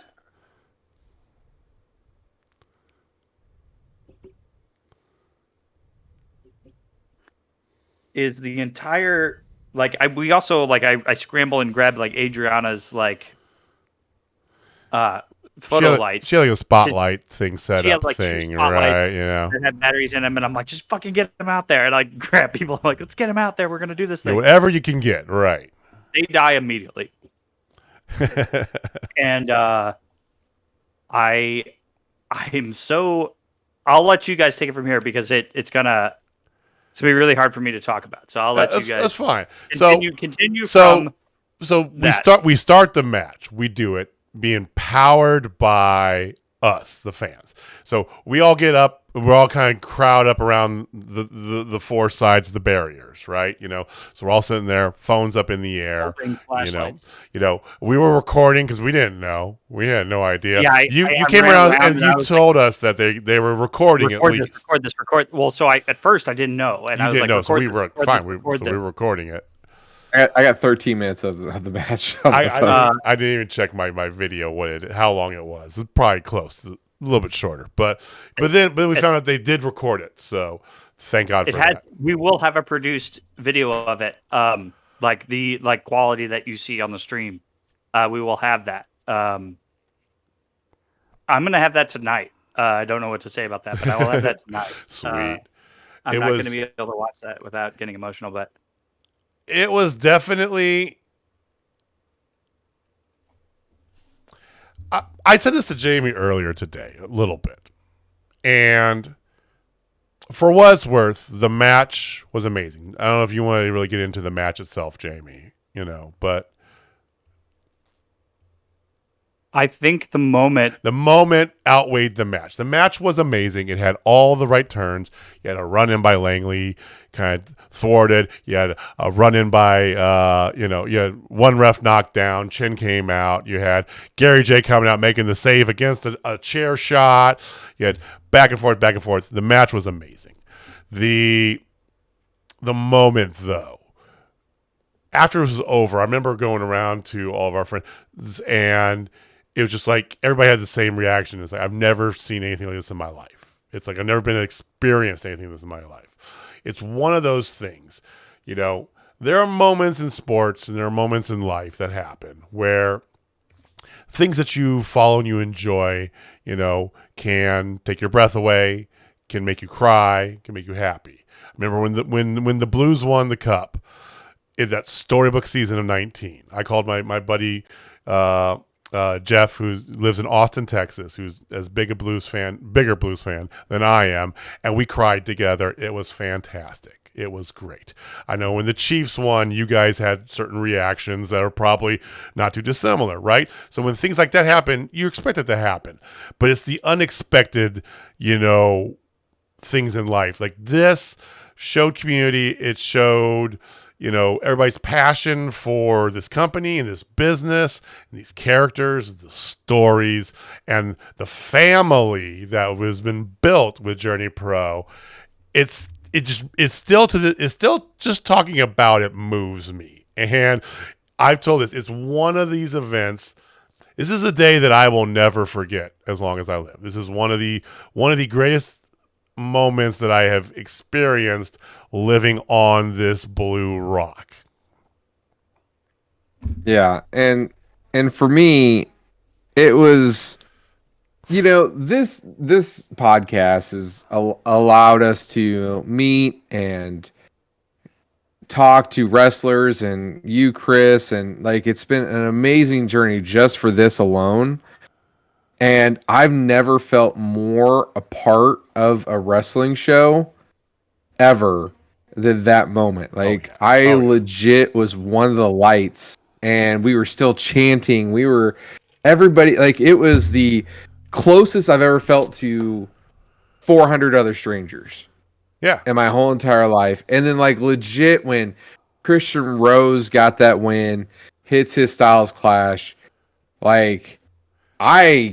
is the entire I scramble and grab Adriana's photo lights. She had a spotlight thing set up thing, right? That had batteries in them, and I'm like, just fucking get them out there. And I grab people, I'm like, let's get them out there. We're gonna do this thing. Whatever you can get, right? They die immediately. And I'm so. I'll let you guys take it from here because it's gonna be really hard for me to talk about. So I'll let you guys. That's fine. Continue. So we start the match. We do it being powered by us, the fans. So we all get up. We're all kind of crowd up around the four sides of the barriers, right? So we're all sitting there, phones up in the air. We were recording because we didn't know. We had no idea. Yeah, you came around and you told us that they were recording at least. Record. Well, so at first I didn't know, and I was like, know, so we were fine. We were recording it. I got 13 minutes of the match. I didn't even check my video how long it was. It's probably close. A little bit shorter, but we found out they did record it, so thank God for that. We will have a produced video of it, like the quality that you see on the stream. We will have that. I'm gonna have that tonight. I don't know what to say about that, but I will have that tonight. Sweet. I'm not going to be able to watch that without getting emotional, but it was definitely. I said this to Jamie earlier today, a little bit. And for what it's worth, the match was amazing. I don't know if you want to really get into the match itself, Jamie, but I think the moment outweighed the match. The match was amazing. It had all the right turns. You had a run in by Longely, kind of thwarted. You had a run in by, you had one ref knocked down. Chin came out. You had Gary J coming out making the save against a chair shot. You had back and forth. The match was amazing. The the moment, though, after it was over, I remember going around to all of our friends, and it was just like everybody had the same reaction. It's like, I've never seen anything like this in my life. It's like I've never been experienced anything like this in my life. It's one of those things, you know. There are moments in sports and there are moments in life that happen where things that you follow and you enjoy, you know, can take your breath away, can make you cry, can make you happy. I remember when the Blues won the Cup in that storybook season of 19. I called my buddy Jeff, who lives in Austin, Texas, who's as bigger blues fan than I am, and we cried together. It was fantastic. It was great. I know when the Chiefs won, you guys had certain reactions that are probably not too dissimilar, right? So when things like that happen, you expect it to happen. But it's the unexpected, you know, things in life. Like this showed community. It showed, you know, everybody's passion for this company and this business and these characters, the stories, and the family that has been built with Journey Pro. It's still just talking about it moves me. And I've told this, it's one of these events. This is a day that I will never forget as long as I live. This is one of the greatest moments that I have experienced living on this blue rock. Yeah, and for me, it was, you know, this podcast has allowed us to meet and talk to wrestlers, and you, Chris, and like it's been an amazing journey just for this alone. And I've never felt more a part of a wrestling show ever than that moment. Like I legit was one of the lights, and we were still chanting. We were everybody, like it was the closest I've ever felt to 400 other strangers. Yeah. In my whole entire life. And then like legit when Christian Rose got that win, hits his Styles Clash, like we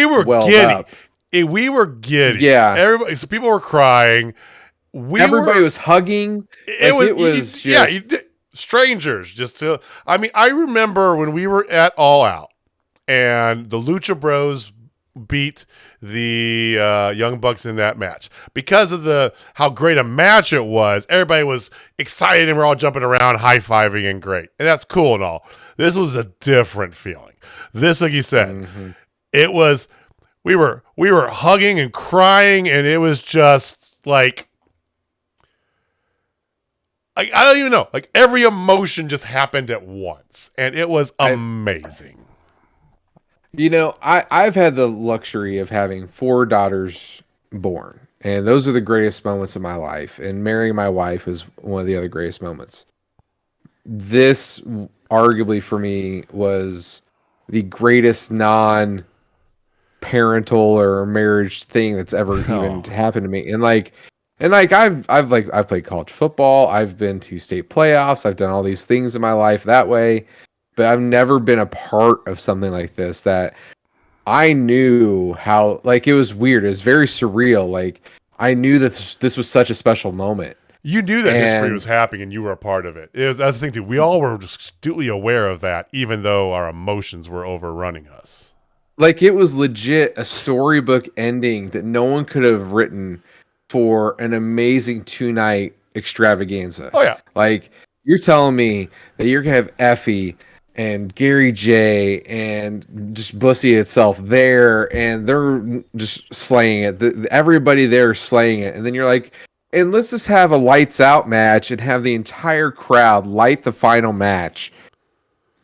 were giddy. up. We were giddy. Yeah. Everybody, so people were crying. Everybody was hugging. It was strangers. I remember when we were at All Out and the Lucha Bros beat the Young Bucks in that match. Because of how great a match it was, everybody was excited and we're all jumping around, high-fiving, and great. And that's cool and all. This was a different feeling. This, like you said, it was, we were hugging and crying, and it was just like, I don't even know. Like every emotion just happened at once, and it was amazing. You know, I've had the luxury of having 4 daughters born, and those are the greatest moments of my life. And marrying my wife is one of the other greatest moments. This, arguably for me, was the greatest non-parental or marriage thing that's ever even happened to me. And I've played college football. I've been to state playoffs. I've done all these things in my life that way. But I've never been a part of something like this that I knew how, like, it was weird. It was very surreal. Like, I knew that this was such a special moment. You knew that history was happening and you were a part of it. That's the thing, too. We all were astutely aware of that, even though our emotions were overrunning us. Like, it was legit a storybook ending that no one could have written for an amazing 2-night extravaganza. Oh, yeah. Like, you're telling me that you're going to have Effy and Gary J and just Bussy itself there, and they're just slaying it. Everybody there is slaying it. And then you're like, and let's just have a lights out match and have the entire crowd light the final match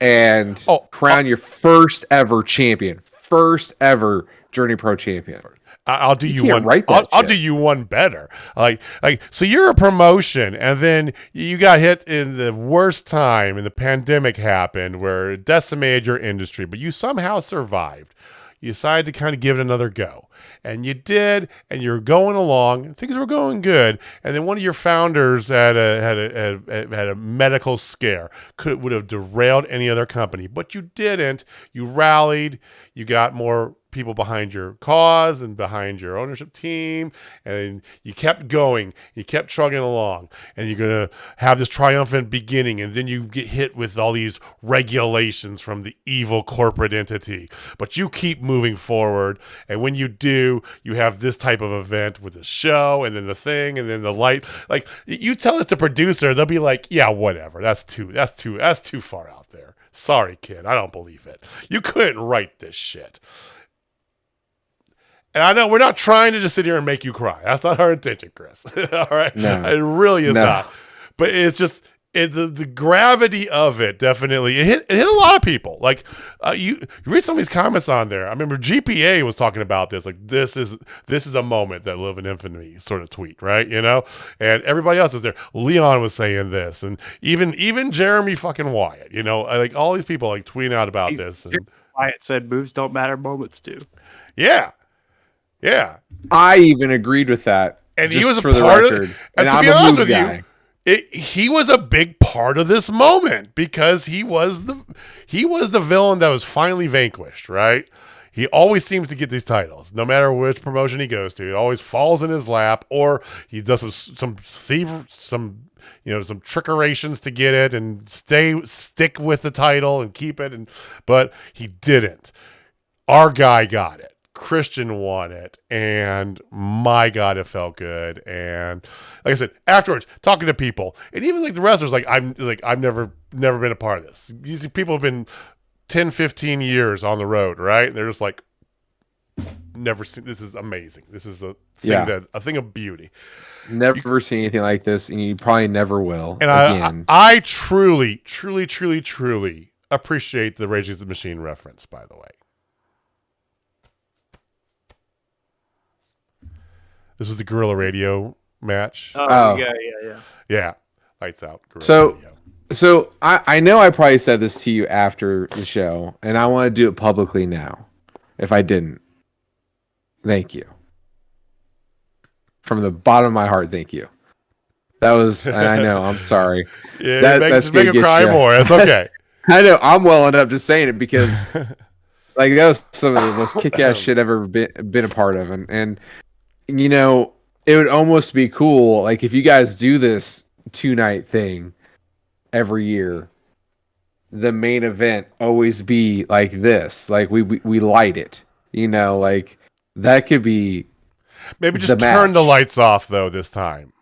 and crown your first ever champion. First ever Journey Pro champion. I'll do you one. I'll do you one better. Like, so you're a promotion, and then you got hit in the worst time, and the pandemic happened, where it decimated your industry, but you somehow survived. You decided to kind of give it another go, and you did, and you're going along. Things were going good, and then one of your founders had a medical scare. Would have derailed any other company, but you didn't. You rallied. You got more people behind your cause and behind your ownership team, and you kept going, you kept trugging along, and you're going to have this triumphant beginning, and then you get hit with all these regulations from the evil corporate entity, but you keep moving forward, and when you do, you have this type of event with the show, and then the thing, and then the light. Like, you tell this to producer, they'll be like, yeah, whatever, that's too far out there. Sorry, kid, I don't believe it. You couldn't write this shit. And I know we're not trying to just sit here and make you cry. That's not our intention, Chris. All right? No. It really is not. But it's just the gravity of it definitely. It hit a lot of people. Like you read some of these comments on there. I remember GPA was talking about this. Like this is a moment that live in infamy sort of tweet, right? You know? And everybody else was there. Leon was saying this, and even Jeremy fucking Wyatt, you know, like all these people like tweeting out about this. And Wyatt said moves don't matter, moments do. yeah. Yeah. I even agreed with that. And he was a for the part record. of, and to I'm be a honest mood with guy. you, he was a big part of this moment because he was the villain that was finally vanquished, right? He always seems to get these titles, no matter which promotion he goes to. It always falls in his lap, or he does some trickerations to get it and stick with the title and keep it, but he didn't. Our guy got it. Christian won it, and my God, it felt good. And like I said, afterwards, talking to people, and even like the wrestlers, I've never been a part of this. These people have been 10, 15 years on the road, right? And they're just like, never seen. This is amazing. This is a thing of beauty. Never seen anything like this, and you probably never will. And again. I truly, truly, truly, truly appreciate the Rage Against the Machine reference, by the way. This was the Guerrilla Radio match. Oh. Yeah. Lights out. Guerrilla Radio. So I know I probably said this to you after the show, and I want to do it publicly now. If I didn't, thank you. From the bottom of my heart, thank you. That was, and I know, I'm sorry. Yeah, that's make him cry more. That's okay. I know, I'm welling up just saying it because like that was some of the most kick-ass shit I've ever been a part of. And you know, it would almost be cool, like if you guys do this 2-night thing every year, the main event always be like this. Like we light it. You know, like that could be maybe just turn the lights off though this time.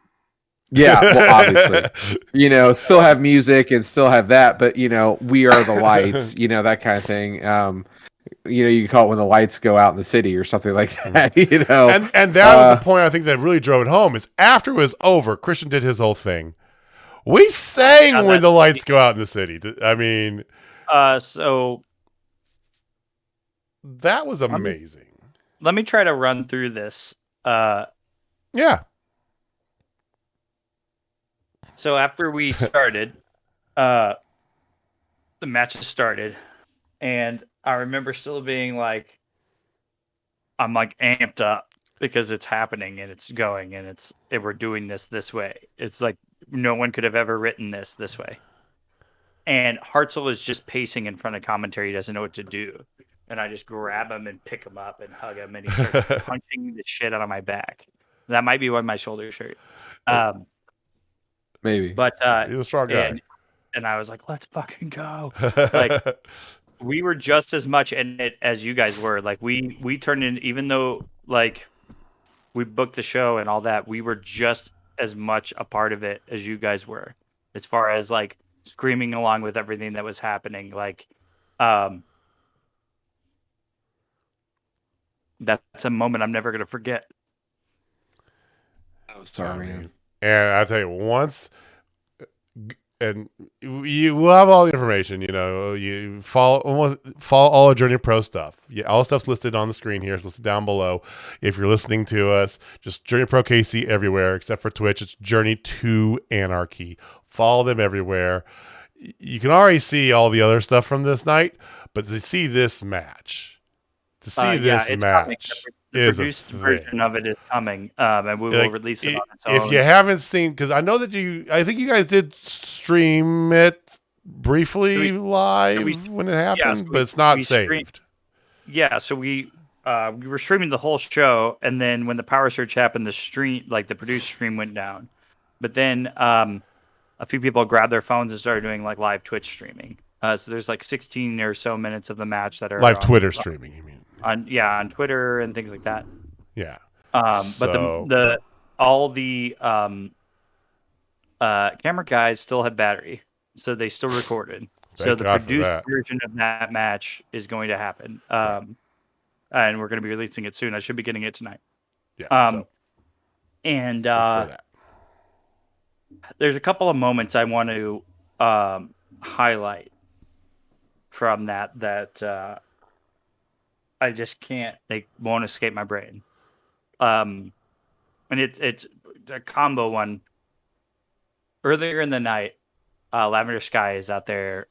Yeah, well, obviously. You know, still have music and still have that, but you know, we are the lights, you know, that kind of thing. You know, you can call it when the lights go out in the city or something like that, you know. And that was the point I think that really drove it home is after it was over, Christian did his whole thing. We sang when the lights go out in the city. I mean, so that was amazing. Let me try to run through this. Yeah. So after we started, the matches started, and I remember still being like, I'm like amped up because it's happening and it's going and we're doing this way. It's like no one could have ever written this way. And Hartzell is just pacing in front of commentary. He doesn't know what to do. And I just grab him and pick him up and hug him, and he starts punching the shit out of my back. That might be why my shoulders hurt. Maybe. But he's a strong guy. And I was like, let's fucking go. Like we were just as much in it as you guys were. Like we turned in, even though like we booked the show and all that, we were just as much a part of it as you guys were, as far as like screaming along with everything that was happening. Like, that's a moment I'm never going to forget. Oh, sorry, man. And I tell you, and you will have all the information. You know, you follow all the Journey Pro stuff. Yeah, all the stuff's listed on the screen here. It's listed down below. If you're listening to us, just Journey Pro KC everywhere except for Twitch. It's Journey to Anarchy. Follow them everywhere. You can already see all the other stuff from this night, but to see this match, it's is the produced version of it is coming, and we will release it on its own. If you haven't seen, because I know that I think you guys did stream it briefly live when it happened, but it's not saved. So we we were streaming the whole show, and then when the power surge happened, the stream, like the produced stream, went down. But then a few people grabbed their phones and started doing like live Twitch streaming. So there's like 16 or so minutes of the match that are Live on, Twitter streaming, you mean? On Twitter and things like that. Yeah. But all the camera guys still had battery, so they still recorded. So the produced version of that match is going to happen. And we're going to be releasing it soon. I should be getting it tonight. Yeah. And there's a couple of moments I want to highlight from that I just can't. They won't escape my brain. And it's a combo one. Earlier in the night, Lavender Sky is out there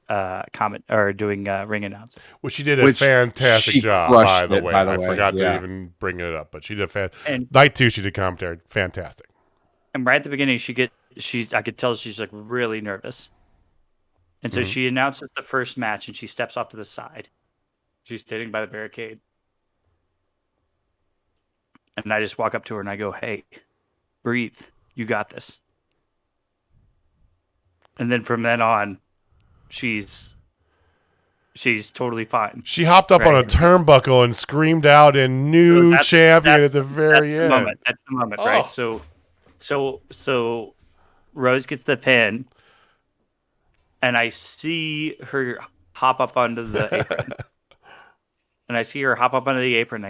doing ring announcing. Well, she did a fantastic job, by the way. I forgot to even bring it up, but she did night 2, she did commentary. Fantastic. And right at the beginning, I could tell she's like really nervous. And so she announces the first match and she steps off to the side. She's standing by the barricade. And I just walk up to her and I go, "Hey, breathe. You got this." And then from then on, she's totally fine. She hopped up on a turnbuckle and screamed out in "New champion" at the very end. That's the moment, right? So Rose gets the pin, and I see her hop up onto the apron. And I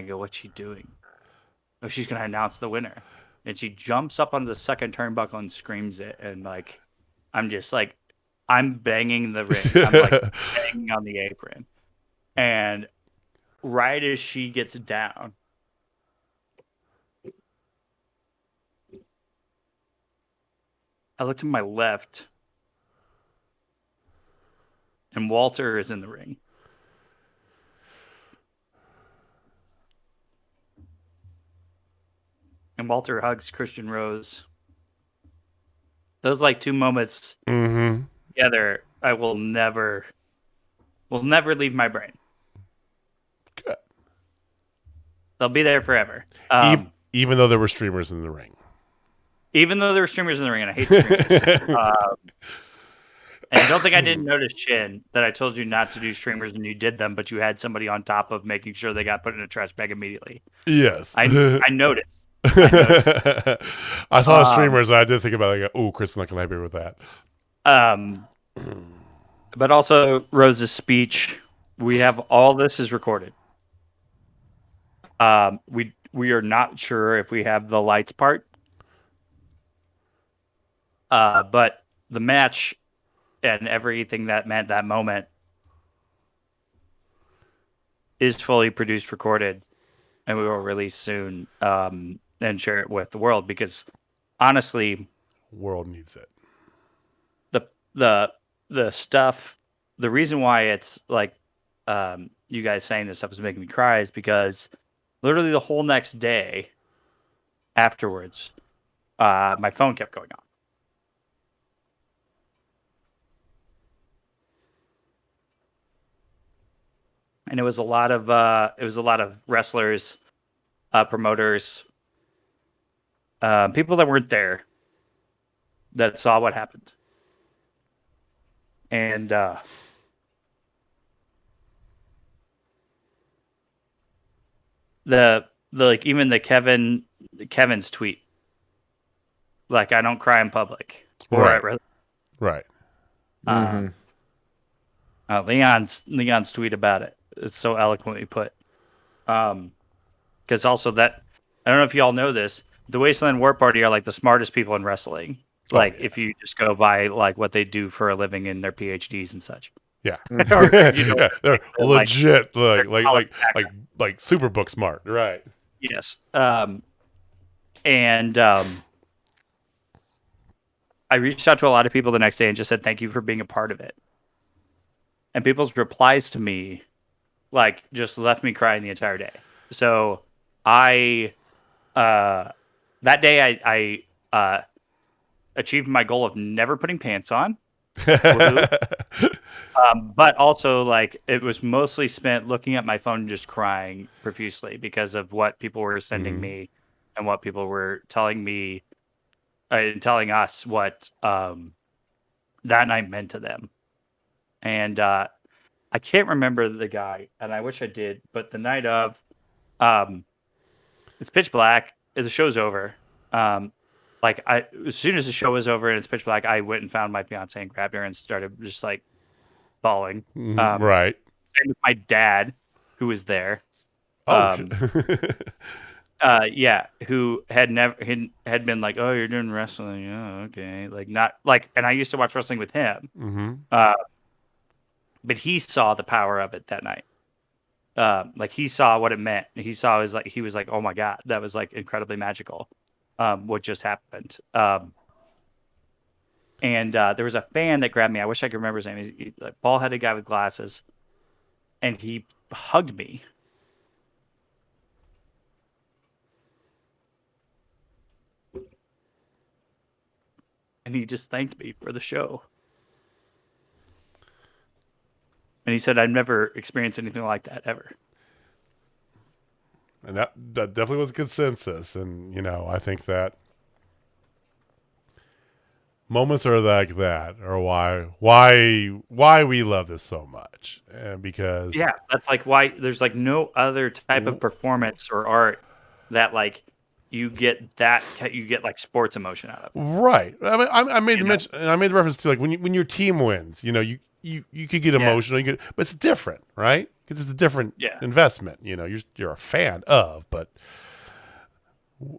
go, "What's she doing?" "Oh, she's going to announce the winner." And she jumps up onto the second turnbuckle and screams it. And like, I'm just like, I'm banging the ring. I'm like banging on the apron. And right as she gets down, I look to my left, and Walter is in the ring. And Walter hugs Christian Rose. Those like 2 moments together, I will never leave my brain. Good. They'll be there forever. Even though there were streamers in the ring. Even though there were streamers in the ring, and I hate streamers. And don't think I didn't notice, Chin, that I told you not to do streamers and you did them, but you had somebody on top of making sure they got put in a trash bag immediately. Yes. I noticed. I saw streamers and I did think about like, oh, Chris is not going to be happy with that. But also Rose's speech. We have all this is recorded. We are not sure if we have the lights part. But the match and everything that meant that moment is fully produced, recorded, and we will release soon and share it with the world, because honestly, world needs it. The stuff, the reason why it's like you guys saying this stuff is making me cry is because literally the whole next day afterwards, my phone kept going on. And it was a lot of wrestlers, promoters, people that weren't there that saw what happened. And the like even the Kevin's tweet, like, "I don't cry in public," or right. Leon's tweet about it. It's so eloquently put. Because also that, I don't know if y'all know this, the Wasteland War Party are like the smartest people in wrestling. If you just go by like what they do for a living and their PhDs and such. Yeah. Or, they're legit, like super book smart. Right. Yes. And I reached out to a lot of people the next day and just said, thank you for being a part of it. And people's replies to me, like, just left me crying the entire day. So that day I achieved my goal of never putting pants on. But also, like, it was mostly spent looking at my phone and just crying profusely because of what people were sending me and what people were telling me and telling us what that night meant to them. And I can't remember the guy, and I wish I did, but the night of, it's pitch black. The show's over. Like, as soon as the show was over and it's pitch black, I went and found my fiance and grabbed her and started just like bawling. Right. Same with my dad, who was there. Oh, Yeah, who had never had been like, oh, you're doing wrestling, yeah, okay, like not like, and I used to watch wrestling with him, but he saw the power of it that night. Like he saw what it meant. He was like, oh my god, that was like incredibly magical. What just happened. And there was a fan that grabbed me. I wish I could remember his name. He's a bald-headed guy with glasses, and he hugged me. And he just thanked me for the show. And he said, I've never experienced anything like that ever. and that definitely was a consensus. And, you know, I think that moments are like that are why we love this so much. And because Yeah, that's like why there's like no other type of performance or art that like you get like sports emotion out of. right. I mean, I made the mention, I made the reference to like when your team wins, you know, you could get emotional, but it's different, right? Because it's a different investment. You know, you're a fan of, but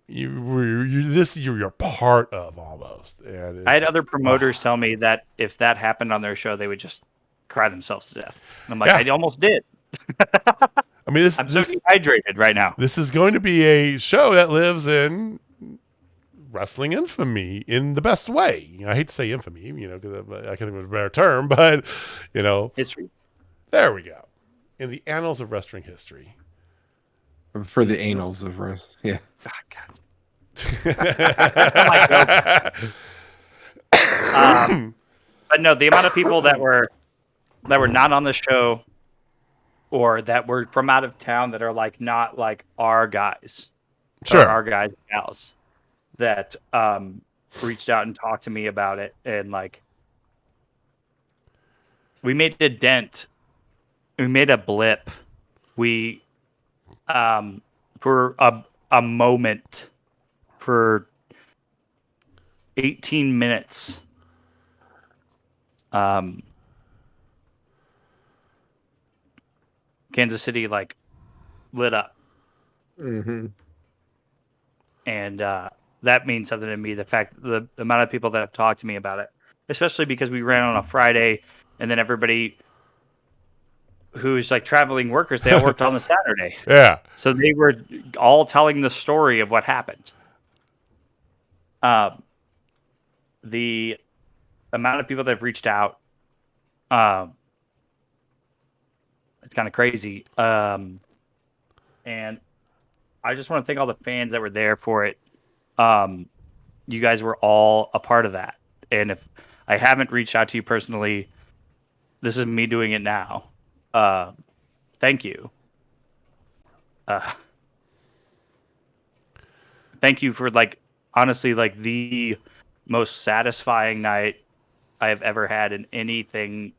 you're part of almost. And I had other promoters tell me that if that happened on their show, they would just cry themselves to death. And I'm like, I almost did. I mean, I'm so dehydrated right now. This is going to be a show that lives in wrestling infamy in the best way. You know, I hate to say infamy, you know, because I can't think of a better term, but you know, history. There we go. In the annals of wrestling history. For the annals of wrestling, yeah. But no, the amount of people that were not on the show or that were from out of town that are like not like our guys, our guys and gals that reached out and talked to me about it, and like we made a dent, we made a blip, we for a moment, for 18 minutes. Kansas City like lit up. And that means something to me. The amount of people that have talked to me about it, especially because we ran on a Friday, and then everybody who's like traveling workers, they all worked on the Saturday. Yeah. So they were all telling the story of what happened. The amount of people that have reached out, it's kind of crazy. And I just want to thank all the fans that were there for it. You guys were all a part of that. And if I haven't reached out to you personally, this is me doing it now. Thank you. Thank you for like, honestly, like the most satisfying night I have ever had in anything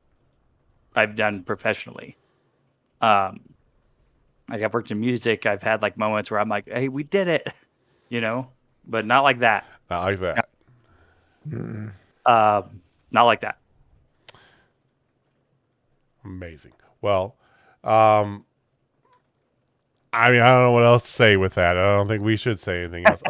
I've done professionally. Like I've worked in music. I've had like moments where I'm like, hey, we did it, you know, but not like that. Not like that. Not like that. Amazing. Well, I mean, I don't know what else to say with that. I don't think we should say anything else.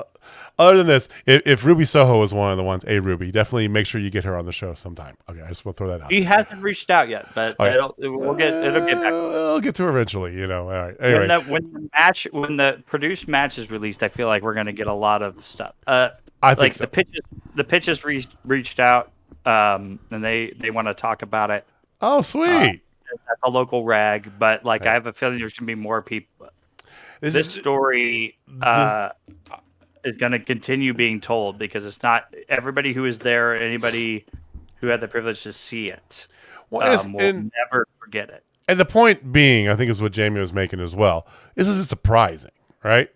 Other than this, if Ruby Soho is one of the ones, Ruby, definitely make sure you get her on the show sometime. Okay, I just want to throw that out. He hasn't reached out yet, but it'll get back. It'll get to her eventually, you know. All right. Anyway, when the produced match is released, I feel like we're going to get a lot of stuff. I think like so. the pitches reached out, and they want to talk about it. Oh, sweet. That's a local rag, but like I have a feeling there's going to be more people. This story is going to continue being told because it's not everybody who is there, anybody who had the privilege to see it. Well, we'll never forget it. And the point being, I think is what Jamie was making as well, isn't surprising, right?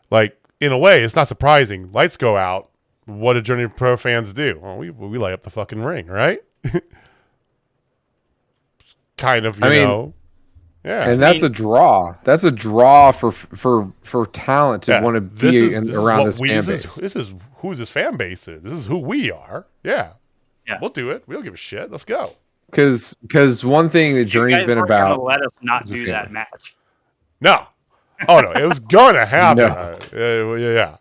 Like, in a way, it's not surprising. Lights go out. What do Journey Pro fans do? Well, we light up the fucking ring, right? Kind of, you know. Yeah. And that's a draw. That's a draw for talent to want to be around this fan base. This is who this fan base is. This is who we are. Yeah. We'll do it. We don't give a shit. Let's go. Because one thing that Journey's been about. Let us not do that match. No. Oh no, it was gonna happen. Yeah.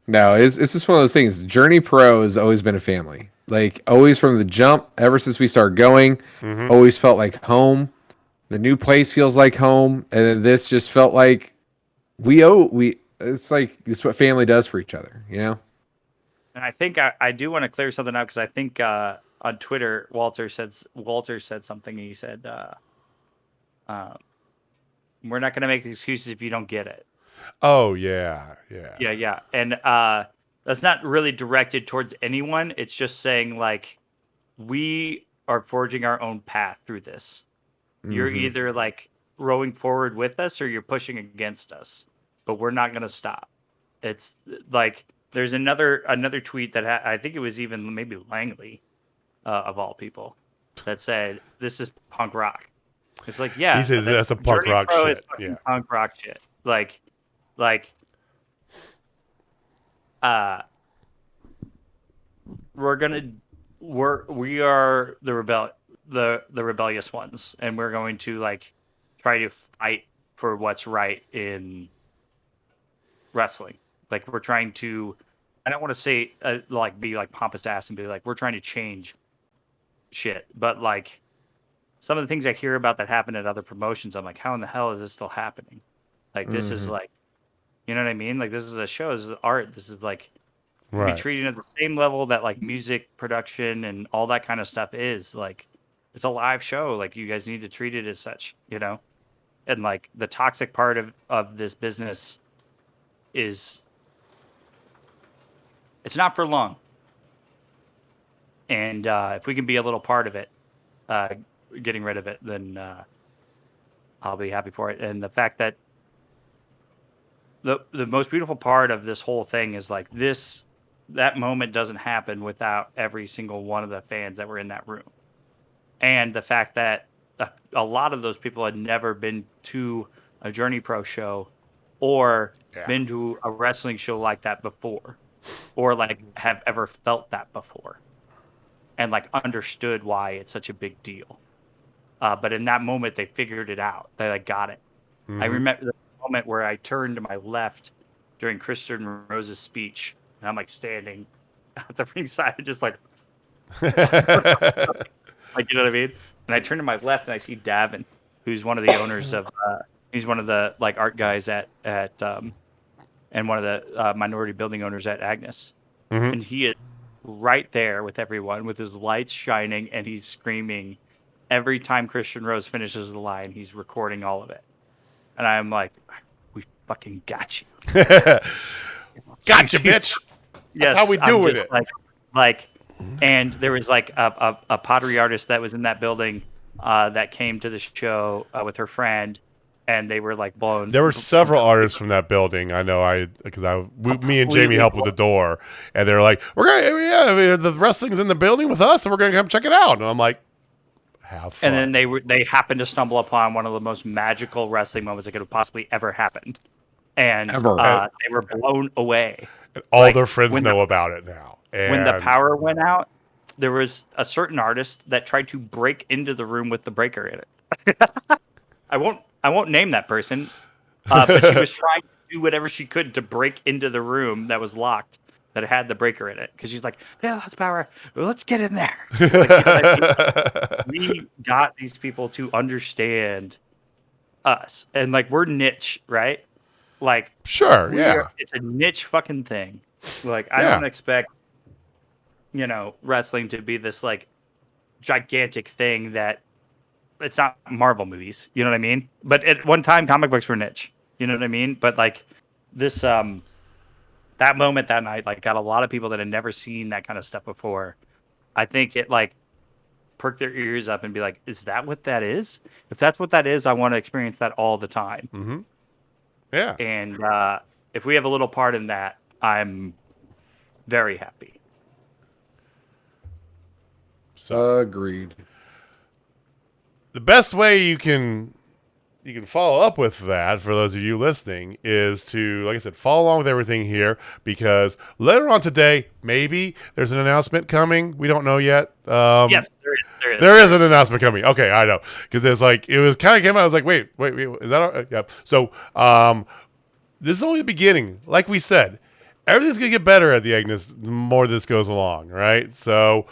No, it's just one of those things. Journey Pro has always been a family. Like, always from the jump, ever since we started going, always felt like home. The new place feels like home, and then this just felt like it's like it's what family does for each other, you know. And I think I do want to clear something up because I think on Twitter Walter said something. He said, "We're not going to make excuses if you don't get it." Oh yeah. And that's not really directed towards anyone. It's just saying, like, we are forging our own path through this. You're either like rowing forward with us or you're pushing against us, but we're not going to stop. It's like there's another tweet that I think it was even maybe Langley of all people that said, "This is punk rock." It's like, yeah, he says that's a punk rock shit. Yeah, punk rock shit. Like, we are the rebellious ones, and we're going to like try to fight for what's right in wrestling. Like, we're trying to, I don't want to say like be like pompous ass and be like, we're trying to change shit, but like some of the things I hear about that happen at other promotions, I'm like, how in the hell is this still happening? Like, this is like, you know what I mean? Like, this is a show, this is art. This is like, be treated at the same level that like music production and all that kind of stuff is. Like, it's a live show. Like, you guys need to treat it as such, you know? And like the toxic part of this business is, it's not for long. And if we can be a little part of it, getting rid of it, then I'll be happy for it. And the fact that the most beautiful part of this whole thing is like that moment doesn't happen without every single one of the fans that were in that room. And the fact that a lot of those people had never been to a Journey Pro show or been to a wrestling show like that before, or like have ever felt that before and like understood why it's such a big deal. But in that moment, they figured it out. They like got it. I remember the moment where I turned to my left during Kristen Rose's speech, and I'm like standing at the ringside, just like, like, you know what I mean? And I turn to my left, and I see Davin, who's one of the owners of. He's one of the like art guys at and one of the minority building owners at Agnes, and he is right there with everyone with his lights shining, and he's screaming. Every time Christian Rose finishes the line, he's recording all of it. And I'm like, we fucking got you. Gotcha, bitch. That's how we do it. Like, and there was like a pottery artist that was in that building that came to the show with her friend, and they were like blown. There were several artists from that building. I know me and Jamie helped with the door, and they're like, the wrestling's in the building with us, and we're going to come check it out. And I'm like, have fun. And then they happened to stumble upon one of the most magical wrestling moments that could have possibly ever happened. And they were blown away. And all their friends know about it now. And when the power went out, there was a certain artist that tried to break into the room with the breaker in it. I won't name that person, but she was trying to do whatever she could to break into the room that was locked, that had the breaker in it, because she's like, "Yeah, that's power. Let's get in there." Like, you know, like, we got these people to understand us, and like we're niche, right? Like, sure, yeah, it's a niche fucking thing. Like, I don't expect, you know, wrestling to be this like gigantic thing that it's not Marvel movies. You know what I mean? But at one time, comic books were niche. You know what I mean? But like this, that moment that night, like, got a lot of people that had never seen that kind of stuff before, I think it like perk their ears up and be like, is that what that is? If that's what that is, I want to experience that all the time. Mm-hmm. Yeah. And if we have a little part in that, I'm very happy. So Agreed. the best way you can follow up with that, for those of you listening, is to, like I said, follow along with everything here, because later on today, maybe there's an announcement coming. We don't know yet. Yes, there is an announcement coming. Okay, I know, because it's like it was kind of came out. I was like, wait, is that? Yeah. So, this is only the beginning. Like we said, everything's gonna get better at the Agnes the more this goes along, right? So,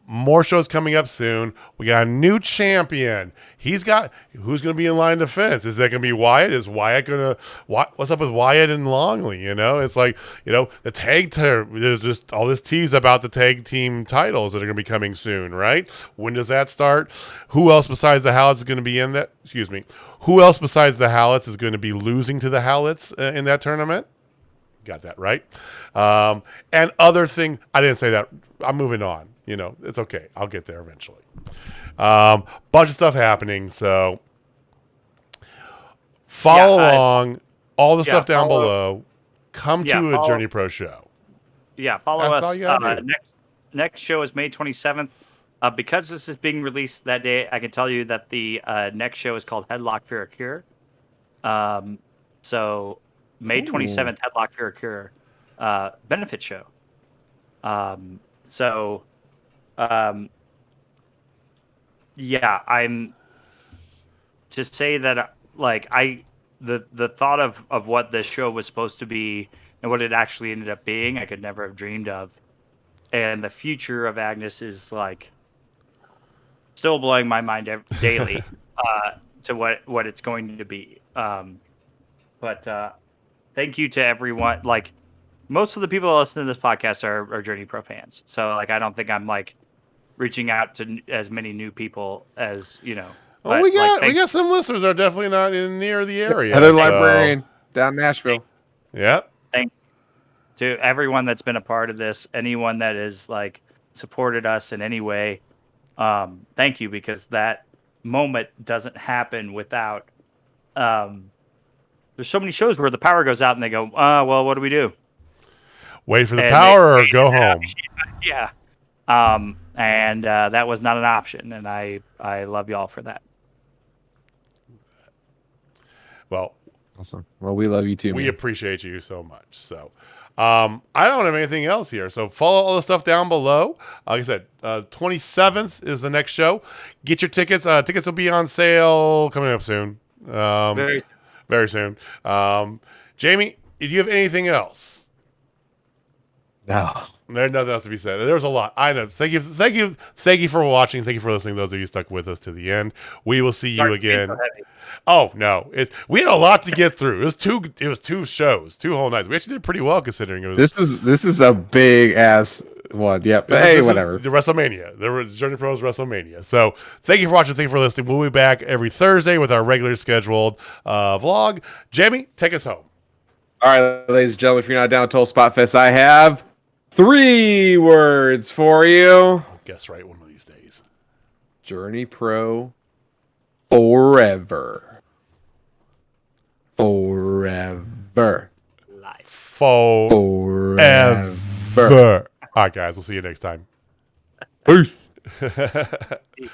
more shows coming up soon. We got a new champion. Who's gonna be in line defense? Is that gonna be Wyatt? Is Wyatt gonna what's up with Wyatt and Longely? It's like, the tag there's just all this tease about the tag team titles that are gonna be coming soon, right? When does that start? Who else besides the Howletts is gonna be in that? Excuse me. Who else besides the Howletts is going to be losing to the Howletts in that tournament? Got that right. And other thing, I didn't say that. I'm moving on. It's okay. I'll get there eventually. Bunch of stuff happening. So follow along. All the stuff down below. Come to a Journey Pro show. Yeah, follow That's all us. you gotta do. Next show is May 27th. Because this is being released that day, I can tell you that the next show is called Headlock Fear Cure. So May 27th, Headlock Fear Cure benefit show. Yeah, I'm just say that the thought of what this show was supposed to be and what it actually ended up being, I could never have dreamed of. And the future of Agnes is like still blowing my mind daily to what it's going to be. But thank you to everyone. Like, most of the people that listen to this podcast are Journey Pro fans. So like, I don't think I'm like reaching out to as many new people as Well, we got some listeners that are definitely not near the area. Heather Librarian down Nashville. Yep. Thank to everyone that's been a part of this, anyone that has like supported us in any way. Thank you, because that moment doesn't happen without. There's so many shows where the power goes out and they go, well, what do we do? Wait for the power or go home. Yeah. And that was not an option. And I love y'all for that. Well, awesome. Well, we love you too. We man. appreciate you so much. So, I don't have anything else here. So follow all the stuff down below. Like I said, 27th is the next show. Get your tickets. Tickets will be on sale coming up soon. Very soon. Jamie, do you have anything else? No. There's nothing else to be said. There's a lot. I know. Thank you for watching. Thank you for listening. Those of you stuck with us to the end. We will see you again. Oh no, we had a lot to get through. It was two shows, 2 whole nights. We actually did pretty well considering it was. This is a big ass one. Yep. But hey, whatever. The WrestleMania. There were Journey Pro's WrestleMania. So thank you for watching. Thank you for listening. We'll be back every Thursday with our regular scheduled vlog. Jamie, take us home. All right, ladies and gentlemen, if you're not down with Total Spot Fest, I have 3 words for you. I'll guess right one of these days. Journey Pro forever. Forever. Life. Forever. All right, guys. We'll see you next time. Peace. Peace.